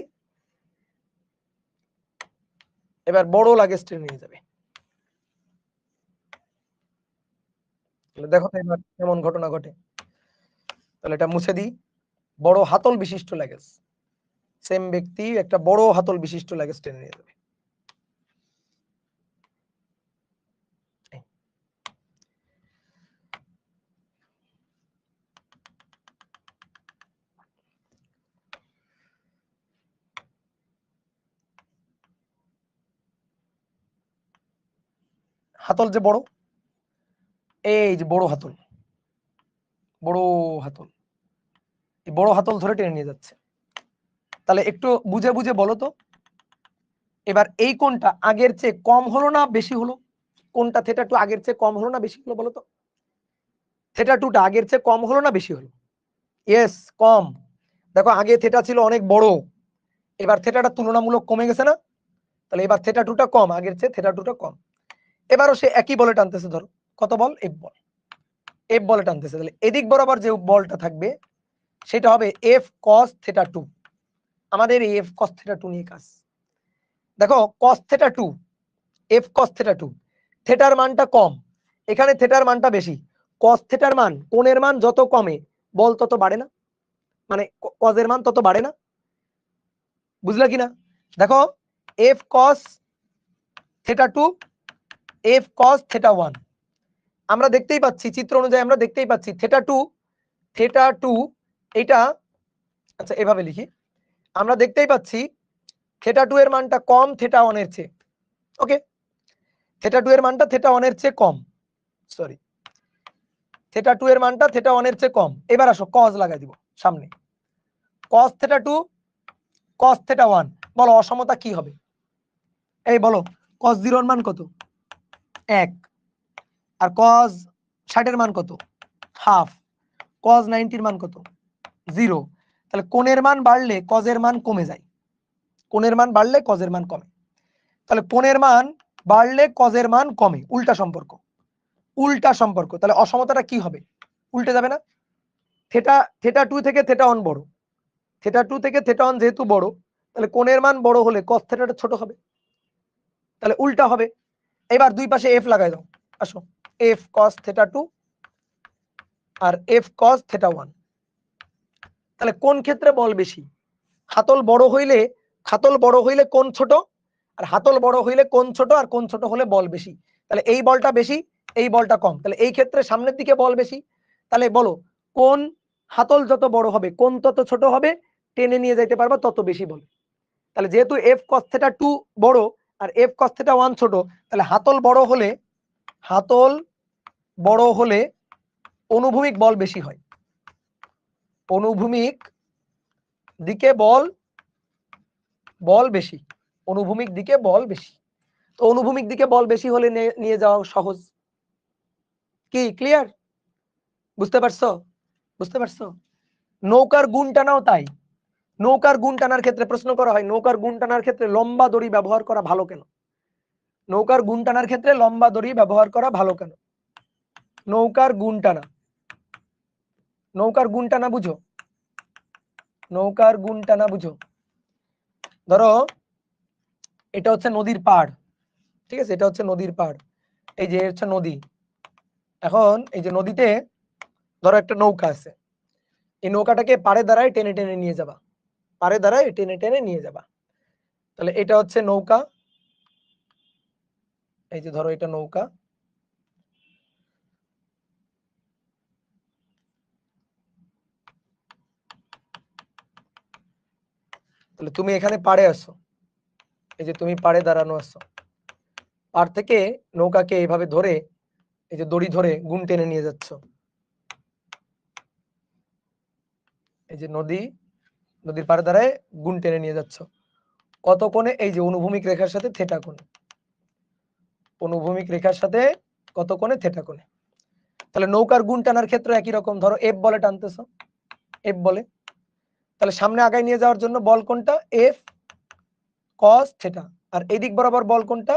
এবার বড় লাগেজ টেনে নিয়ে যাবে। দেখো তো এবার কেমন ঘটনা ঘটে। তাহলে এটা মুছে দিই। বড় হাতল বিশিষ্ট লাগেজ, সেম ব্যক্তি একটা বড় হাতল বিশিষ্ট লাগেজ টেনে নিয়ে যাবে। হাতল যে বড়, এই যে বড় হাতল, বড় হাতল, এই বড় হাতল ধরে টেনে নিয়ে যাচ্ছে। তাহলে একটু বুঝে বুঝে বলো তো, এবার এই কোণটা আগের চেয়ে কম হলো না বেশি হলো? কোণটা থিটা টু আগের চেয়ে কম হলো না বেশি হলো বলো তো? থিটা টুটা আগের চেয়ে কম হলো না বেশি হলো? ইয়েস, কম। দেখো আগে থিটা ছিল অনেক বড়, এবার থিটাটা তুলনামূলক কমে গেছে না? তাহলে এবার থিটা টুটা কম, আগের চেয়ে থিটা টুটা কম। এবারও সে একই বলে টানতেছে, ধরো কত বল? এফ বল, এফ বলে টানতেছে। তাহলে এদিক বরাবর যে বলটা থাকবে সেটা হবে এফ কস থিটা টু। আমাদের এই এফ কস থিটা টু নিয়ে কাজ। দেখো cos theta two, F cos theta two, থিটার মানটা কম, এখানে থিটার মানটা বেশি। কস থিটার মান, কোণের মান যত কমে বল তত বাড়ে না? মানে কজের মান তত বাড়ে না? বুঝলা কিনা? দেখো F cos theta two, F cos theta one, আমরা দেখতেই পাচ্ছি চিত্র অনুযায়ী, আমরা দেখতেই পাচ্ছি থিটা টু এটা, আচ্ছা এভাবে লিখি, আমরা দেখতেই পাচ্ছি থিটা টু এর মানটা কম থিটা ওয়ান এর চেয়ে। ওকে, থিটা টু এর মানটা থিটা ওয়ান এর চেয়ে কম, সরি, থিটা টু এর মানটা থিটা ওয়ান এর চেয়ে কম। এবার আসো কজ লাগাই দিব সামনে, cos theta two cos theta one, বলো অসমতা কি হবে? এই বলো, কস জিরোর মান কত? 1। আর কস 60 এর মান কত? হাফ। কস 90 এর মান কত? 0। তাহলে কোণের মান বাড়লে কজের মান কমে যায়, কোণের মান বাড়লে কজের মান কমে। তাহলে কোণের মান বাড়লে কজের মান কমে, উল্টা সম্পর্ক, উল্টা সম্পর্ক। তাহলে অসমতাটা কি হবে? উল্টে যাবে না? থিটা টু থেকে থিটা ওয়ান বড়, থিটা টু থেকে থিটা ওয়ান যেহেতু বড়, তাহলে কোণের মান বড় হলে কস থিটাটা ছোট হবে, তাহলে উল্টা হবে। এবার দুই পাশে এফ লাগাই দাও, আসো, এফ কস থিটা টু আর এফ কস থিটা ওয়ান। তাহলে কোন ক্ষেত্রে বল বেশি? হাতল বড় হইলে, হাতল বড় হইলে কোণ ছোট, আর হাতল বড় হইলে কোণ ছোট, আর কোণ ছোট হলে বল বেশি। তাহলে এই বলটা বেশি, এই বলটা কম, তাহলে এই ক্ষেত্রে সামনের দিকে বল বেশি। তাহলে বলো কোন হাতল যত বড় হবে কোণ তত ছোট হবে, টেনে নিয়ে যাইতে পারবা তত বেশি বল। তাহলে যেহেতু এফ কস থিটা টু বড় আর এফ কস থিটা ওয়ান ছোট, তাহলে হাতল বড় হলে, হাতল বড় হলে অনুভূমিক বল বেশি হয়, অনুভূমিক দিকে বল, বল বেশি, অনুভূমিক দিকে বল বেশি। তো অনুভূমিক দিকে বল বেশি হলে নিয়ে যাওয়া সহজ। কি ক্লিয়ার? বুঝতে পারছো? বুঝতে পারছো? নৌকার গুণ টানাও তাই। নৌকার গুণ টানার ক্ষেত্রে প্রশ্ন করা হয়, নৌকার গুণ টানার ক্ষেত্রে লম্বা দড়ি ব্যবহার করা ভালো কেন? নৌকার গুণ টানার ক্ষেত্রে লম্বা দড়ি ব্যবহার করা ভালো কেন? নৌকার গুণ টানা, নৌকার গুণ টানা বুঝো, নৌকার গুণ টানা বুঝো। ধরো এটা হচ্ছে নদীর পাড়, ঠিক আছে, এটা হচ্ছে নদীর পাড়, এই যে হচ্ছে নদী। এখন এই যে নদীতে ধরো একটা নৌকা আছে, এই নৌকাটাকে পাড়ে দ্বারাই টেনে টেনে নিয়ে যাবা, পাড়ে দ্বারাই টেনে টেনে নিয়ে যাবা। তাহলে এটা হচ্ছে নৌকা, এই যে ধরো এটা নৌকা, তাহলে তুমি এখানে পাড়ে আসো, এই যে তুমি পাড়ে দাঁড়ানো আছো, পাড় থেকে নৌকাকে এইভাবে ধরে, এই যে দড়ি ধরে গুণ টেনে নিয়ে যাচ্ছ। এই যে নদী, নদীর পাড়ে দাঁড়ায় গুণ টেনে নিয়ে যাচ্ছ কত কোণে? এই যে অনুভূমিক রেখার সাথে থেটা কোণে, অনুভূমিক রেখার সাথে কত কোণে? থেটা কোণে। তাহলে নৌকার গুণ টানার ক্ষেত্রে একই রকম, ধরো এফ বলে টানতেছো, এফ বলে, তাহলে সামনে আগায় নিয়ে যাওয়ার জন্য বল কোনটা? F cos theta. আর এদিক বরাবর বল কোনটা?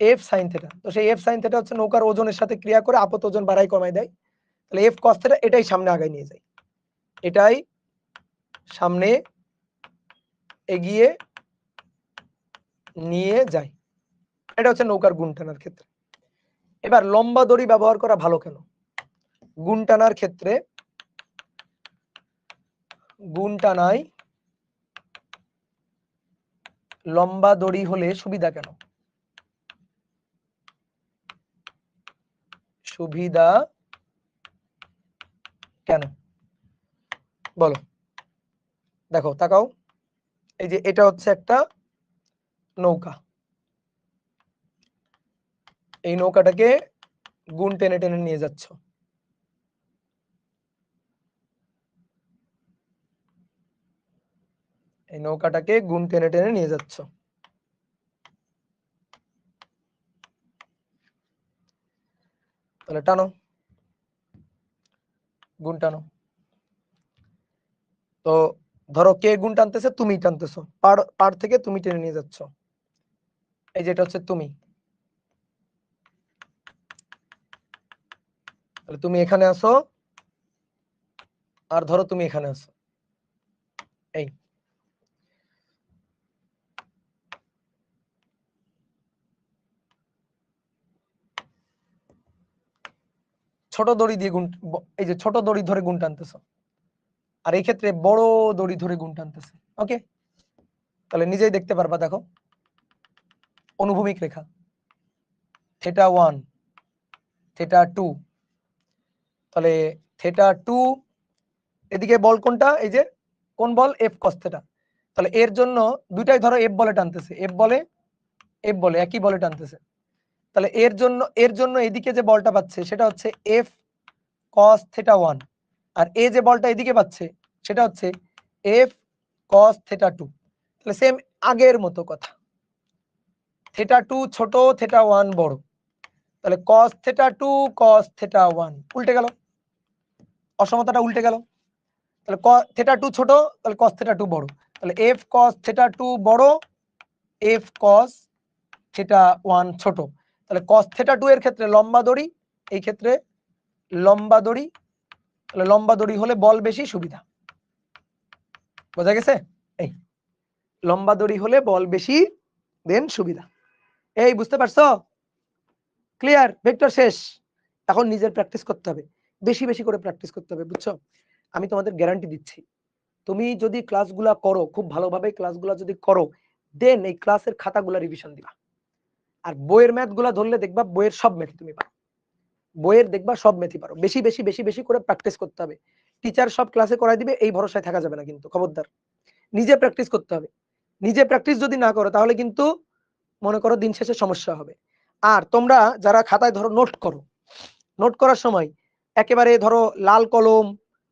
F sine theta. তো সেই এফ সাইন থেটা হচ্ছে নৌকার ওজনের সাথে ক্রিয়া করে আপত ওজন বাড়াই কমাই দেয়। তাহলে এফ কস থেটা এটাই সামনে আগায় নিয়ে যায়, এটাই সামনে এগিয়ে নিয়ে যায়। এটা হচ্ছে নৌকার গুণ টানার ক্ষেত্রে। এবার লম্বা দড়ি ব্যবহার করা ভালো কেন? গুণ টানার ক্ষেত্রে গুণ টানায় লম্বা দড়ি হলে সুবিধা কেন? সুবিধা কেন বলো? দেখো তাকাও, এই যে এটা হচ্ছে একটা নৌকা, এই নৌকাটাকে গুণ টেনে টেনে নিয়ে যাচ্ছ, এই নৌকাটাকে গুণ টেনে টেনে নিয়ে যাচ্ছ। তাহলে টানো, গুণ টানো। তো ধরো কে গুণ টানতেছে? তুমি টানতেছো, পার থেকে তুমি টেনে নিয়ে যাচ্ছ, এই যেটা হচ্ছে তুমি। তাহলে তুমি এখানে আসো, আর ধরো তুমি এখানে আসো, এই ছোট দড়ি দিয়ে গুণ, এই যে ছোট দড়ি ধরে গুণ টানতেছো, আর এই ক্ষেত্রে বড় দড়ি ধরে গুণ টানতেছে। ওকে, তাহলে নিজেই দেখতে পারবা, দেখো অনুভূমিক রেখা, θ1 θ2, তাহলে θ2 এদিকে বল কোনটা? এই যে কোন বল? F cos θ। তাহলে এর জন্য দুইটাই ধরো F বলে টানতেছে, F বলে একই বলে টানতেছে। তাহলে এর জন্য এদিকে যে বলটা পাচ্ছে সেটা হচ্ছে F cos θ1, আর এ যে বলটা এদিকে পাচ্ছে সেটা হচ্ছে F cos θ2। তাহলে সেম আগের মতো কথা, θ2 ছোট θ1 বড়, তাহলে cos θ2 cos θ1 উল্টে গেল, অসমতাটা উল্টে গেল। তাহলে θ2 ছোট, তাহলে cos θ2 বড়, তাহলে F cos θ2 বড়, F cos θ1 ছোট। তাহলে cos θ2 এর ক্ষেত্রে লম্বা দড়ি, এই ক্ষেত্রে লম্বা দড়ি, তাহলে লম্বা দড়ি হলে বল বেশি, সুবিধা। বোঝা গেছে? এই লম্বা দড়ি হলে বল বেশি, দেন সুবিধা। এই বুঝতে পারছো? ক্লিয়ার? ভেক্টর শেষ। এখন নিজের প্র্যাকটিস করতে হবে, বেশি বেশি করে প্র্যাকটিস করতে হবে, বুঝছো? আমি তোমাদের গ্যারান্টি দিচ্ছি, তুমি যদি ক্লাসগুলা করো, খুব ভালোভাবে ক্লাসগুলা যদি করো, দেন এই ক্লাসের খাতাগুলা রিভিশন দিবা। আর বইয়ের ম্যাথ গুলা ধরলে দেখবা বইয়ের সব ম্যাথ তুমি পারো, বইয়ের দেখবা সব ম্যাথই পারো। বেশি বেশি বেশি বেশি করে প্র্যাকটিস করতে হবে। টিচার সব ক্লাসে করাই দিবে এই ভরসায় থাকা যাবে না, কিন্তু খবরদার, নিজে প্র্যাকটিস করতে হবে। নিজে প্র্যাকটিস যদি না করো তাহলে কিন্তু মনে করো দিন শেষে সমস্যা হবে। আর তোমরা যারা খাতায় ধরো নোট করো, নোট করার সময় একেবারে ধরো লাল কলম,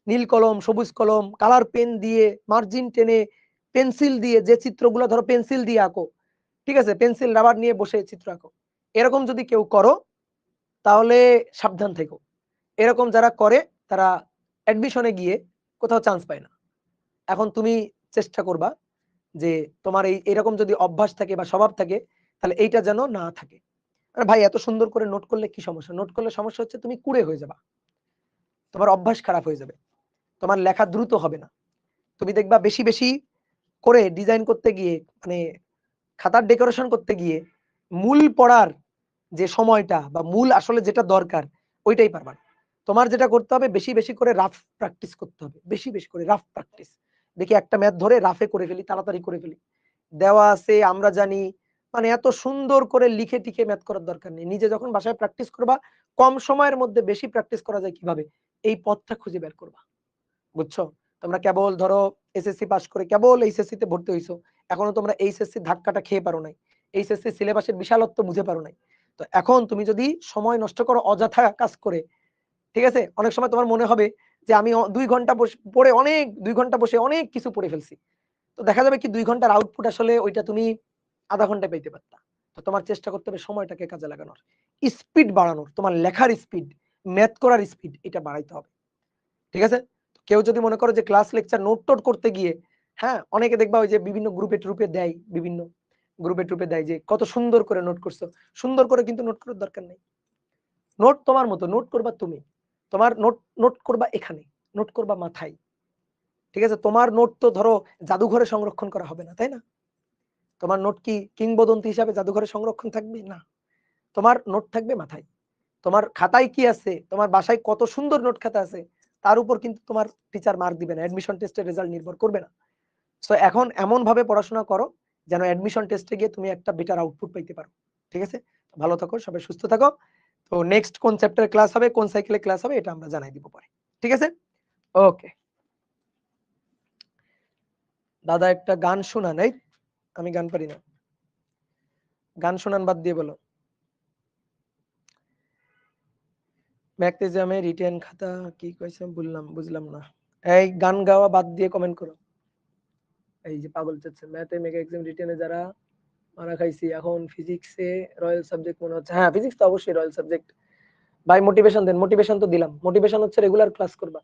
নীল কলম, সবুজ কলম, কালার পেন দিয়ে মার্জিন টেনে পেন্সিল দিয়ে যে চিত্রগুলো ধরো পেন্সিল দিয়ে আঁকো, ঠিক আছে, পেন্সিল রাবার নিয়ে বসে চিত্র আঁকো, এরকম যদি কেউ করো তাহলে সাবধান থেকো। এরকম যারা করে তারা অ্যাডমিশনে গিয়ে কোথাও চান্স পায় না। এখন তুমি চেষ্টা করবা যে তোমার এরকম যদি অভ্যাস থাকে বা স্বভাব থাকে, তাহলে এইটা যেন না থাকে। আরে ভাই এত সুন্দর করে নোট করলে কি সমস্যা? নোট করলে সমস্যা হচ্ছে তুমি কুড়ে হয়ে যাবা, তোমার অভ্যাস খারাপ হয়ে যাবে, তোমার লেখা দ্রুত হবে না। তুমি দেখবা বেশি বেশি করে ডিজাইন করতে গিয়ে, মানে খাতার ডেকোরেশন করতে গিয়ে মূল পড়ার যে সময়টা বা মূল আসলে যেটা দরকার ওইটাই পারবা না। তোমার যেটা করতে হবে, বেশি বেশি করে রাফ প্র্যাকটিস করতে হবে, বেশি বেশি করে রাফ প্র্যাকটিস। দেখি একটা ম্যাথ ধরে রাফে করে ফেলি, তাড়াতাড়ি করে ফেলি, দেওয়া আছে আমরা জানি, মানে এত সুন্দর করে লিখে টিকে ম্যাথ করার দরকার নেই। নিজে যখন বাসায় প্র্যাকটিস করবা, কম সময়ের মধ্যে বেশি প্র্যাকটিস করা যায় কিভাবে, এই পথটা খুঁজে বের করবা, বুঝছো? তোমরা কেবল ধরো এসএসসি পাস করে কেবল এইচএসসি তে ভর্তি হইছো, এখনো তোমরা এইচএসসি ধাক্কাটা খেয়ে পারো নাই, এইচএসসি সিলেবাসের বিশালত্ব বুঝে পারো নাই। তো এখন তুমি যদি সময় নষ্ট করো অযথা কাজ করে, ঠিক আছে, অনেক সময় তোমার মনে হবে যে আমি 2 ঘন্টা পড়ে অনেক 2 ঘন্টা বসে অনেক কিছু পড়ে ফেলছি। তো দেখা যাবে কি 2 ঘন্টার আউটপুট আসলে ওইটা তুমি আধা ঘন্টায় পেতে পারতা। তো তোমার চেষ্টা করতে হবে সময়টাকে কাজে লাগানোর, স্পিড বাড়ানোর, তোমার লেখার স্পিড, ম্যাথ করার স্পিড এটা বাড়াইতে হবে, ঠিক আছে? কেউ যদি মনে করো যে ক্লাস লেকচার নোট টোট করতে গিয়ে, হ্যাঁ অনেকে দেখবা ওই যে বিভিন্ন গ্রুপে ট্রুপে দেয়, বিভিন্ন গ্রুপে ট্রুপে দেয় যে কত সুন্দর করে নোট করছো, সুন্দর করে কিন্তু নোট করার দরকার নেই। নোট তোমার মতো নোট করবা তুমি, তোমার নোট নোট করবা এখানে, নোট করবা মাথায়, ঠিক আছে? তোমার নোট তো ধরো জাদুঘরে সংরক্ষণ করা হবে না, তাই না? তোমার নোট কি কিংবদন্তি হিসাবে জাদুঘরে সংরক্ষণ থাকবে? না, তোমার নোট থাকবে মাথায়। তোমার খাতায় কি আছে, তোমার বাসায় কত সুন্দর নোট খাতা আছে, তার উপর কিন্তু তোমার টিচার মার্ক দিবে না, অ্যাডমিশন টেস্টের রেজাল্ট নির্ভর করবে না। সো এখন এমন ভাবে পড়াশোনা করো যেন অ্যাডমিশন টেস্টে গিয়ে তুমি একটা বেটার আউটপুট পাইতে পারো। ঠিক আছে? ভালো থাকো, সবাই সুস্থ থাকো। তো নেক্সট কোন চ্যাপ্টারে ক্লাস হবে, কোন সাইকেলে ক্লাস হবে, এটা আমরা জানাই দিব পরে। ঠিক আছে? ওকে। দাদা একটা গান শোনান। এই আমি গান পারি না, গান শোনান বাদ দিয়ে বলো। ম্যাকটেজামে রিটেন খাতা কি কইছে বুঝলাম না। এই গান গাওয়া বাদ দিয়ে কমেন্ট করো। এই যে পাগল চাচ্ছে, ম্যাথে মেগা এক্সাম রিটেনে যারা মারা খাইছি, এখন ফিজিক্সে রয়্যাল সাবজেক্ট মনে হচ্ছে। হ্যাঁ, ফিজিক্স তো অবশ্যই রয়্যাল সাবজেক্ট। ভাই মোটিভেশন দেন। মোটিভেশন তো দিলাম। মোটিভেশন হচ্ছে রেগুলার ক্লাস করবা,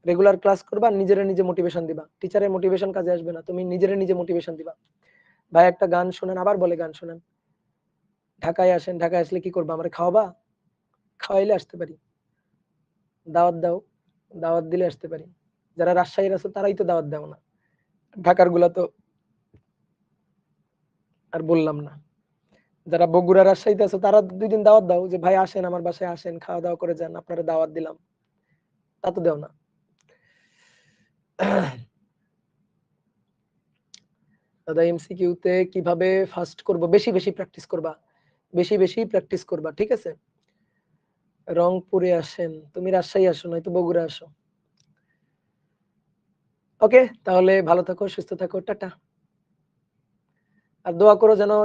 রেগুলার ক্লাস করবা, নিজেরে নিজে মোটিভেশন দিবা। টিচারের মোটিভেশন কাজে আসবে না, তুমি নিজেরে নিজে মোটিভেশন দিবা। ভাই একটা গান শোনান, আবার বলে গান শোনান। ঢাকায় আসেন, ঢাকায় আসলে কি করবা, আমারে খাওয়াবা? খাওয়াইলে আসতে পারি। দাওয়াত দাও, দাওয়াত দিলে আসতে পারি। যারা রাজশাহীর আছে তারাই তো দাওয়াত দাও না, ঢাকার গুলা তো আর বললাম না। যারা বগুড়া রাজশাহীতে আছে তারা 2 দিন দাওয়াত দাও, যে ভাই আসেন আমার বাসায়, আসেন খাওয়া দাওয়া করে যান, আপনারা দাওয়াত দিলাম। তা তো দেও না। দাদা এমসিকিউতে কিভাবে ফার্স্ট করব? বেশি বেশি প্র্যাকটিস করবা, বেশি বেশি প্র্যাকটিস করবা। ঠিক আছে? রংপুরে আসেন, তুমি রাজশাহী আসো, নয়তো বগুড়া আসো। ওকে, তাহলে ভালো থাকো, সুস্থ থাকো, টাটা। আর দোয়া করো যেন